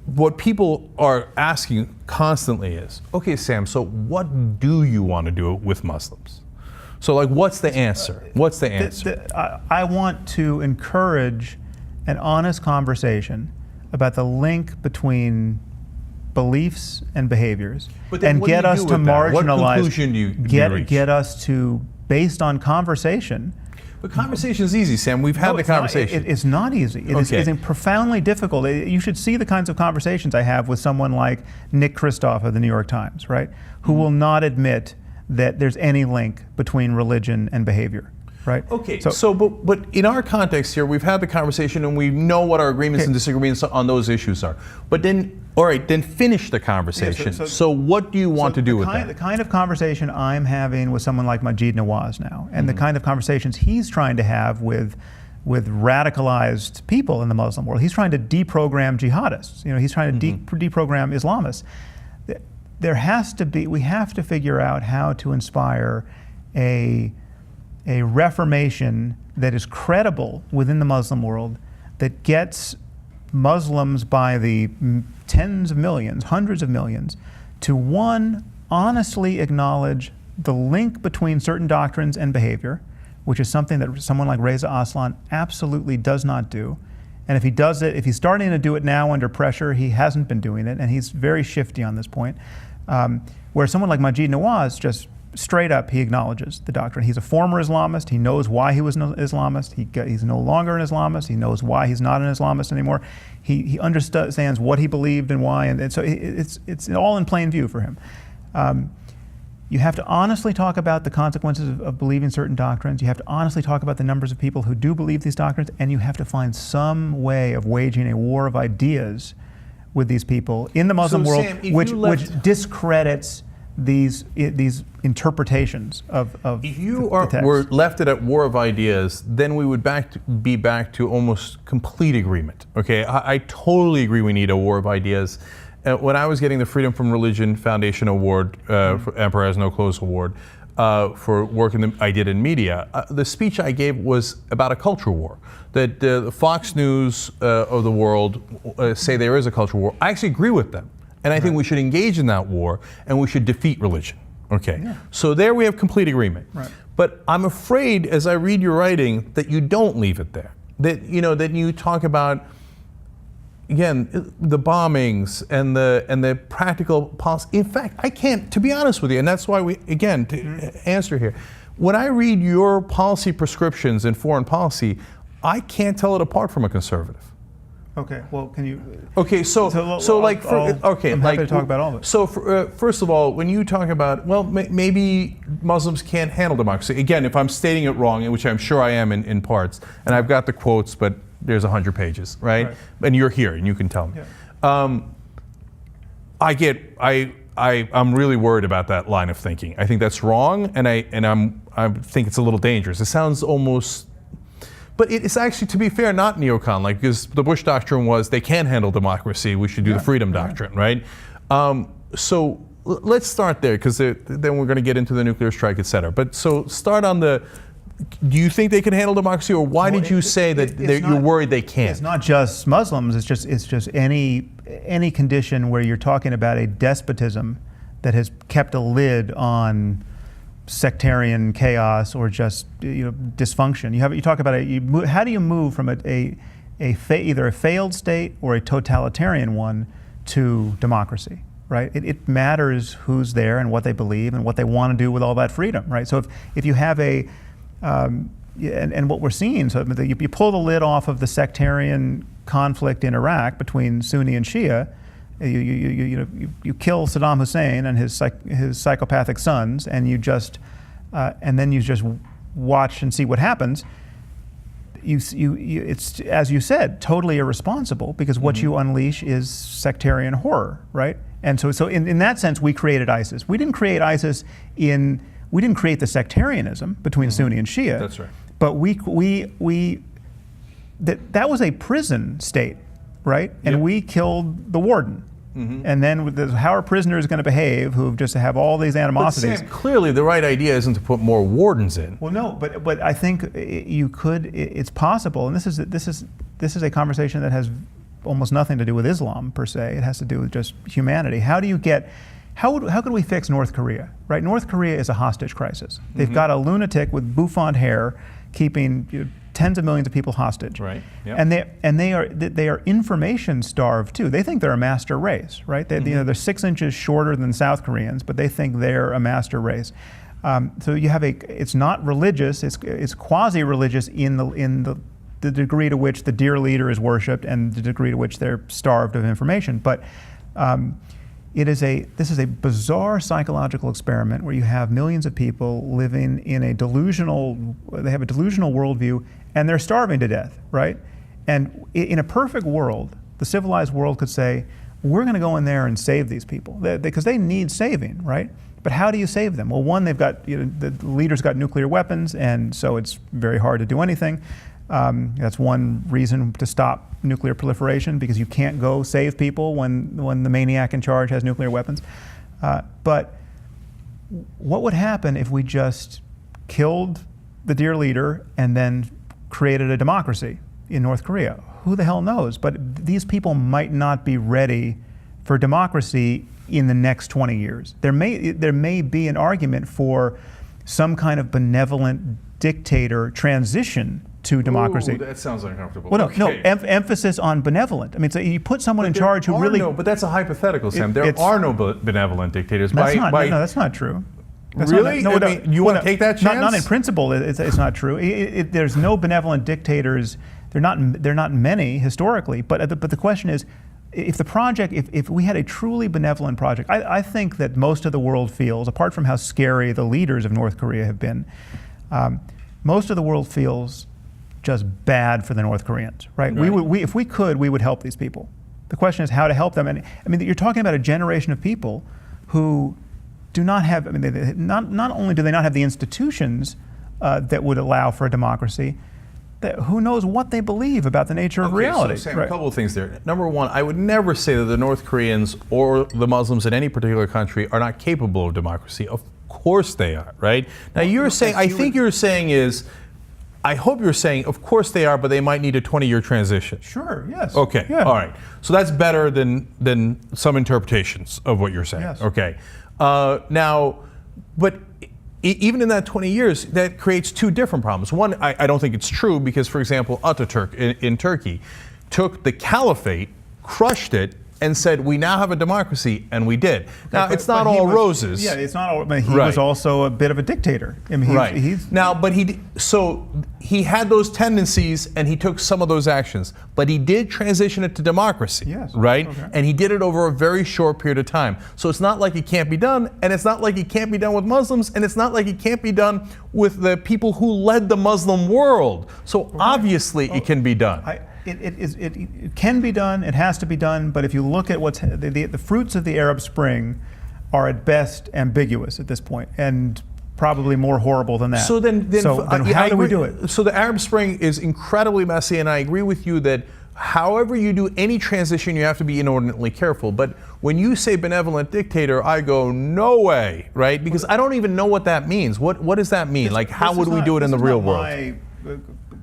what people are asking constantly is, okay, Sam, so what do you want to do with Muslims? So, like, what's the answer? What's the answer? I want to encourage an honest conversation about the link between beliefs and behaviors, and get us to marginalize. What conclusion do you reach? Get us to, based on conversation. But conversation is easy, Sam. We've had the conversation. It's not easy. It's profoundly difficult. You should see the kinds of conversations I have with someone like Nick Kristof of the New York Times, right? Who will not admit that there's any link between religion and behavior, right? Okay, but in our context here, we've had the conversation and we know what our agreements and disagreements on those issues are. But then, all right, then finish the conversation. So what do you want to do with that? The kind of conversation I'm having with someone like Maajid Nawaz now, and the kind of conversations he's trying to have with radicalized people in the Muslim world. He's trying to deprogram jihadists. He's trying to deprogram Islamists. We have to figure out how to inspire a reformation that is credible within the Muslim world, that gets Muslims by the tens of millions, hundreds of millions, to one, honestly acknowledge the link between certain doctrines and behavior, which is something that someone like Reza Aslan absolutely does not do. And if he does it, if he's starting to do it now under pressure, he hasn't been doing it, and he's very shifty on this point. Where someone like Maajid Nawaz, just straight up, he acknowledges the doctrine. He's a former Islamist. He knows why he was an Islamist. He's no longer an Islamist. He knows why he's not an Islamist anymore. He understands what he believed and why, and so it's all in plain view for him. You have to honestly talk about the consequences of believing certain doctrines. You have to honestly talk about the numbers of people who do believe these doctrines, and you have to find some way of waging a war of ideas with these people in the Muslim world, Sam, which discredits these interpretations of if you the text. Were left at war of ideas, then we would be back to almost complete agreement. Okay, I totally agree we need a war of ideas, when I was getting the Freedom from Religion Foundation Award, for Emperor Has No Clothes Award, for work I did in media, the speech I gave was about a culture war. That the Fox News of the world say there is a culture war. I actually agree with them. And I think we should engage in that war, and we should defeat religion. Okay, so there we have complete agreement. Right. But I'm afraid, as I read your writing, that you don't leave it there. That that you talk about, again, the bombings and the practical policy. In fact, I can't, to be honest with you, and that's why to answer here, when I read your policy prescriptions in foreign policy, I can't tell it apart from a conservative. Okay, well, can you? Okay, so like, I'm happy to talk about all of it. So, first of all, when you talk about, well, maybe Muslims can't handle democracy. Again, if I'm stating it wrong, which I'm sure I am in parts, and I've got the quotes, but there's 100 pages, right? And you're here, and you can tell me. Yeah. I'm really worried about that line of thinking. I think that's wrong, and I think it's a little dangerous. It sounds almost. But it's actually, to be fair, not neocon, because the Bush doctrine was they can't handle democracy, we should do the freedom doctrine, right? So let's start there, because then we're going to get into the nuclear strike, et cetera. But so start on do you think they can handle democracy, or why did you say that you're worried they can't? It's not just Muslims, it's just any condition where you're talking about a despotism that has kept a lid on sectarian chaos or just dysfunction. You talk about how do you move from either a failed state or a totalitarian one to democracy, right? It matters who's there and what they believe and what they want to do with all that freedom, right? So if you have and what we're seeing, so you pull the lid off of the sectarian conflict in Iraq between Sunni and Shia. You kill Saddam Hussein and his psychopathic sons, and then you just watch and see what happens. It's, as you said, totally irresponsible, because what you unleash is sectarian horror, right? And so in that sense, we created ISIS. We didn't create ISIS we didn't create the sectarianism between Sunni and Shia. That's right. But that was a prison state, right? And we killed the warden. And then how are prisoners going to behave who just have all these animosities? But Sam, clearly the right idea isn't to put more wardens in. Well, no, but I think you could. It's possible, and this is a conversation that has almost nothing to do with Islam per se. It has to do with just humanity. How could we fix North Korea? Right, North Korea is a hostage crisis. They've got a lunatic with bouffant hair keeping tens of millions of people hostage, right? Yep. And they are information starved too. They think they're a master race, right? They're 6 inches shorter than South Koreans, but they think they're a master race. So you have it's not religious. It's quasi-religious in the degree to which the dear leader is worshipped and the degree to which they're starved of information. But this is a bizarre psychological experiment where you have millions of people living in they have a delusional worldview, and they're starving to death, right? And in a perfect world, the civilized world could say, we're going to go in there and save these people, because they need saving, right? But how do you save them? Well, one, the leader's got nuclear weapons, and so it's very hard to do anything. That's one reason to stop nuclear proliferation, because you can't go save people when the maniac in charge has nuclear weapons. But what would happen if we just killed the dear leader and then created a democracy in North Korea? Who the hell knows? But these people might not be ready for democracy in the next 20 years. There may be an argument for some kind of benevolent dictator transition to democracy. Ooh, that sounds uncomfortable. Well, no, emphasis on benevolent. I mean, so you put someone in charge who really. But that's a hypothetical, Sam. There are no benevolent dictators. No, that's not true. Really? You want to take that chance? Not in principle. It's not true. There's no benevolent dictators. They're not many historically. But the question is, if we had a truly benevolent project, I think that most of the world feels, apart from how scary the leaders of North Korea have been, most of the world feels just bad for the North Koreans, right? If we could, we would help these people. The question is how to help them. And I mean, you're talking about a generation of people who do not have. I mean, not only do they not have the institutions that would allow for a democracy, who knows what they believe about the nature of reality. So Sam, a couple of things there. Number one, I would never say that the North Koreans or the Muslims in any particular country are not capable of democracy. Of course they are, right? Now you're saying, I think you're saying is, I hope you're saying, of course they are, but they might need a 20-year transition. Sure, yes. Okay, yeah. All right. So that's better than some interpretations of what you're saying. Yes. Okay. Now, but even in that 20 years, that creates two different problems. One, I don't think it's true because, for example, Ataturk in Turkey took the caliphate, crushed it, and said, we now have a democracy, and we did. Now, it's not all roses. Yeah, it's not all, but he was also a bit of a dictator. I mean, Now, but he had those tendencies, and he took some of those actions, but he did transition it to democracy, yes, right? Okay. And he did it over a very short period of time. So it's not like it can't be done, and it's not like it can't be done with Muslims, and it's not like it can't be done with the people who led the Muslim world. So obviously it can be done. It can be done, it has to be done, but if you look at what's the fruits of the Arab Spring are at best ambiguous at this point, and probably more horrible than that. So then how do we do it? So the Arab Spring is incredibly messy, and I agree with you that however you do any transition, you have to be inordinately careful. But when you say benevolent dictator, I go, no way, right? Because I don't even know what that means. What does that mean? Like, how would we do it in the real world?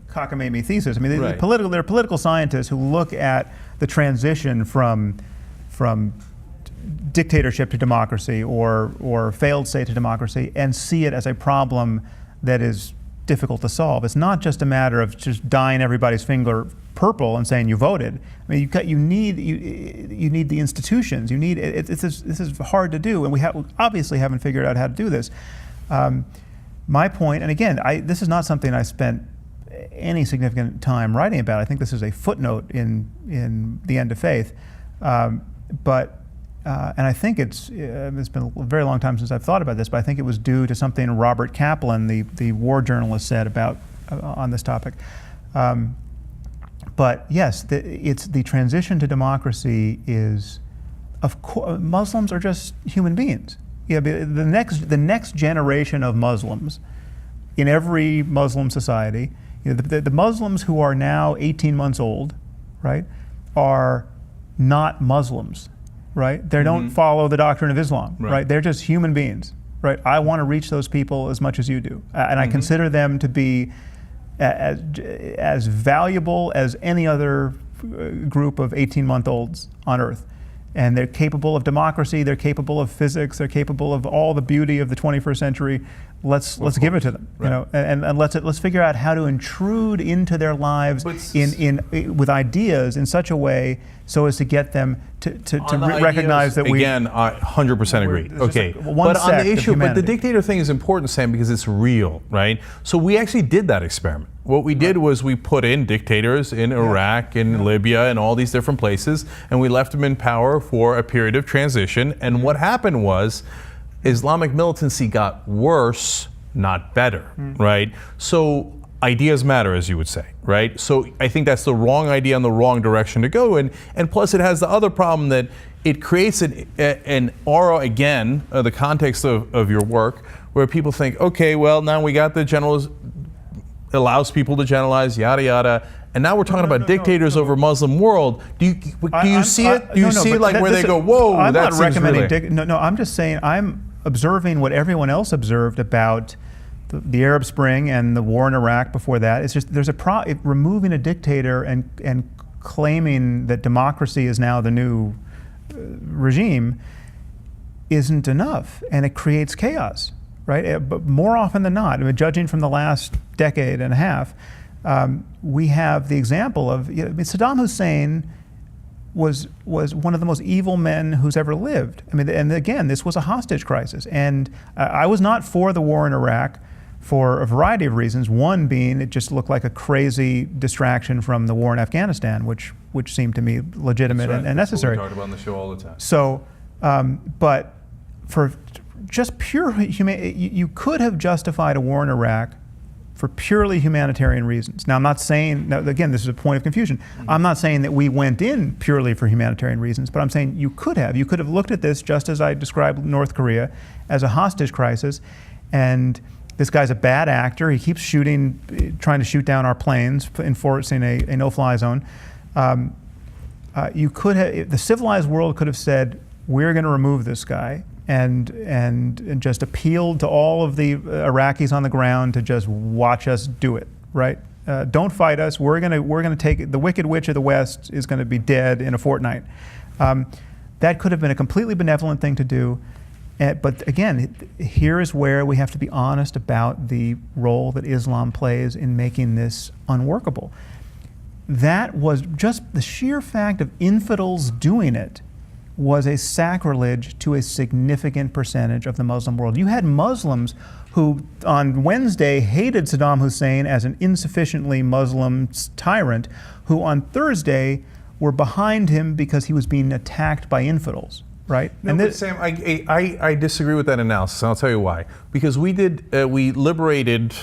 Cockamamie thesis. I mean, there are political scientists who look at the transition from dictatorship to democracy or failed state to democracy and see it as a problem that is difficult to solve. It's not just a matter of just dyeing everybody's finger purple and saying you voted. I mean, you need the institutions. You need this is hard to do, and we obviously haven't figured out how to do this. My point, and again, this is not something I spent any significant time writing about. I think this is a footnote in The End of Faith, and I think it's been a very long time since I've thought about this, but I think it was due to something Robert Kaplan, the war journalist, said about on this topic. But yes, the transition to democracy is, of course, Muslims are just human beings. Yeah, the next generation of Muslims in every Muslim society. The Muslims who are now 18 months old, right, are not Muslims, right? They don't follow the doctrine of Islam, right? They're just human beings, right? I want to reach those people as much as you do, and I consider them to be as valuable as any other group of 18-month-olds on Earth. And they're capable of democracy, they're capable of physics, they're capable of all the beauty of the 21st century. Let's give it to them, you know, and let's figure out how to intrude into their lives with ideas in such a way so as to get them to recognize that we. Again, I 100% agree. Okay, but on the issue, but the dictator thing is important, Sam, because it's real, right? So we actually did that experiment. What we did was we put in dictators in Iraq and Libya and all these different places, and we left them in power for a period of transition. And what happened was Islamic militancy got worse, not better, right? So ideas matter, as you would say, right? So I think that's the wrong idea and the wrong direction to go in. And plus it has the other problem that it creates an aura, again, the context of your work, where people think, okay, well, now we got the generals, allows people to generalize, yada, yada. And now we're talking about dictators over Muslim world. Do you see it? Do you see like where they go, whoa, I'm that not recommending really... No, I'm just saying I'm observing what everyone else observed about the Arab Spring and the war in Iraq before that. It's just removing a dictator and claiming that democracy is now the new regime isn't enough, and it creates chaos, right? But more often than not, I mean, judging from the last decade and a half, we have the example of Saddam Hussein was one of the most evil men who's ever lived. I mean, and again, this was a hostage crisis, and I was not for the war in Iraq for a variety of reasons. One being it just looked like a crazy distraction from the war in Afghanistan, which seemed to me legitimate and necessary. That's what we talk about on the show all the time. So, but for just pure you could have justified a war in Iraq for purely humanitarian reasons. Now, I'm not saying, now, again, this is a point of confusion. I'm not saying that we went in purely for humanitarian reasons, but I'm saying you could have. You could have looked at this, just as I described North Korea, as a hostage crisis, and this guy's a bad actor. He keeps shooting, trying to shoot down our planes, enforcing a no-fly zone. You could have, the civilized world could have said, we're going to remove this guy, and just appealed to all of the Iraqis on the ground to just watch us do it, right? Don't fight us. We're gonna take, the Wicked Witch of the West is going to be dead in a fortnight. That could have been a completely benevolent thing to do. But again, here is where we have to be honest about the role that Islam plays in making this unworkable. That was just the sheer fact of infidels doing it was a sacrilege to a significant percentage of the Muslim world. You had Muslims who on Wednesday hated Saddam Hussein as an insufficiently Muslim tyrant, who on Thursday were behind him because he was being attacked by infidels, right? No, but Sam, I disagree with that analysis, and I'll tell you why. Because we liberated,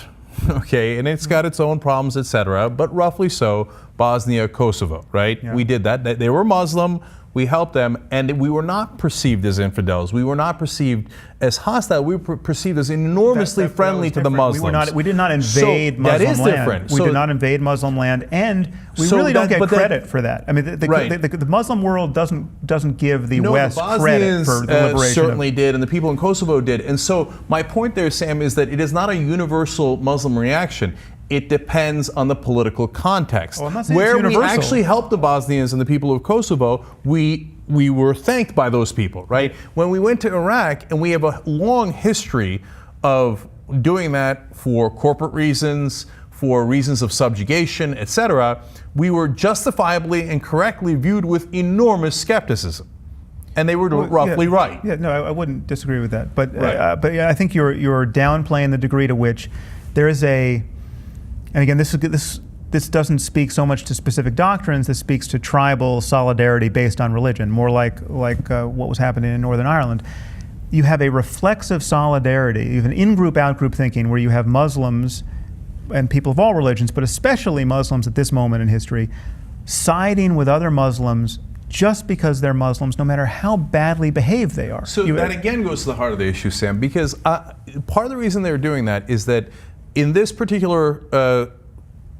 okay, and it's got its own problems, etc., but roughly so, Bosnia, Kosovo, right? Yeah. We did that. They were Muslim. We helped them, and we were not perceived as infidels. We were not perceived as hostile. We were perceived as enormously friendly to the Muslims. We did not invade Muslim land. That is different. We did not invade Muslim land, and we really don't get credit for that. I mean, the Muslim world doesn't give the West credit for the liberation. Certainly did, and the people in Kosovo did. And so my point there, Sam, is that it is not a universal Muslim reaction. It depends on the political context. Well, I'm not saying where it's universal. We actually helped the Bosnians and the people of Kosovo, we were thanked by those people, right? When we went to Iraq, and we have a long history of doing that for corporate reasons, for reasons of subjugation, etc., we were justifiably and correctly viewed with enormous skepticism. And they were roughly right. Yeah, no, I wouldn't disagree with that. But but yeah, I think you're downplaying the degree to which there is a. And again, this doesn't speak so much to specific doctrines. This speaks to tribal solidarity based on religion, more like what was happening in Northern Ireland. You have a reflexive solidarity, you have an in-group, out-group thinking where you have Muslims and people of all religions, but especially Muslims at this moment in history, siding with other Muslims just because they're Muslims, no matter how badly behaved they are. So that again goes to the heart of the issue, Sam, because part of the reason they're doing that is that in this particular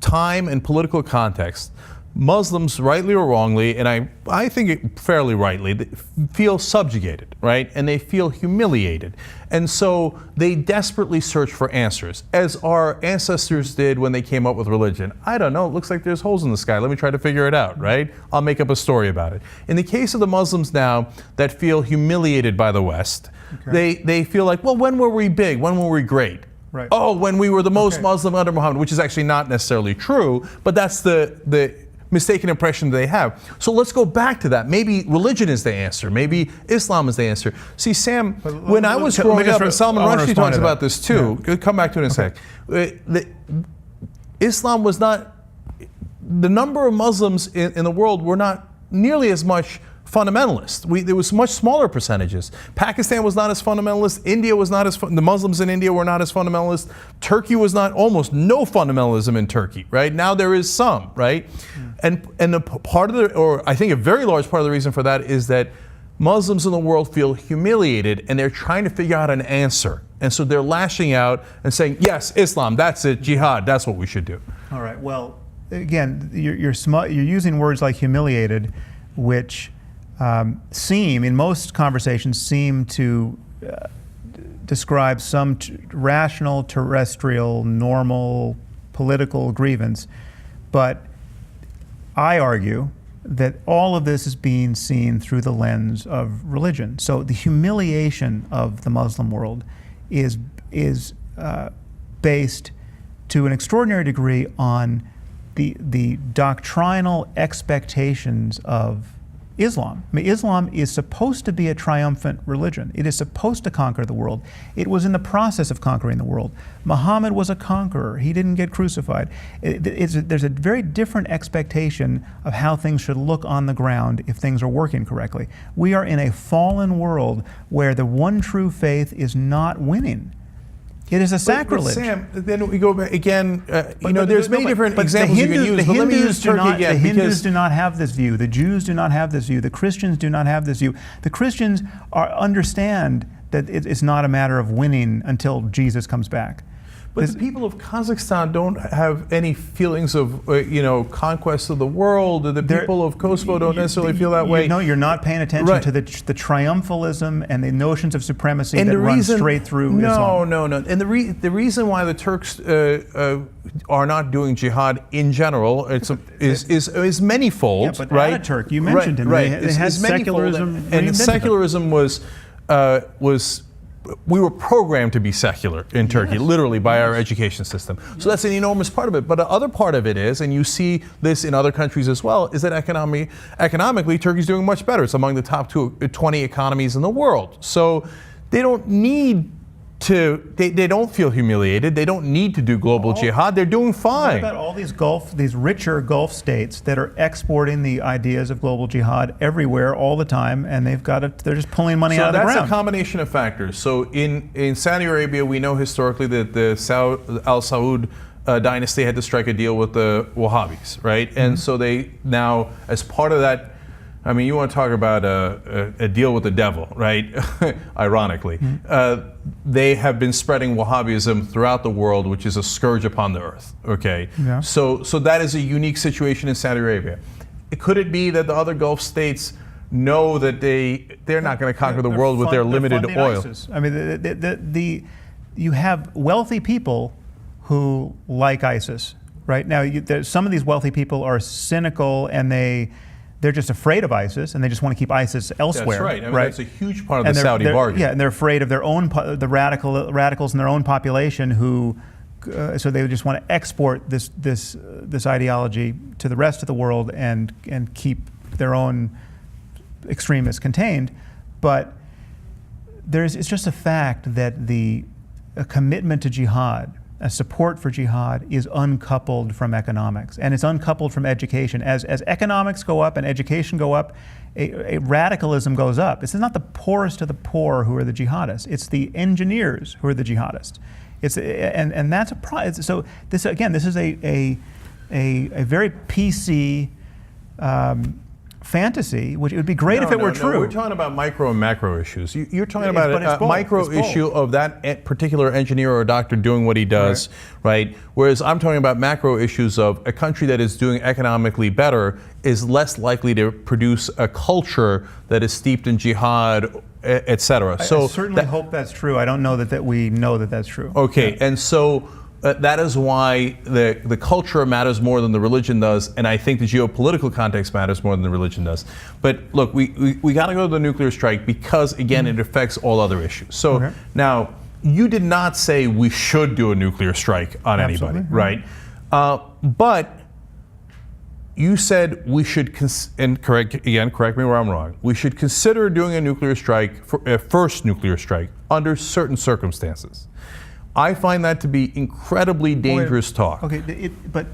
time and political context, Muslims, rightly or wrongly, and I think it fairly rightly, they feel subjugated, right? And they feel humiliated. And so they desperately search for answers, as our ancestors did when they came up with religion. I don't know, it looks like there's holes in the sky. Let me try to figure it out, right? I'll make up a story about it. In the case of the Muslims now that feel humiliated by the West, they feel like, well, when were we big? When were we great? Right. Oh, when we were the most Muslim under Muhammad, which is actually not necessarily true, but that's the mistaken impression they have. So let's go back to that. Maybe religion is the answer. Maybe Islam is the answer. See, Sam, when I was growing up, and Salman Rushdie talks about this too, come back to it in a sec. Islam was not, the number of Muslims in the world were not nearly as much fundamentalist. There was much smaller percentages. Pakistan was not as fundamentalist. India was not as, the Muslims in India were not as fundamentalist. Turkey was not, almost no fundamentalism in Turkey, right? Now there is some, right? And the part of or I think a very large part of the reason for that is that Muslims in the world feel humiliated and they're trying to figure out an answer. And so they're lashing out and saying, yes, Islam, that's it, jihad, that's what we should do. All right, well, again, you're using words like humiliated, which in most conversations, seem to describe some rational, terrestrial, normal political grievance. But I argue that all of this is being seen through the lens of religion. So the humiliation of the Muslim world is based to an extraordinary degree on the doctrinal expectations of Islam. I mean, Islam is supposed to be a triumphant religion. It is supposed to conquer the world. It was in the process of conquering the world. Muhammad was a conqueror. He didn't get crucified. There's a very different expectation of how things should look on the ground if things are working correctly. We are in a fallen world where the one true faith is not winning. It is a sacrilege. But Sam, then we go back again. There's many different examples you can use. But let me use Turkey again. The Hindus do not have this view. The Jews do not have this view. The Christians do not have this view. The Christians understand that it's not a matter of winning until Jesus comes back. But the people of Kazakhstan don't have any feelings of, conquest of the world. The people of Kosovo don't necessarily feel that way. No, you're not paying attention to the triumphalism and the notions of supremacy that run straight through Islam. No. And the reason why the Turks are not doing jihad in general is manifold, but right? Ataturk, you mentioned him. Right. They had secularism. And secularism was we were programmed to be secular in Turkey, literally by our education system. So that's an enormous part of it. But the other part of it is, and you see this in other countries as well, is that economically, Turkey's doing much better. It's among the top 20 economies in the world. So they don't need to, they don't feel humiliated. They don't need to do global jihad. They're doing fine. What about all these richer Gulf states that are exporting the ideas of global jihad everywhere all the time, and they're just pulling money out of the ground? So that's a combination of factors. So in Saudi Arabia, we know historically that the Al Saud dynasty had to strike a deal with the Wahhabis, right? And so they now, as part of that, I mean, you want to talk about a deal with the devil, right? Ironically. They have been spreading Wahhabism throughout the world, which is a scourge upon the earth, okay? Yeah. So that is a unique situation in Saudi Arabia. Could it be that the other Gulf states know that they're not going to conquer the world with their limited oil? ISIS. I mean, you have wealthy people who like ISIS, right? Now, some of these wealthy people are cynical, and they're just afraid of ISIS, and they just want to keep ISIS elsewhere. That's right. I mean, that's a huge part of the Saudi bargain. Yeah, and they're afraid of their own the radicals in their own population who, so they just want to export this ideology to the rest of the world and keep their own extremists contained. But it's just a fact that a commitment to jihad, a support for jihad, is uncoupled from economics, and it's uncoupled from education. As economics go up and education go up, a radicalism goes up. It's not the poorest of the poor who are the jihadists. It's the engineers who are the jihadists. And that's a problem. So this is a very PC fantasy, which it would be great if it were true. We're talking about micro and macro issues. You're talking about a micro issue of that particular engineer or doctor doing what he does, right? Whereas I'm talking about macro issues of a country that is doing economically better is less likely to produce a culture that is steeped in jihad, et cetera. I certainly hope that's true. I don't know that we know that that's true. Okay, and so that is why the culture matters more than the religion does, and I think the geopolitical context matters more than the religion does. But look, we got to go to the nuclear strike because, again, it affects all other issues. So now, you did not say we should do a nuclear strike on anybody, right? But you said we should, and correct me where I'm wrong, we should consider doing a nuclear strike, a first nuclear strike, under certain circumstances. I find that to be incredibly dangerous talk. Okay, but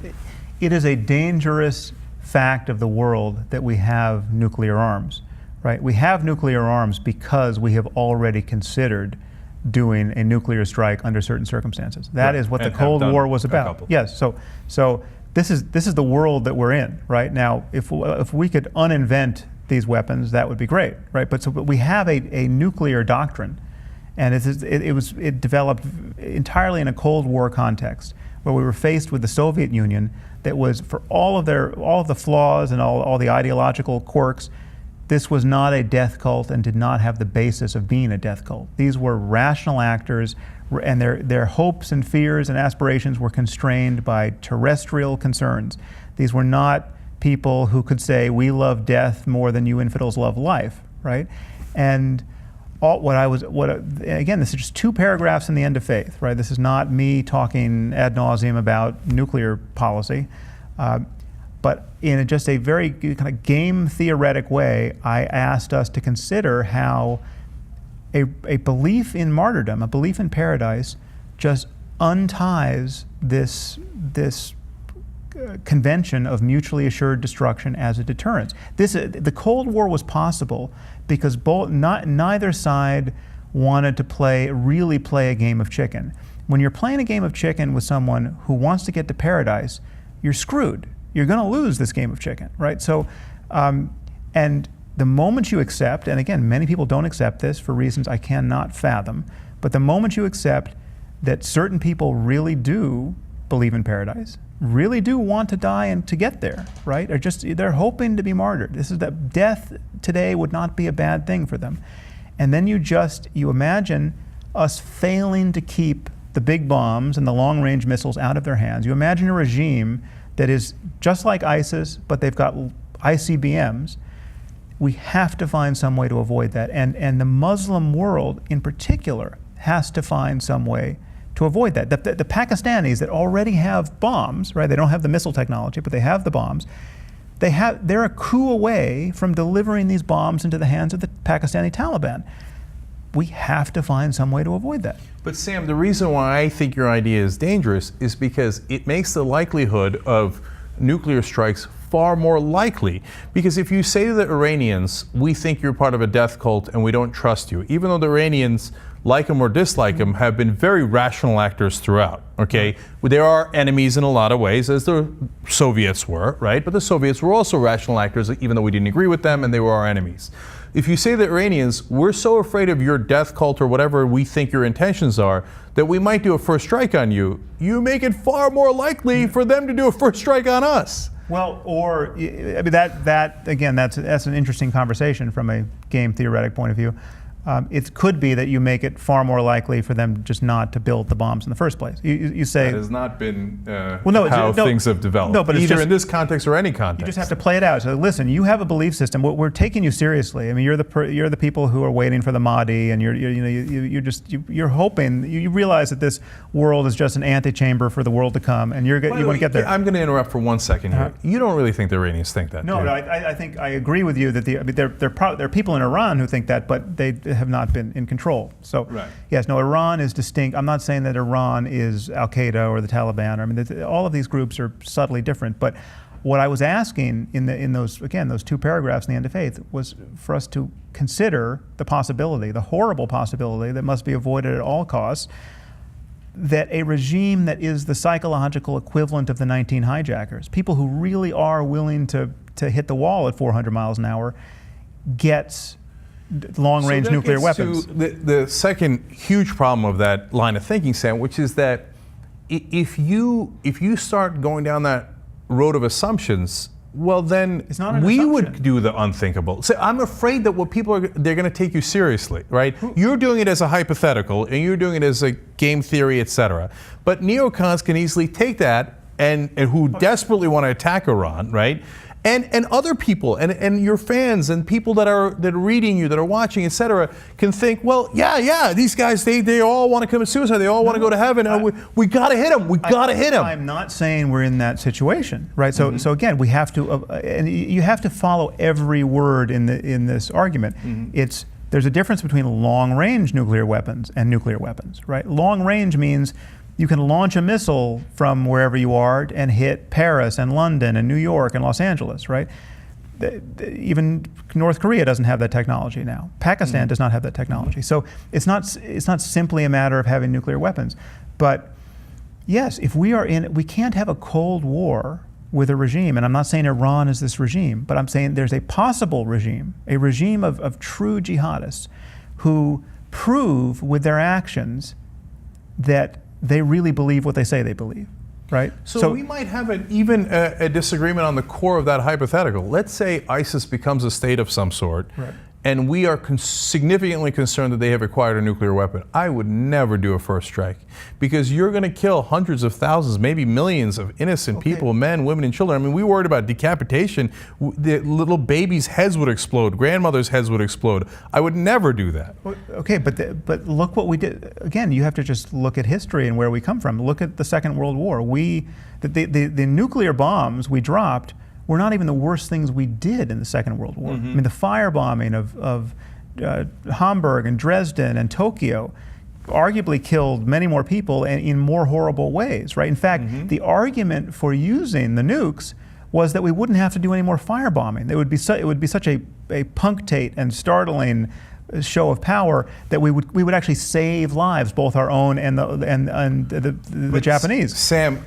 it is a dangerous fact of the world that we have nuclear arms, right? We have nuclear arms because we have already considered doing a nuclear strike under certain circumstances. That is what the Cold War was about. Yes. So this is the world that we're in right now. If we could uninvent these weapons, that would be great, right? But we have a nuclear doctrine. And it developed entirely in a Cold War context, where we were faced with the Soviet Union that was, for all of the flaws and all the ideological quirks, this was not a death cult and did not have the basis of being a death cult. These were rational actors, and their hopes and fears and aspirations were constrained by terrestrial concerns. These were not people who could say, we love death more than you infidels love life, right? And again, this is just 2 paragraphs in the End of Faith, right? This is not me talking ad nauseum about nuclear policy, but in just a very kind of game theoretic way, I asked us to consider how a belief in martyrdom, a belief in paradise, just unties this convention of mutually assured destruction as a deterrence. The Cold War was possible because neither side wanted to really play a game of chicken. When you're playing a game of chicken with someone who wants to get to paradise, you're screwed. You're going to lose this game of chicken, right? So, and the moment you accept, and again, many people don't accept this for reasons I cannot fathom, but the moment you accept that certain people really do believe in paradise, really do want to die and to get there, right? Or they're hoping to be martyred. This is that death today would not be a bad thing for them. And then you imagine us failing to keep the big bombs and the long-range missiles out of their hands. You imagine a regime that is just like ISIS, but they've got ICBMs. We have to find some way to avoid that. And the Muslim world in particular has to find some way to avoid that. The Pakistanis that already have bombs, right? They don't have the missile technology, but they have the bombs. They're a coup away from delivering these bombs into the hands of the Pakistani Taliban. We have to find some way to avoid that. But Sam, the reason why I think your idea is dangerous is because it makes the likelihood of nuclear strikes far more likely. Because if you say to the Iranians, we think you're part of a death cult and we don't trust you, even though the Iranians, like them or dislike them, have been very rational actors throughout, okay? There are enemies in a lot of ways, as the Soviets were, right? But the Soviets were also rational actors, even though we didn't agree with them and they were our enemies. If you say to the Iranians, we're so afraid of your death cult or whatever we think your intentions are, that we might do a first strike on you, you make it far more likely for them to do a first strike on us. Well, or, I mean, that again, that's an interesting conversation from a game theoretic point of view. It could be that you make it far more likely for them just not to build the bombs in the first place. You say that has not been how things have developed. No, but either in this context or any context. You just have to play it out. So listen, you have a belief system. We're taking you seriously. I mean, you're the people who are waiting for the Mahdi, and you're hoping. You realize that this world is just an antechamber for the world to come, and you want to get there. I'm going to interrupt for 1 second here. You don't really think the Iranians think that? No, do you? I think I agree with you that there are people in Iran who think that, but they have not been in control. So yes, no, Iran is distinct. I'm not saying that Iran is Al Qaeda or the Taliban. I mean, all of these groups are subtly different. But what I was asking in those two paragraphs in the End of Faith was for us to consider the possibility, the horrible possibility that must be avoided at all costs, that a regime that is the psychological equivalent of the 19 hijackers, people who really are willing to hit the wall at 400 miles an hour, gets long-range nuclear weapons. The second huge problem of that line of thinking, Sam, which is that if you start going down that road of assumptions, well then we would do the unthinkable. So I'm afraid that what people they're going to take you seriously, right? You're doing it as a hypothetical, and you're doing it as a game theory, etc. But neocons can easily take that and who desperately want to attack Iran, right? And other people and your fans and people that are reading you, that are watching, etc., can think, well, yeah, these guys they all want to commit suicide, they all want to go to heaven. We got to hit them. We got to hit them. I'm not saying we're in that situation, right? So so again, we have to and you have to follow every word in this argument. There's a difference between long-range nuclear weapons and nuclear weapons, right? Long-range means you can launch a missile from wherever you are and hit Paris and London and New York and Los Angeles, right? Even North Korea doesn't have that technology now. Pakistan does not have that technology. So it's not simply a matter of having nuclear weapons. But yes, if we can't have a Cold War with a regime, and I'm not saying Iran is this regime, but I'm saying there's a possible regime, a regime of true jihadists who prove with their actions that they really believe what they say they believe, right? So we might have even a disagreement on the core of that hypothetical. Let's say ISIS becomes a state of some sort, and we are significantly concerned that they have acquired a nuclear weapon. I would never do a first strike, because you're going to kill hundreds of thousands, maybe millions of innocent people, men, women, and children. I mean, we worried about decapitation. The little babies' heads would explode. Grandmothers' heads would explode. I would never do that. Okay, but look what we did. Again, you have to just look at history and where we come from. Look at the Second World War. The nuclear bombs we dropped were not even the worst things we did in the Second World War. I mean, the firebombing of Hamburg and Dresden and Tokyo arguably killed many more people and in more horrible ways, right? In fact, the argument for using the nukes was that we wouldn't have to do any more firebombing. It would be such a punctate and startling show of power that we would actually save lives, both our own and the Japanese. Sam,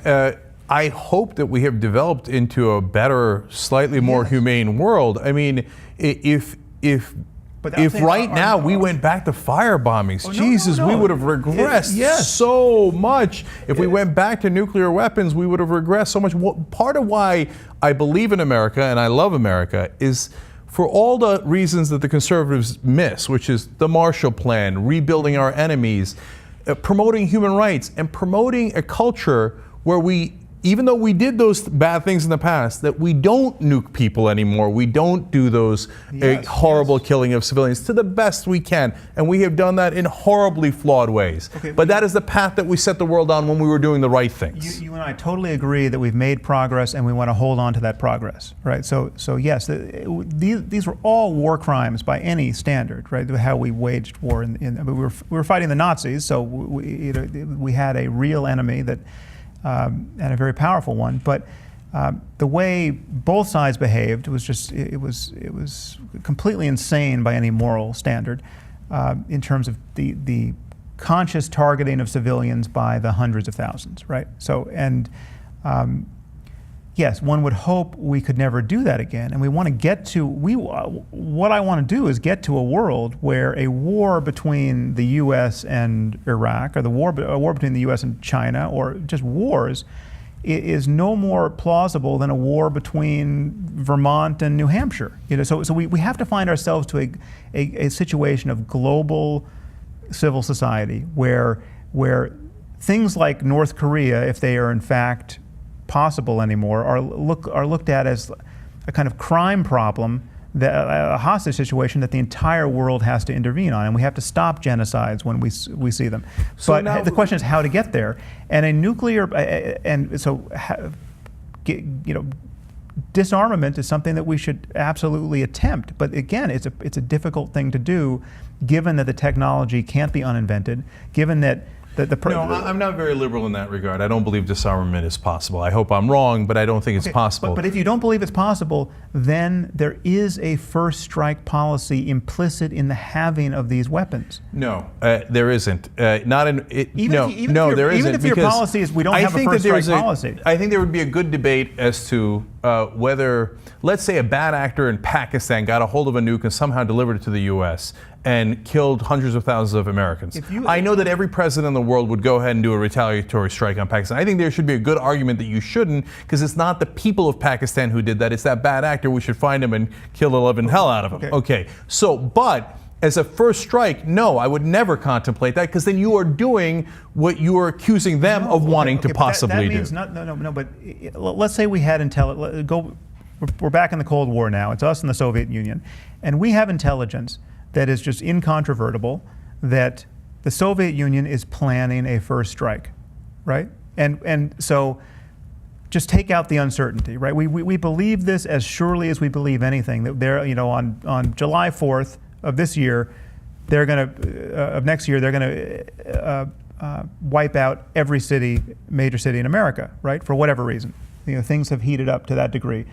I hope that we have developed into a better, slightly more humane world. I mean, if But I'm if saying right now we went back to fire bombings, Jesus, we would have regressed so much. If we went back to nuclear weapons, we would have regressed so much. Part of why I believe in America and I love America is for all the reasons that the conservatives miss, which is the Marshall Plan, rebuilding our enemies, promoting human rights, and promoting a culture where we, even though we did those bad things in the past, that we don't nuke people anymore. We don't do those horrible killing of civilians to the best we can. And we have done that in horribly flawed ways. But that is the path that we set the world on when we were doing the right things. You and I totally agree that we've made progress and we want to hold on to that progress, right? So yes, these were all war crimes by any standard, right? How we waged war. We were fighting the Nazis, so we had a real enemy that and a very powerful one, but the way both sides behaved was just it was completely insane by any moral standard in terms of the conscious targeting of civilians by the hundreds of thousands, right? So yes, one would hope we could never do that again, and we want to get to what I want to do is get to a world where a war between the U.S. and Iraq, or a war between the U.S. and China, or just wars, is no more plausible than a war between Vermont and New Hampshire. So we have to find ourselves to a situation of global civil society where things like North Korea, if they are in fact possible anymore, are looked at as a kind of crime problem, a hostage situation that the entire world has to intervene on, and we have to stop genocides when we see them. So but now, the question is how to get there, and a nuclear disarmament is something that we should absolutely attempt. But again, it's a difficult thing to do, given that the technology can't be uninvented, given that no, I'm not very liberal in that regard. I don't believe disarmament is possible. I hope I'm wrong, but I don't think it's possible. But if you don't believe it's possible, then there is a first strike policy implicit in the having of these weapons. No, there isn't. Not in it. Even if your policy is we don't have a first strike policy. I think there would be a good debate as to whether, let's say, a bad actor in Pakistan got a hold of a nuke and somehow delivered it to the U.S. and killed hundreds of thousands of Americans. I know that every president in the world would go ahead and do a retaliatory strike on Pakistan. I think there should be a good argument that you shouldn't, because it's not the people of Pakistan who did that. It's that bad actor. We should find him and kill the living hell out of him. Okay. So, but as a first strike, no, I would never contemplate that, because then you are doing what you are accusing them of wanting to possibly do. No, but let's say we had we're back in the Cold War now. It's us and the Soviet Union. And we have intelligence that is just incontrovertible that the Soviet Union is planning a first strike, right? And so just take out the uncertainty, right? We believe this as surely as we believe anything, that they're, on July 4th of this year, of next year, they're gonna wipe out every major city in America, right? For whatever reason. Things have heated up to that degree.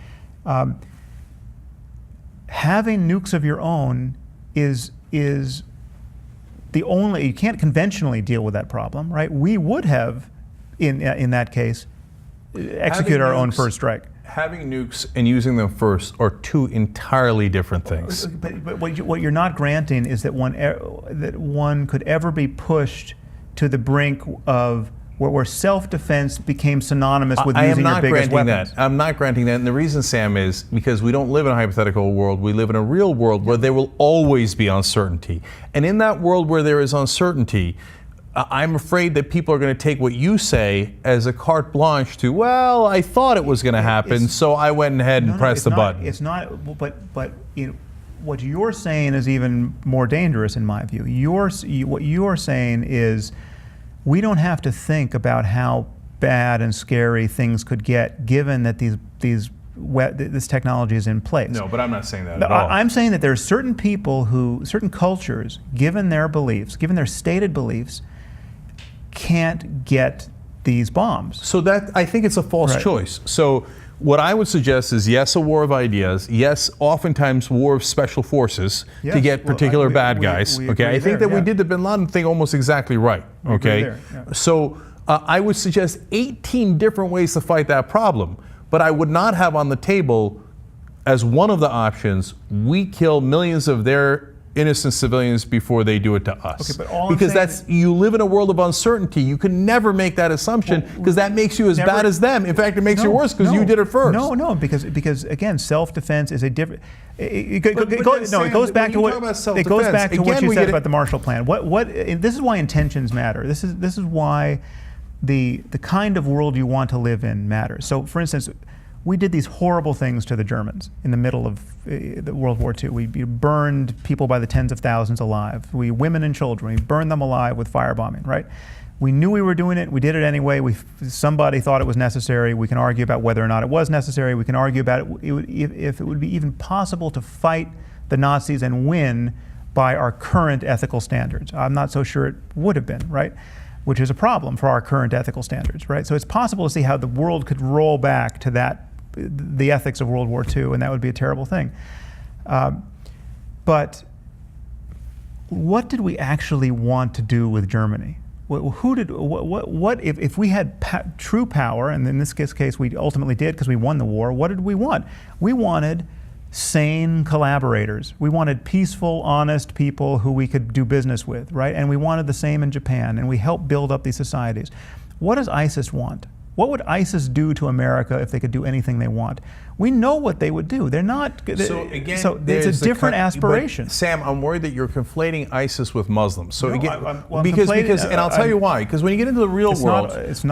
Having nukes of your own is the only, you can't conventionally deal with that problem, right? We would have, in that case, execute our own first strike. Having nukes and using them first are two entirely different things. But what you're not granting is that one could ever be pushed to the brink of where self-defense became synonymous with using your biggest weapons. I'm not granting that. And the reason, Sam, is because we don't live in a hypothetical world. We live in a real world where there will always be uncertainty. And in that world where there is uncertainty, I'm afraid that people are going to take what you say as a carte blanche to, well, I thought it was going to happen, so I went ahead and pressed the button. It's not, but what you're saying is even more dangerous in my view. What you're saying is, we don't have to think about how bad and scary things could get, given that this technology is in place. No, but I'm not saying that at all. I'm saying that there are certain people certain cultures, given their beliefs, given their stated beliefs, can't get these bombs. So that, I think it's a false choice. So what I would suggest is, yes, a war of ideas. Yes, oftentimes war of special forces to get particular bad guys. I think that we did the bin Laden thing almost exactly right. So I would suggest 18 different ways to fight that problem. But I would not have on the table as one of the options, we kill millions of their innocent civilians before they do it to us. Okay, but all I'm because saying you live in a world of uncertainty. You can never make that assumption because that makes you as bad as them. In fact, it makes you worse because you did it first. No, because again, self-defense is a different. It goes back to what you said about the Marshall Plan. This is why intentions matter. This is why the kind of world you want to live in matters. So, for instance, we did these horrible things to the Germans in the middle of World War II. We burned people by the tens of thousands alive. Women and children, we burned them alive with firebombing, right? We knew we were doing it. We did it anyway. Somebody thought it was necessary. We can argue about whether or not it was necessary. We can argue about if it would be even possible to fight the Nazis and win by our current ethical standards. I'm not so sure it would have been, right? Which is a problem for our current ethical standards, right? So it's possible to see how the world could roll back to the ethics of World War II, and that would be a terrible thing. But what did we actually want to do with Germany? If we had true power, and in this case we ultimately did because we won the war, what did we want? We wanted sane collaborators. We wanted peaceful, honest people who we could do business with, right? And we wanted the same in Japan, and we helped build up these societies. What does ISIS want? What would ISIS do to America if they could do anything they want? We know what they would do. They're not. So again, it's a different aspiration. But Sam, I'm worried that you're conflating ISIS with Muslims. So no, again, and I'll tell you why. Because when you get into the real world, it's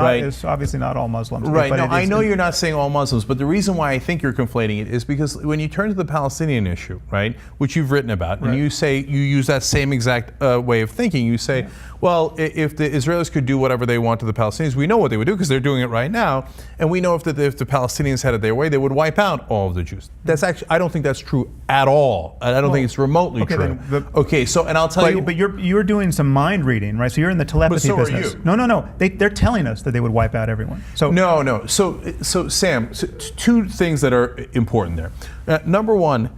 obviously not all Muslims. Right. No, I know you're not saying all Muslims, but the reason why I think you're conflating it is because when you turn to the Palestinian issue, right, which you've written about, and you use that same exact way of thinking. You say, well, if the Israelis could do whatever they want to the Palestinians, we know what they would do because they're doing it right now, and we know if the Palestinians had it their way, they would wipe out all of the Jews. That's actually, I don't think that's true at all. I don't think it's remotely true. And I'll tell you. But you're doing some mind reading, right? So you're in the telepathy business. Are you. No. They're telling us that they would wipe out everyone. So no. So Sam, two things that are important there. Number one,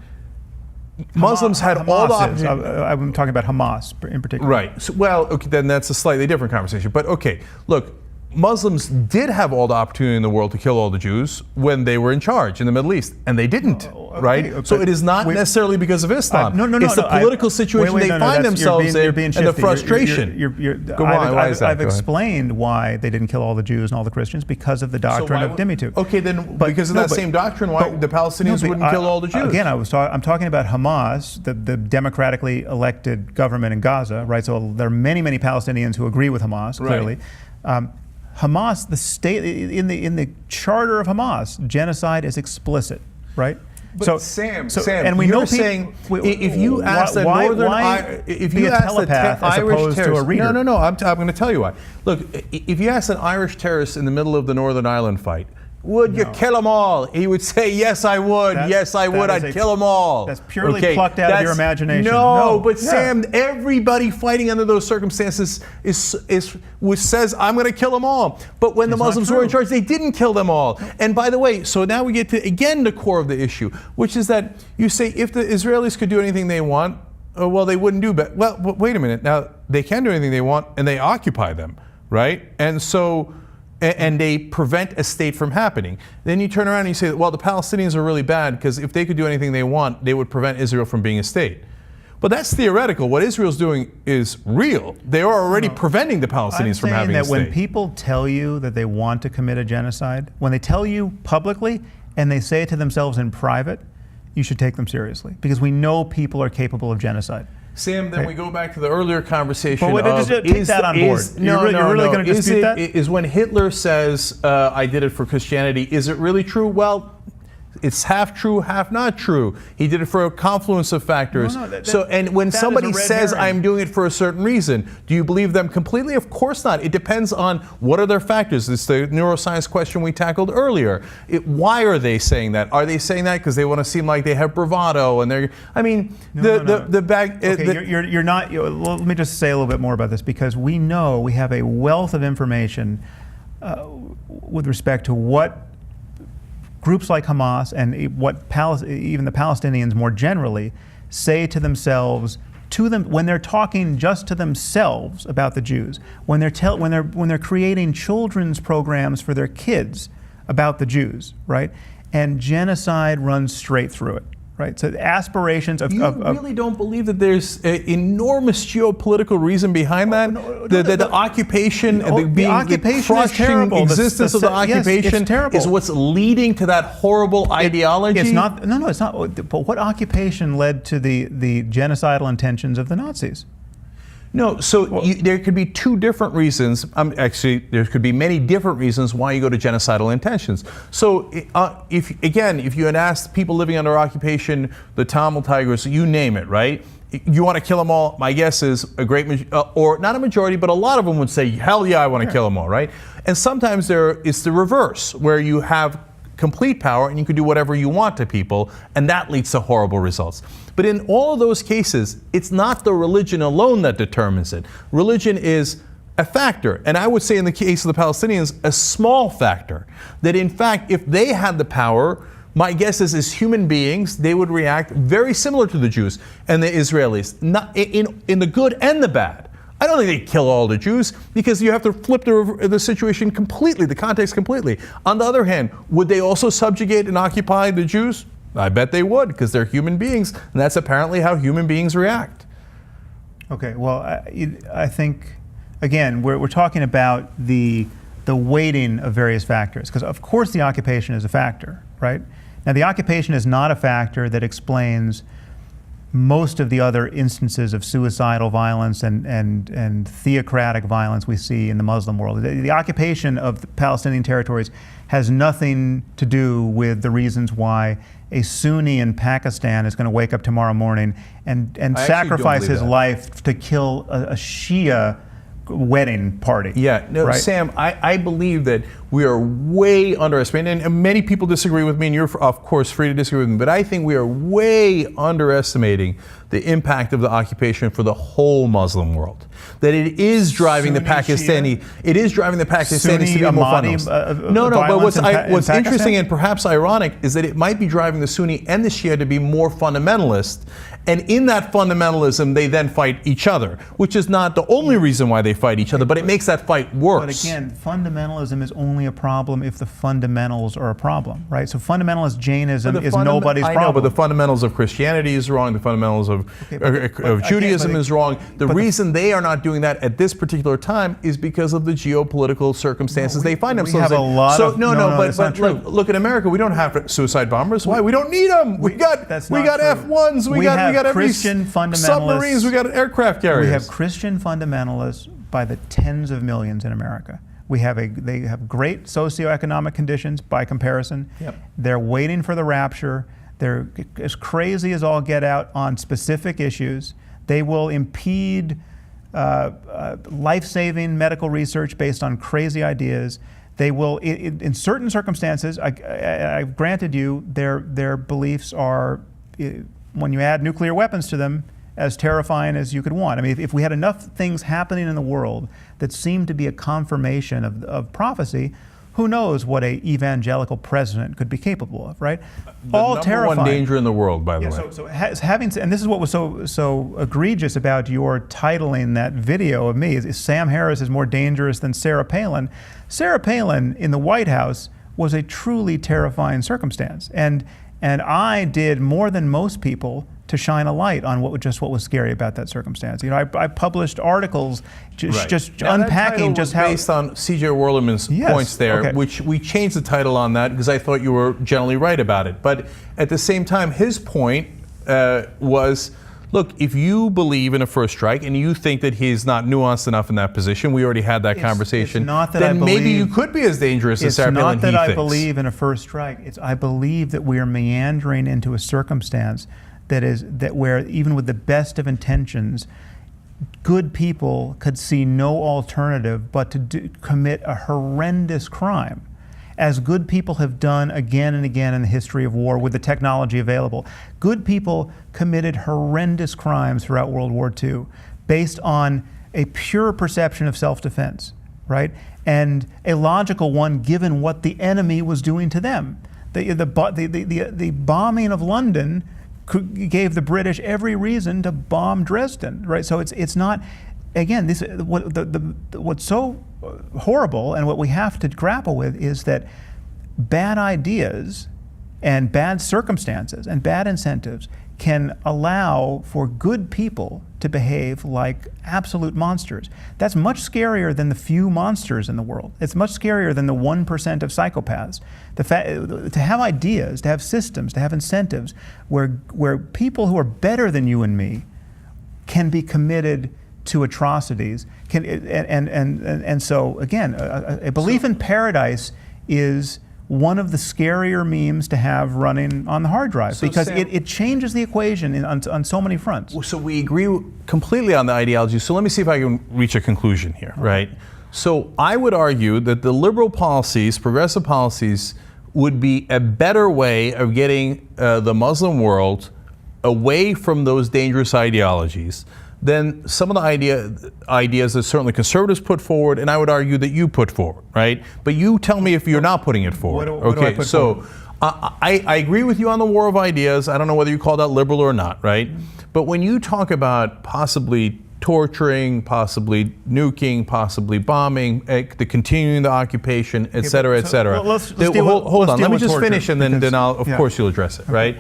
Muslims had all the opportunity. I'm talking about Hamas in particular. Right. So, well, okay, then that's a slightly different conversation. But okay, look, Muslims did have all the opportunity in the world to kill all the Jews when they were in charge in the Middle East, and they didn't, right? So it is not necessarily because of Islam. It's the political situation they find themselves in and the frustration. Go on, why is that? I've explained why they didn't kill all the Jews and all the Christians because of the doctrine of Dimitude. Okay, then because of that same doctrine, why the Palestinians wouldn't kill all the Jews? Again, I'm talking about Hamas, the democratically elected government in Gaza, right? So there are many Palestinians who agree with Hamas, clearly. Hamas, the state in the charter of Hamas, genocide is explicit, right? But Sam, and we know saying if you ask the Irish terrorist, no, I'm going to tell you why. Look, if you ask an Irish terrorist in the middle of the Northern Ireland fight, would you kill them all? He would say, yes, I would. Yes, I would. I'd kill them all. That's purely plucked out of your imagination. No, but Sam, everybody fighting under those circumstances says, I'm going to kill them all. But when the Muslims were in charge, they didn't kill them all. And by the way, so now we get to, again, the core of the issue, which is that you say if the Israelis could do anything they want, well, they wouldn't do better. Well, wait a minute. Now, they can do anything they want, and they occupy them, right? And so... and they prevent a state from happening. Then you turn around and you say, well, the Palestinians are really bad because if they could do anything they want, they would prevent Israel from being a state. But that's theoretical. What Israel's doing is real. They are already preventing the Palestinians from having a state. When people tell you that they want to commit a genocide, when they tell you publicly and they say it to themselves in private, you should take them seriously because we know people are capable of genocide. Sam, then we go back to the earlier conversation. But take that on board. You're really going to dispute that? Is when Hitler says, I did it for Christianity, is it really true? Well, it's half true, half not true. He did it for a confluence of factors. And when somebody says, I'm doing it for a certain reason, do you believe them completely? Of course not. It depends on what are their factors. It's the neuroscience question we tackled earlier. Why are they saying that? Are they saying that because they want to seem like they have bravado and they're? I mean, Let me just say a little bit more about this because we know we have a wealth of information with respect to what groups like Hamas and what even the Palestinians more generally say to themselves, when they're talking just to themselves about the Jews, when they're creating children's programs for their kids about the Jews, right? And genocide runs straight through it. right? So the aspirations of... You really don't believe that there's an enormous geopolitical reason behind that? The occupation, the crushing existence of the occupation is what's leading to that horrible ideology? It's not. No, it's not. But what occupation led to the genocidal intentions of the Nazis? No, so there could be two different reasons. Actually, there could be many different reasons why you go to genocidal intentions. So, if you had asked people living under occupation, the Tamil Tigers, you name it, right? You want to kill them all? My guess is a great, or not a majority, but a lot of them would say, hell yeah, I want to kill them all, right? And sometimes it's the reverse, where you have complete power and you can do whatever you want to people, and that leads to horrible results. But in all of those cases, it's not the religion alone that determines it. Religion is a factor, and I would say in the case of the Palestinians, a small factor. That in fact, if they had the power, my guess is as human beings, they would react very similar to the Jews and the Israelis, not in the good and the bad. I don't think they'd kill all the Jews, because you have to flip the situation completely, the context completely. On the other hand, would they also subjugate and occupy the Jews? I bet they would, because they're human beings, and that's apparently how human beings react. Okay, well, I think, again, we're talking about the weighting of various factors, because of course the occupation is a factor, right? Now, the occupation is not a factor that explains most of the other instances of suicidal violence and theocratic violence we see in the Muslim world. The occupation of the Palestinian territories has nothing to do with the reasons why a Sunni in Pakistan is going to wake up tomorrow morning and sacrifice his life to kill a Shia wedding party. Yeah, no, right? Sam, I believe that we are way underestimating, and many people disagree with me, and you're of course free to disagree with me, but I think we are way underestimating the impact of the occupation for the whole Muslim world. That it is driving Sunni, the Pakistanis Sunni, to be more fundamentalist. No, but what's interesting and perhaps ironic is that it might be driving the Sunni and the Shia to be more fundamentalist. And in that fundamentalism, they then fight each other, which is not the only reason why they fight each other, but it makes that fight worse. But again, fundamentalism is only a problem if the fundamentals are a problem, right? So fundamentalist Jainism is nobody's problem. I know, but the fundamentals of Christianity is wrong, the fundamentals of Judaism is wrong. The reason they are not doing that at this particular time is because of the geopolitical circumstances they find themselves in. But look at America. We don't have suicide bombers. Why? We don't need them. We got F-1s. We got Christian fundamentalists. Submarines. We got aircraft carriers. We have Christian fundamentalists by the tens of millions in America. They have great socioeconomic conditions by comparison. Yep. They're waiting for the rapture. They're as crazy as all get out on specific issues. They will impede life-saving medical research based on crazy ideas. They will, in certain circumstances, I've granted you, their beliefs are, when you add nuclear weapons to them, as terrifying as you could want. I mean, if we had enough things happening in the world that seemed to be a confirmation of prophecy, who knows what an evangelical president could be capable of, right? All terrifying. Number one danger in the world, by the way. So and this is what was so egregious about your titling that video of me, is Sam Harris is more dangerous than Sarah Palin. Sarah Palin in the White House was a truly terrifying circumstance. And I did more than most people to shine a light on what was scary about that circumstance. You know, I published articles just unpacking just how... based on C.J. Werleman's points there, which we changed the title on that because I thought you were generally right about it. But at the same time, his point was, look, if you believe in a first strike and you think that he's not nuanced enough in that position, we already had that conversation, then maybe you could be as dangerous as Sarah Palin thinks. It's not that I believe in a first strike. I believe that we are meandering into a circumstance that where even with the best of intentions, good people could see no alternative but to commit a horrendous crime, as good people have done again and again in the history of war with the technology available. Good people committed horrendous crimes throughout World War II based on a pure perception of self-defense, right? And a logical one given what the enemy was doing to them. The bombing of London gave the British every reason to bomb Dresden, right? So it's not, again, what's so horrible and what we have to grapple with is that bad ideas and bad circumstances and bad incentives can allow for good people to behave like absolute monsters. That's much scarier than the few monsters in the world. It's much scarier than the 1% of psychopaths. To have ideas, to have systems, to have incentives where people who are better than you and me can be committed to atrocities. And so again, a belief in paradise is one of the scarier memes to have running on the hard drive, because Sam, it changes the equation on so many fronts. So we agree completely on the ideology. So let me see if I can reach a conclusion here, right? So I would argue that the liberal policies, progressive policies, would be a better way of getting the Muslim world away from those dangerous ideologies than some of the ideas that certainly conservatives put forward, and I would argue that you put forward, right? But you tell me if you're not putting it forward. What do I put forward? I agree with you on the war of ideas. I don't know whether you call that liberal or not, right? But when you talk about possibly torturing, possibly nuking, possibly bombing, the continuing the occupation, et cetera, et cetera. Hold on, let me just finish, and then I'll, of course, you'll address it, right?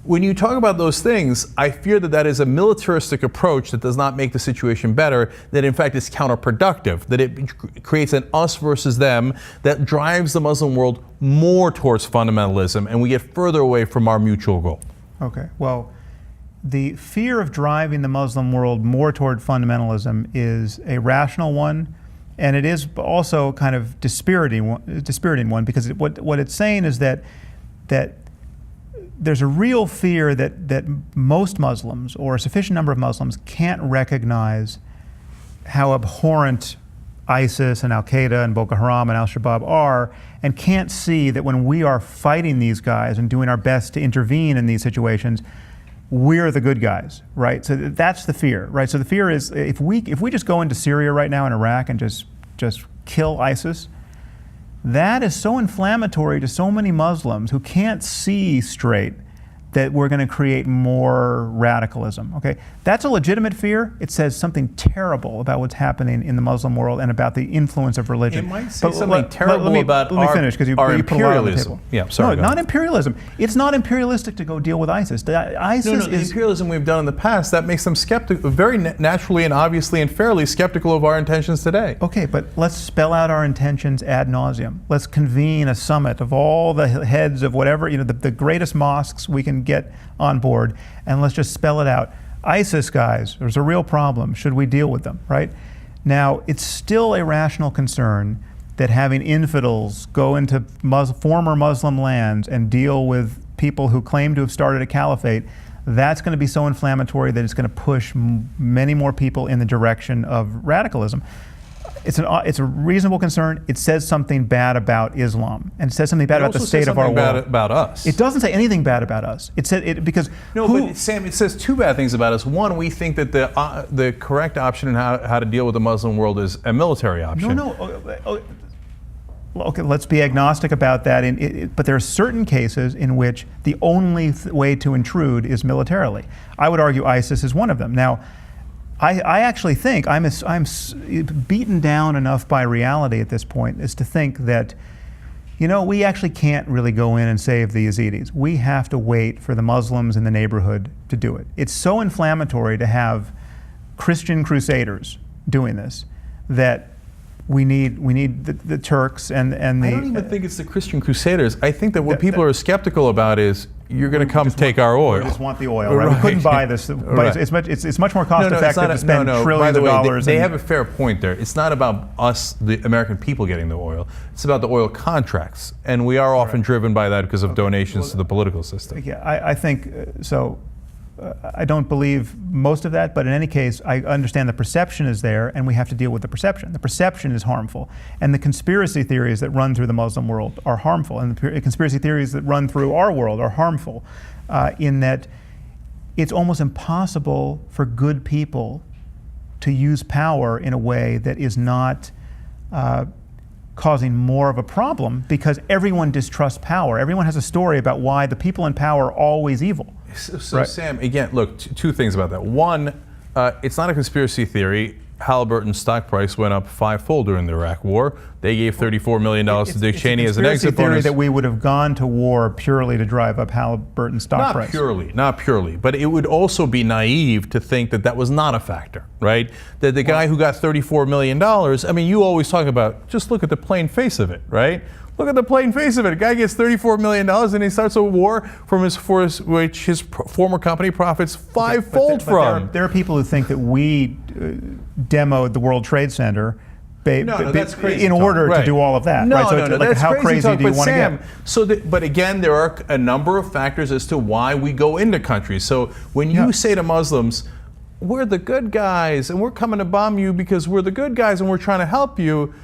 When you talk about those things, I fear that that is a militaristic approach that does not make the situation better, that in fact is counterproductive, that it creates an us versus them that drives the Muslim world more towards fundamentalism, and we get further away from our mutual goal. Okay, well, the fear of driving the Muslim world more toward fundamentalism is a rational one, and it is also kind of dispiriting one, because what it's saying is that there's a real fear that most Muslims, or a sufficient number of Muslims, can't recognize how abhorrent ISIS and Al-Qaeda and Boko Haram and Al-Shabaab are, and can't see that when we are fighting these guys and doing our best to intervene in these situations, we're the good guys, right? So that's the fear, right? So the fear is if we just go into Syria right now and Iraq and just kill ISIS, that is so inflammatory to so many Muslims who can't see straight that we're going to create more radicalism. Okay, that's a legitimate fear. It says something terrible about what's happening in the Muslim world and about the influence of religion. It might say something terrible about let me finish, because you put a lot on the table. Yeah, sorry. No, not imperialism. It's not imperialistic to go deal with ISIS. ISIS the is imperialism we've done in the past that makes them skeptical, very naturally and obviously and fairly skeptical of our intentions today. Okay, but let's spell out our intentions ad nauseum. Let's convene a summit of all the heads of whatever, the greatest mosques we can get on board, and let's just spell it out. ISIS guys, there's a real problem. Should we deal with them, right? Now, it's still a rational concern that having infidels go into former Muslim lands and deal with people who claim to have started a caliphate, that's going to be so inflammatory that it's going to push many more people in the direction of radicalism. It's a reasonable concern. It says something bad about Islam, and it says something bad about the state of our world. Bad about us. It doesn't say anything bad about us. It said because but Sam, it says two bad things about us. One, we think that the correct option in how to deal with the Muslim world is a military option. Okay, let's be agnostic about that. But there are certain cases in which the only way to intrude is militarily. I would argue ISIS is one of them. Now, I actually think I'm beaten down enough by reality at this point as to think that, we actually can't really go in and save the Yazidis. We have to wait for the Muslims in the neighborhood to do it. It's so inflammatory to have Christian crusaders doing this that we need the Turks and the... I don't even think it's the Christian crusaders. I think that what people are skeptical about is you're going to come take our oil. We just want the oil, right? We couldn't buy this, but it's much more cost effective to spend trillions of dollars. They have a fair point there. It's not about us, the American people, getting the oil. It's about the oil contracts, and we are often driven by that because of donations to the political system. Yeah, I think so. I don't believe most of that, but in any case, I understand the perception is there, and we have to deal with the perception. The perception is harmful, and the conspiracy theories that run through the Muslim world are harmful, and the conspiracy theories that run through our world are harmful, in that it's almost impossible for good people to use power in a way that is not causing more of a problem, because everyone distrusts power. Everyone has a story about why the people in power are always evil. So right? Sam, again, look, two things about that. One, it's not a conspiracy theory. Halliburton's stock price went up fivefold during the Iraq War. They gave $34 million to Dick Cheney as an exit theory bonus. that we would have gone to war purely to drive up Halliburton's stock price. Not purely, but it would also be naive to think that that was not a factor, right? That the guy who got $34 million, I mean, you always talk about, just look at the plain face of it, right? Look at the plain face of it. A guy gets $34 million and he starts a war which his former company profits fivefold from. There are people who think that we demoed the World Trade Center that's crazy in order talk. to do all of that. No, right? So no, like that's how crazy talk, do you but want to Sam, get? But again, there are a number of factors as to why we go into countries. So when you say to Muslims, we're the good guys and we're coming to bomb you because we're the good guys and we're trying to help you,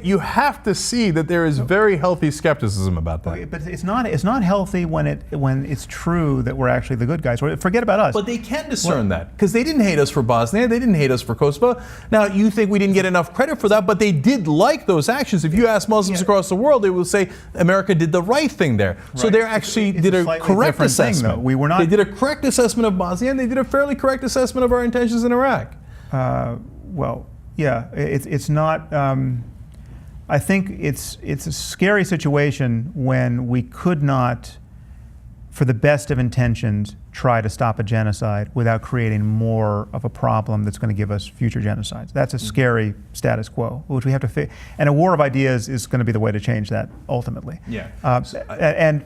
you have to see that there is very healthy skepticism about that. Okay, but it's not healthy when it's true that we're actually the good guys. Forget about us. But they can discern that because they didn't hate us for Bosnia, they didn't hate us for Kosovo. Now you think we didn't get enough credit for that, but they did like those actions. If you ask Muslims across the world, they will say America did the right thing there. Right. So they actually did a correct assessment. Thing, we were not. They did a correct assessment of Bosnia, and they did a fairly correct assessment of our intentions in Iraq. Well, yeah, it's not. I think it's a scary situation when we could not, for the best of intentions, try to stop a genocide without creating more of a problem that's going to give us future genocides. That's a scary status quo, which we have to fix. And a war of ideas is going to be the way to change that ultimately. Yeah. And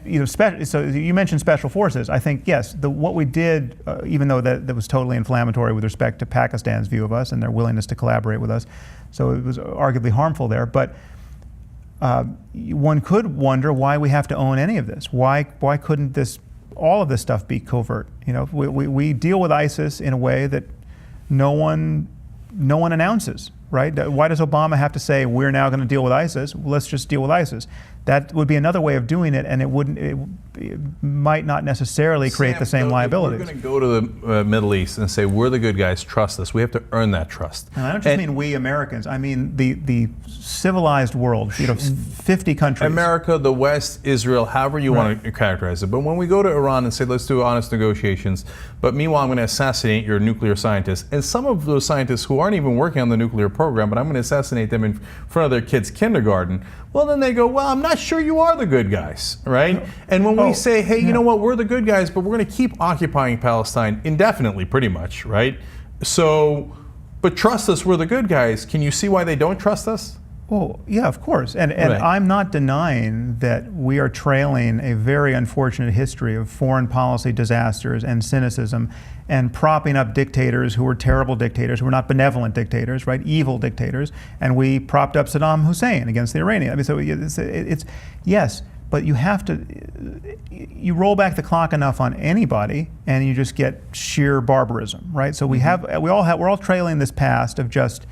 so you mentioned special forces. I think yes, what we did, even though that was totally inflammatory with respect to Pakistan's view of us and their willingness to collaborate with us, so it was arguably harmful there. But one could wonder why we have to own any of this. Why couldn't all of this stuff be covert? You know, we deal with ISIS in a way that no one announces, right? Why does Obama have to say we're now going to deal with ISIS? Well, let's just deal with ISIS. That would be another way of doing it, and it might not necessarily create the same liabilities. We're going to go to the Middle East and say we're the good guys, trust us. We have to earn that trust. And I don't just mean we Americans. I mean the civilized world. 50 countries. America, the West, Israel, however you want to characterize it. But when we go to Iran and say let's do honest negotiations, but meanwhile I'm going to assassinate your nuclear scientists, and some of those scientists who aren't even working on the nuclear program, but I'm going to assassinate them in front of their kids' kindergarten. Well, then they go, well, I'm not sure you are the good guys, right? And when we say, hey, you know what, we're the good guys, but we're going to keep occupying Palestine indefinitely, pretty much, right? So, but trust us, we're the good guys. Can you see why they don't trust us? Well, yeah, of course. And I'm not denying that we are trailing a very unfortunate history of foreign policy disasters and cynicism and propping up dictators who were terrible dictators, who were not benevolent dictators, right? Evil dictators. And we propped up Saddam Hussein against the Iranians. I mean, so it's yes, but you have to, you roll back the clock enough on anybody and you just get sheer barbarism, right? So we're all trailing this past of just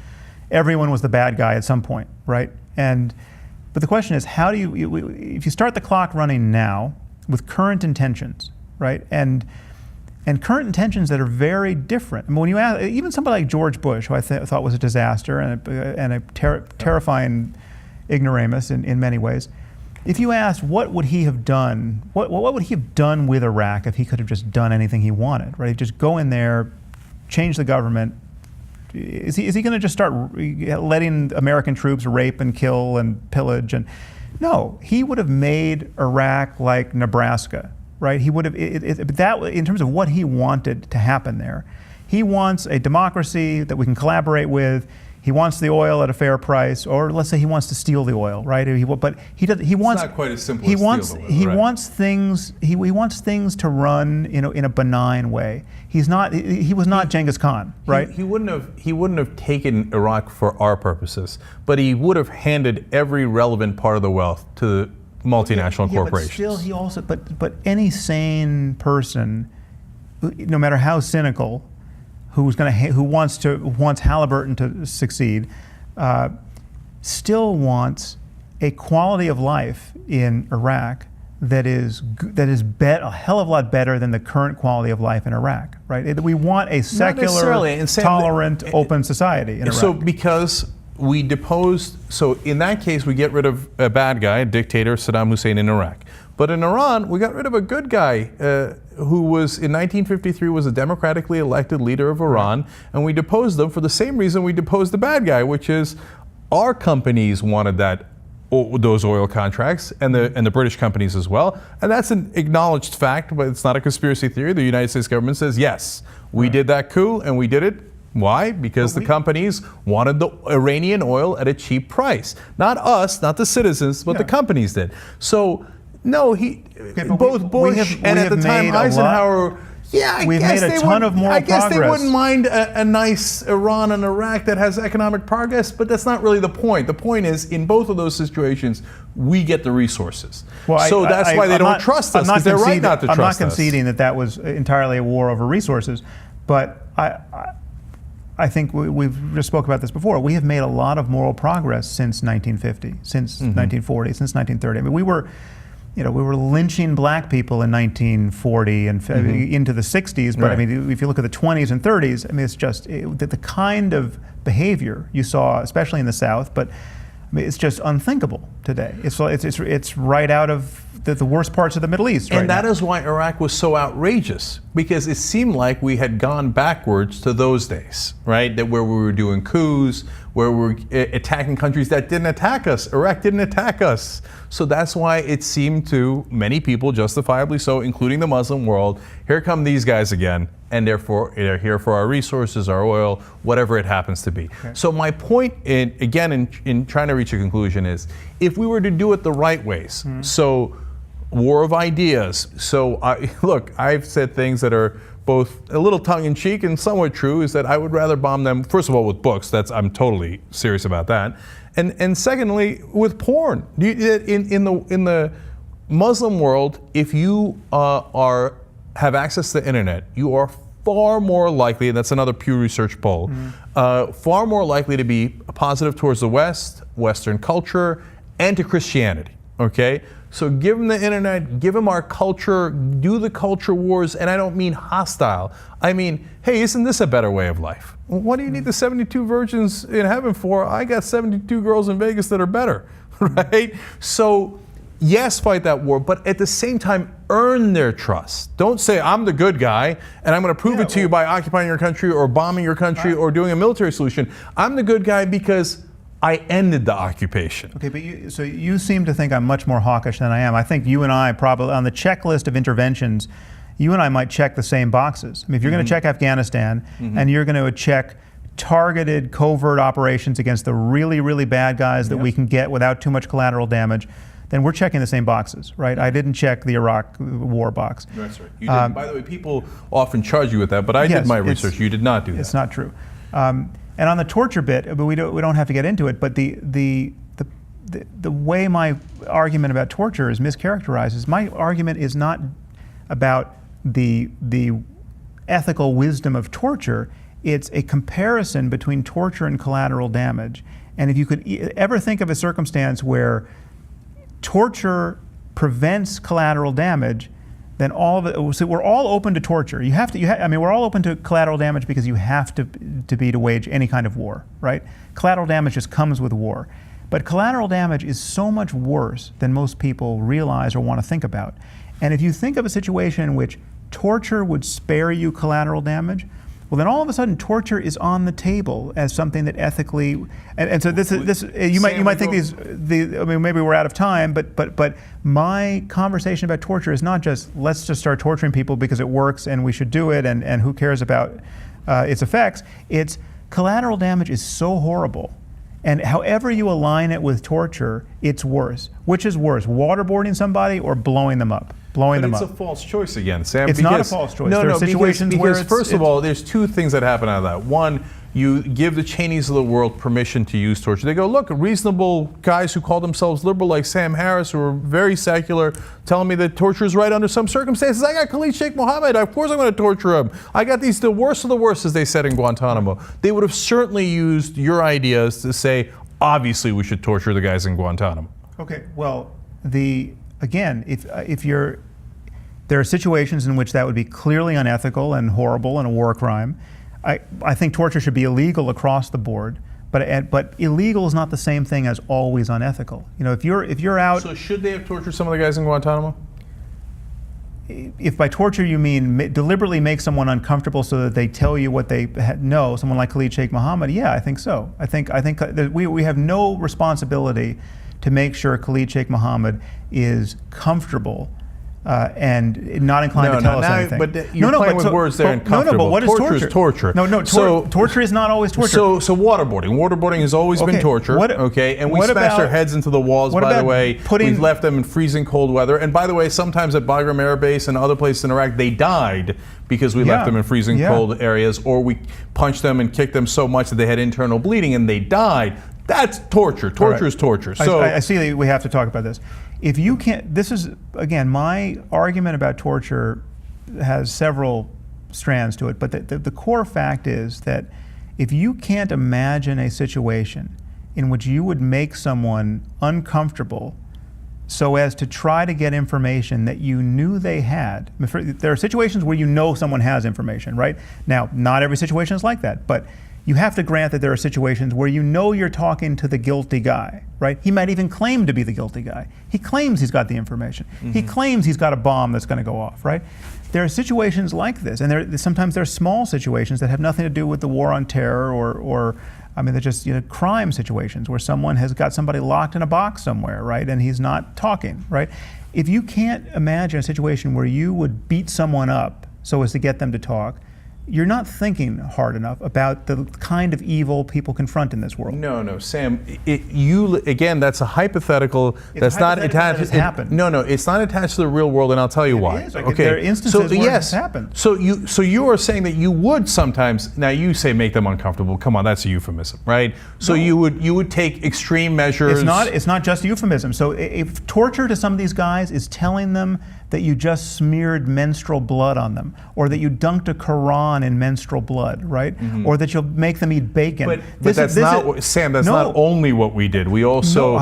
everyone was the bad guy at some point, right? But the question is, how do if you start the clock running now with current intentions, right? And current intentions that are very different. I mean, when you ask, even somebody like George Bush, who I thought was a disaster and a terrifying ignoramus in many ways, if you asked what would he have done, what would he have done with Iraq if he could have just done anything he wanted, right? He'd just go in there, change the government. Is he going to just start letting American troops rape and kill and pillage? And no, he would have made Iraq like Nebraska, right? He would have that in terms of what he wanted to happen there. He wants a democracy that we can collaborate with. He wants the oil at a fair price, or let's say he wants to steal the oil, right? But he does. He wants. It's not quite as simple. He as wants. steal the oil, He right. wants things. He wants things to run, in a benign way. He's not. He was not Genghis Khan, right? He wouldn't have taken Iraq for our purposes, but he would have handed every relevant part of the wealth to the multinational corporations. But still, he also. But any sane person, no matter how cynical, who wants Halliburton to succeed, still wants a quality of life in Iraq that is a hell of a lot better than the current quality of life in Iraq, right? We want a secular, tolerant, open society in Iraq. So because we deposed, so in that case we get rid of a bad guy, a dictator, Saddam Hussein in Iraq. But in Iran, we got rid of a good guy, who was in 1953 was a democratically elected leader of Iran, and we deposed them for the same reason we deposed the bad guy, which is our companies wanted those oil contracts, and the British companies as well. And that's an acknowledged fact, but it's not a conspiracy theory. The United States government says, yes, we did that coup, and we did it. Why? Because the companies wanted the Iranian oil at a cheap price. Not us, not the citizens, but the companies did. So, no, both Bush and at the time Eisenhower, we've made a ton of moral progress. I guess they wouldn't mind a nice Iran and Iraq that has economic progress, but that's not really the point. The point is, in both of those situations, we get the resources. So that's why they don't trust us, because they're right not to trust us. I'm not conceding that was entirely a war over resources, but I think we've just spoke about this before. We have made a lot of moral progress since 1950, since 1940, since 1930. I mean, we were lynching black people in 1940 and into the 60s, but I mean, if you look at the 20s and 30s, I mean, it's just the kind of behavior you saw, especially in the South, but I mean, it's just unthinkable today. It's right out of the worst parts of the Middle East. And that is why Iraq was so outrageous, because it seemed like we had gone backwards to those days, right? Where we were doing coups, where we were attacking countries that didn't attack us. Iraq didn't attack us. So that's why it seemed to many people, justifiably so, including the Muslim world, here come these guys again, and therefore they're here for our resources, our oil, whatever it happens to be. Okay. So my point, in trying to reach a conclusion is, if we were to do it the right ways, so war of ideas. So look, I've said things that are both a little tongue-in-cheek and somewhat true, is that I would rather bomb them, first of all, with books. I'm totally serious about that. And secondly, with porn. In the Muslim world, if you have access to the internet, you are far more likely, and that's another Pew Research poll, far more likely to be positive towards the West, Western culture, and to Christianity, okay? So give them the internet, give them our culture, do the culture wars, and I don't mean hostile. I mean, hey, isn't this a better way of life? What do you need the 72 virgins in heaven for? I got 72 girls in Vegas that are better, right? So yes, fight that war, but at the same time, earn their trust. Don't say, I'm the good guy, and I'm going to prove it to you by occupying your country or bombing your country or doing a military solution. I'm the good guy because I ended the occupation. Okay, but so you seem to think I'm much more hawkish than I am. I think you and I probably, on the checklist of interventions, you and I might check the same boxes. I mean, if you're going to check Afghanistan and you're going to check targeted covert operations against the really, really bad guys that we can get without too much collateral damage, then we're checking the same boxes, right? I didn't check the Iraq war box. That's right. You didn't. By the way, people often charge you with that, but I did my research. You did not do that. It's not true. And on the torture bit, but we don't have to get into it. But the way my argument about torture is mischaracterized is my argument is not about the ethical wisdom of torture. It's a comparison between torture and collateral damage. And if you could ever think of a circumstance where torture prevents collateral damage, then all of it. So we're all open to torture. I mean, we're all open to collateral damage because you have to wage any kind of war, right? Collateral damage just comes with war. But collateral damage is so much worse than most people realize or want to think about. And if you think of a situation in which torture would spare you collateral damage, well, then all of a sudden torture is on the table as something that ethically, and so this you might think I mean, maybe we're out of time, but my conversation about torture is not just let's just start torturing people because it works and we should do it and who cares about its effects. It's collateral damage is so horrible, and however you align it with torture, it's worse. Which is worse, waterboarding somebody or blowing them up? But it's a false choice again, Sam. It's not a false choice. There are situations where first of all, there's two things that happen out of that. One, you give the Cheneys of the world permission to use torture. They go, look, reasonable guys who call themselves liberal like Sam Harris, who are very secular, telling me that torture is right under some circumstances. I got Khalid Sheikh Mohammed. Of course I'm going to torture him. I got the worst of the worst, as they said in Guantanamo. They would have certainly used your ideas to say, obviously we should torture the guys in Guantanamo. Okay, well, again, there are situations in which that would be clearly unethical and horrible and a war crime. I think torture should be illegal across the board, but illegal is not the same thing as always unethical. You know, if you're out. So should they have tortured some of the guys in Guantanamo? if by torture you mean deliberately make someone uncomfortable so that they tell you what they know, someone like Khalid Sheikh Mohammed, yeah, I think so. I think that we have no responsibility to make sure Khalid Sheikh Mohammed is comfortable and not inclined to tell us anything. But you're playing with words there, uncomfortable. But what is torture? Torture is torture. Torture is not always torture. So waterboarding. Waterboarding has always been torture. And we smash their heads into the walls, by the way. We've left them in freezing cold weather. And by the way, sometimes at Bagram Air Base and other places in Iraq, they died because we left them in freezing cold areas, or we punched them and kicked them so much that they had internal bleeding and they died. That's torture. Torture is torture. So I see that we have to talk about this. If you can't, this is, again, my argument about torture has several strands to it, but the core fact is that if you can't imagine a situation in which you would make someone uncomfortable so as to try to get information that you knew they had. There are situations where you know someone has information, right? Now, not every situation is like that, but you have to grant that there are situations where you know you're talking to the guilty guy, right? He might even claim to be the guilty guy. He claims he's got the information. He claims he's got a bomb that's going to go off, right? There are situations like this, and sometimes they're small situations that have nothing to do with the war on terror or I mean, they're just crime situations where someone has got somebody locked in a box somewhere, right? And he's not talking, right? If you can't imagine a situation where you would beat someone up so as to get them to talk, you're not thinking hard enough about the kind of evil people confront in this world. No, Sam. Again, that's a hypothetical. That's not attached. That has happened. No, it's not attached to the real world, and I'll tell you why. It is. Okay. There are instances where it's happened. So you are saying that you would sometimes. Now you say make them uncomfortable. Come on, that's a euphemism, right? So you would take extreme measures. It's not just a euphemism. So if torture to some of these guys is telling them that you just smeared menstrual blood on them, or that you dunked a Quran in menstrual blood, right? Or that you'll make them eat bacon. But that's not, Sam, that's not only what we did. We also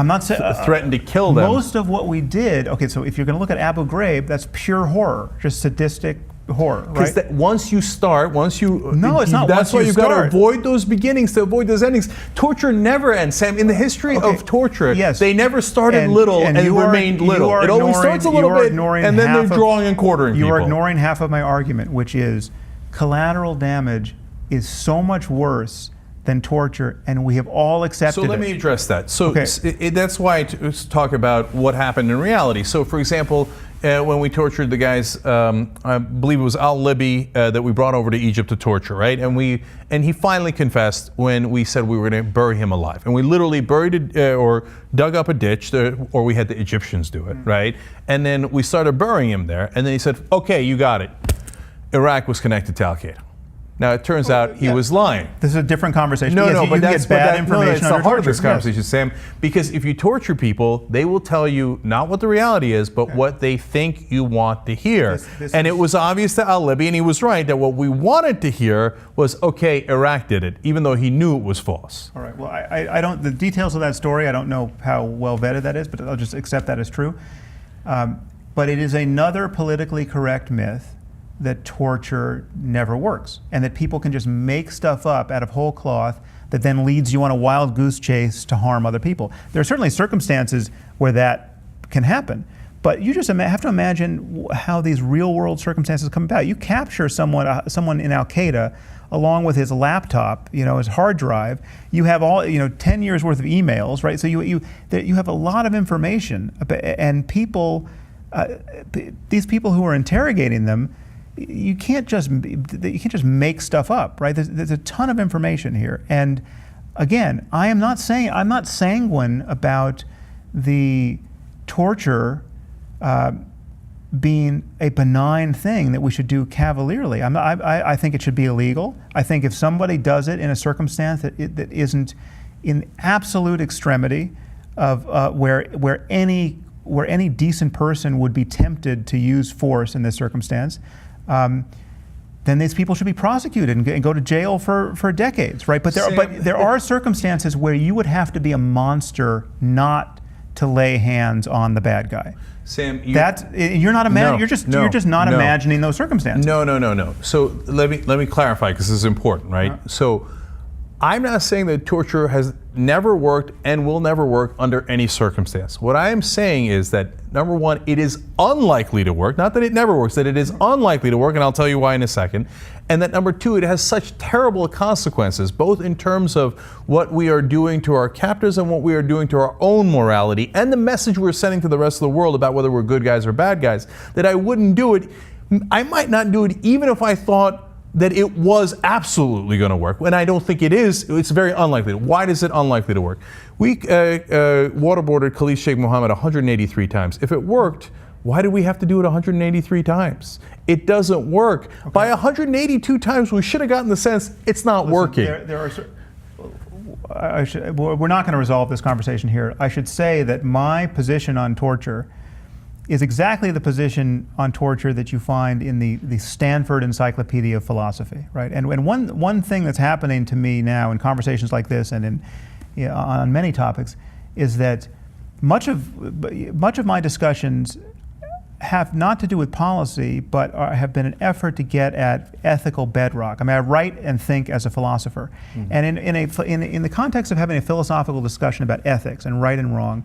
threatened to kill them. Most of what we did, okay, so if you're going to look at Abu Ghraib, that's pure horror, just sadistic horror, right? Because once you start, No, it's not. That's why you've got to avoid those beginnings to avoid those endings. Torture never ends, Sam. In the history of torture, they never started little and remained little. It always starts a little bit, and then they're drawing and quartering people. You are ignoring half of my argument, which is collateral damage is so much worse than torture, and we have all accepted it. So let me address that. So that's why I talk about what happened in reality. So, for example, when we tortured the guys, I believe it was al-Libi that we brought over to Egypt to torture, right? And he finally confessed when we said we were going to bury him alive. And we literally buried or dug up a ditch, or we had the Egyptians do it, right? And then we started burying him there. And then he said, okay, you got it. Iraq was connected to Al-Qaeda. Now, it turns out he was lying. This is a different conversation. But that's bad information. It's the heart of this conversation, Sam. Because if you torture people, they will tell you not what the reality is, but what they think you want to hear. And it was obvious to al-Libi, and he was right, that what we wanted to hear was, okay, Iraq did it, even though he knew it was false. All right. Well, I don't. The details of that story, I don't know how well vetted that is, but I'll just accept that as true. But it is another politically correct myth that torture never works, and that people can just make stuff up out of whole cloth that then leads you on a wild goose chase to harm other people. There are certainly circumstances where that can happen, but you just have to imagine how these real world circumstances come about. You capture someone in Al-Qaeda along with his laptop, his hard drive. You have all, 10 years worth of emails, right? So you have a lot of information, and people, these people who are interrogating them, you can't just make stuff up, right? There's a ton of information here, and again, I'm not sanguine about the torture being a benign thing that we should do cavalierly. I think it should be illegal. I think if somebody does it in a circumstance that isn't in absolute extremity of where any decent person would be tempted to use force in this circumstance, then these people should be prosecuted and go to jail for decades, right? But there are circumstances where you would have to be a monster not to lay hands on the bad guy. Sam, you're not you're just not imagining those circumstances. No. So let me clarify, because this is important, right? So I'm not saying that torture has never worked and will never work under any circumstance. What I am saying is that, number one, it is unlikely to work. Not that it never works, that it is unlikely to work, and I'll tell you why in a second. And that, number two, it has such terrible consequences, both in terms of what we are doing to our captors and what we are doing to our own morality, and the message we're sending to the rest of the world about whether we're good guys or bad guys, that I wouldn't do it. I might not do it even if I thought that it was absolutely going to work. And I don't think it is. It's very unlikely. Why is it unlikely to work? We waterboarded Khalid Sheikh Mohammed 183 times. If it worked, why do we have to do it 183 times? It doesn't work. Okay. By 182 times, we should have gotten the sense it's not working. We're not going to resolve this conversation here. I should say that my position on torture is exactly the position on torture that you find in the Stanford Encyclopedia of Philosophy, right? And one thing that's happening to me now in conversations like this and on many topics is that much of my discussions have not to do with policy, but have been an effort to get at ethical bedrock. I mean, I write and think as a philosopher, and in the context of having a philosophical discussion about ethics and right and wrong,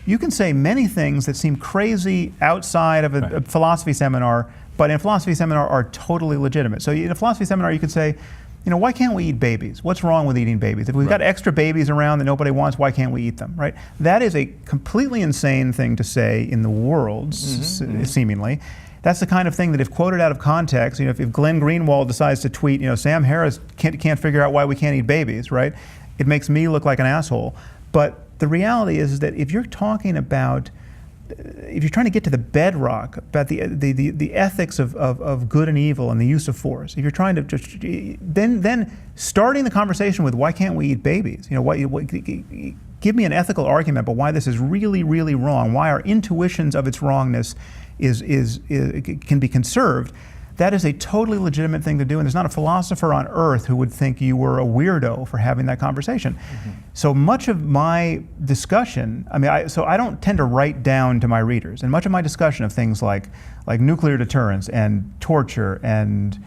you can say many things that seem crazy outside of a philosophy seminar, but in a philosophy seminar are totally legitimate. So in a philosophy seminar, you could say, why can't we eat babies? What's wrong with eating babies? If we've got extra babies around that nobody wants, why can't we eat them, right? That is a completely insane thing to say in the world, seemingly. That's the kind of thing that if quoted out of context, if Glenn Greenwald decides to tweet, Sam Harris can't figure out why we can't eat babies, right? It makes me look like an asshole. But the reality is that if you're talking about, if you're trying to get to the bedrock about the ethics of good and evil and the use of force, if you're trying to just, then starting the conversation with why can't we eat babies? Give me an ethical argument about why this is really, really wrong, why our intuitions of its wrongness can be conserved. That is a totally legitimate thing to do, and there's not a philosopher on earth who would think you were a weirdo for having that conversation. So much of my discussion, I don't tend to write down to my readers, and much of my discussion of things like nuclear deterrence and torture and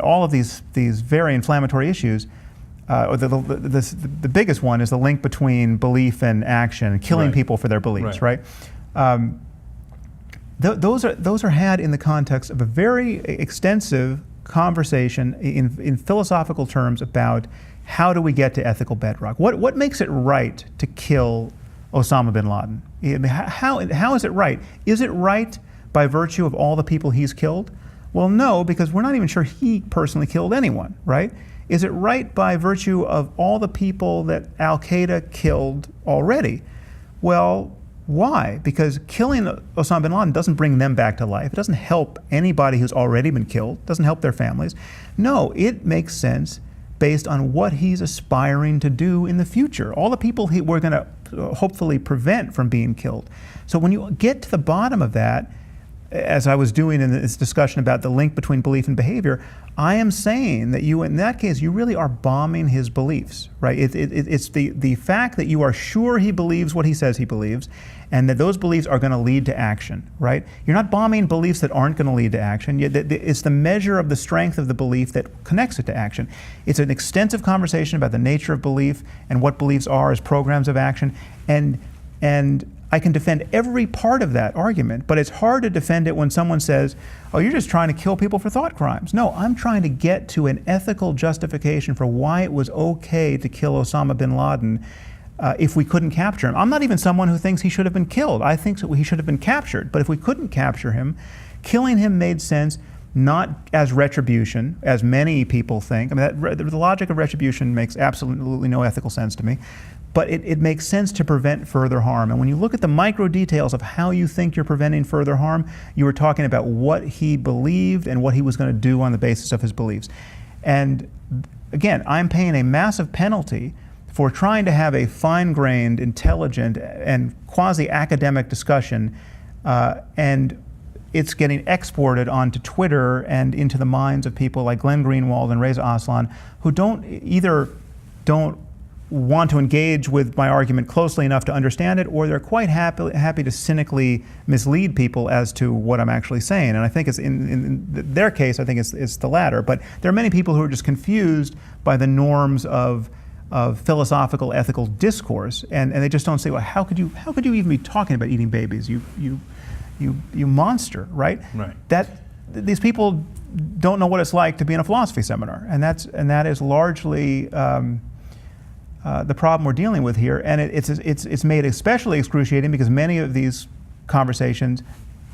all of these very inflammatory issues, the biggest one is the link between belief and action, killing people for their beliefs, right? Those are had in the context of a very extensive conversation in philosophical terms about how do we get to ethical bedrock. What makes it right to kill Osama bin Laden? How is it right? Is it right by virtue of all the people he's killed? Well, no, because we're not even sure he personally killed anyone, right? Is it right by virtue of all the people that Al-Qaeda killed already? Well, why? Because killing Osama bin Laden doesn't bring them back to life. It doesn't help anybody who's already been killed. It doesn't help their families. No, it makes sense based on what he's aspiring to do in the future. All the people we're going to hopefully prevent from being killed. So when you get to the bottom of that, as I was doing in this discussion about the link between belief and behavior, I am saying that in that case, you really are bombing his beliefs, right? It's the fact that you are sure he believes what he says he believes, and that those beliefs are going to lead to action, right? You're not bombing beliefs that aren't going to lead to action. It's the measure of the strength of the belief that connects it to action. It's an extensive conversation about the nature of belief and what beliefs are as programs of action, and I can defend every part of that argument, but it's hard to defend it when someone says, oh, you're just trying to kill people for thought crimes. No, I'm trying to get to an ethical justification for why it was okay to kill Osama bin Laden if we couldn't capture him. I'm not even someone who thinks he should have been killed. I think he should have been captured. But if we couldn't capture him, killing him made sense not as retribution, as many people think. The logic of retribution makes absolutely no ethical sense to me. But it makes sense to prevent further harm. And when you look at the micro details of how you think you're preventing further harm, you were talking about what he believed and what he was going to do on the basis of his beliefs. And again, I'm paying a massive penalty for trying to have a fine-grained, intelligent, and quasi-academic discussion, and it's getting exported onto Twitter and into the minds of people like Glenn Greenwald and Reza Aslan, who don't want to engage with my argument closely enough to understand it, or they're quite happy to cynically mislead people as to what I'm actually saying. And I think it's in their case, I think it's the latter. But there are many people who are just confused by the norms of philosophical, ethical discourse, and they just don't say, well, how could you even be talking about eating babies? You monster, right? Right. These people don't know what it's like to be in a philosophy seminar, and that is largely the problem we're dealing with here. And it's made especially excruciating because many of these conversations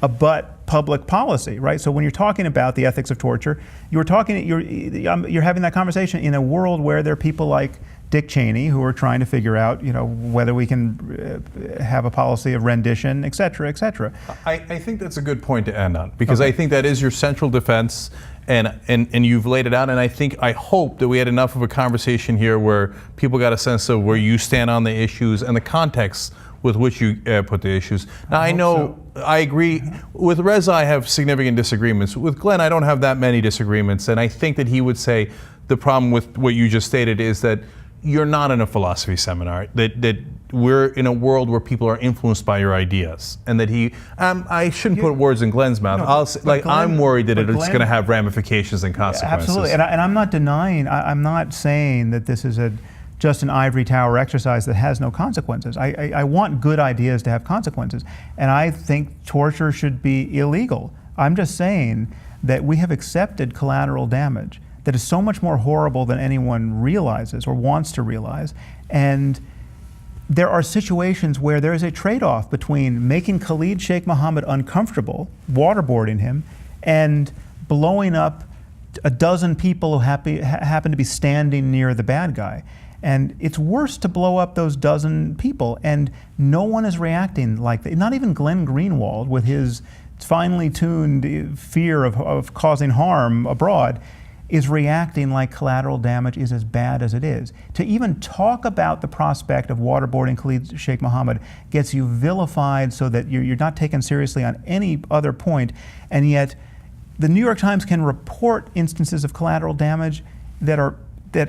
abut public policy, right? So when you're talking about the ethics of torture, you're having that conversation in a world where there are people like Dick Cheney who are trying to figure out, whether we can have a policy of rendition, et cetera, et cetera. I think that's a good point to end on, because I think that is your central defense, and you've laid it out, and I hope that we had enough of a conversation here where people got a sense of where you stand on the issues and the context with which you put the issues. Now, I know, I agree. With Reza, I have significant disagreements. With Glenn, I don't have that many disagreements, and I think that he would say the problem with what you just stated is that you're not in a philosophy seminar, that we're in a world where people are influenced by your ideas, and that I shouldn't put words in Glenn's mouth. I'm worried that it's going to have ramifications and consequences. Absolutely, and I'm not denying, I'm not saying that this is just an ivory tower exercise that has no consequences. I want good ideas to have consequences, and I think torture should be illegal. I'm just saying that we have accepted collateral damage that is so much more horrible than anyone realizes or wants to realize. And there are situations where there is a trade-off between making Khalid Sheikh Mohammed uncomfortable, waterboarding him, and blowing up a dozen people who happen to be standing near the bad guy. And it's worse to blow up those dozen people, and no one is reacting like that. Not even Glenn Greenwald, with his finely tuned fear of causing harm abroad, is reacting like collateral damage is as bad as it is. To even talk about the prospect of waterboarding Khalid Sheikh Mohammed gets you vilified so that you're not taken seriously on any other point, and yet the New York Times can report instances of collateral damage that,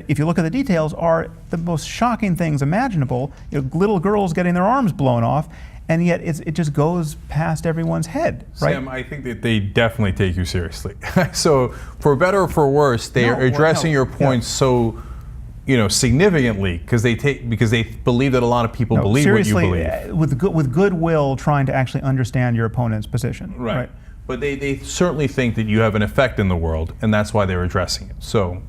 if you look at the details, are the most shocking things imaginable. Little girls getting their arms blown off, and yet it just goes past everyone's head, right? Sam, I think that they definitely take you seriously. So, for better or for worse, they are addressing your points so, significantly because they believe that a lot of people believe what you believe. With goodwill, trying to actually understand your opponent's position. Right. But they certainly think that you have an effect in the world, and that's why they're addressing it. So,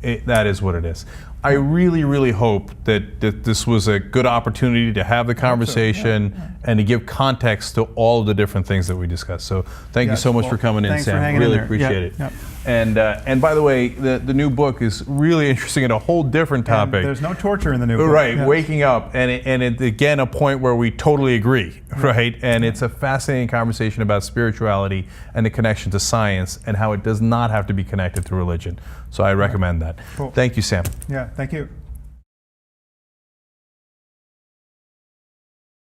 that is what it is. I really, really hope that this was a good opportunity to have the conversation and to give context to all of the different things that we discussed. So thank you so much for coming in, Sam. Really appreciate it. Yep. And by the way, the new book is really interesting and a whole different topic. And there's no torture in the new book. Right, waking up, and it again a point where we totally agree, right? And it's a fascinating conversation about spirituality and the connection to science and how it does not have to be connected to religion. So I recommend that. Cool. Thank you, Sam. Yeah, thank you.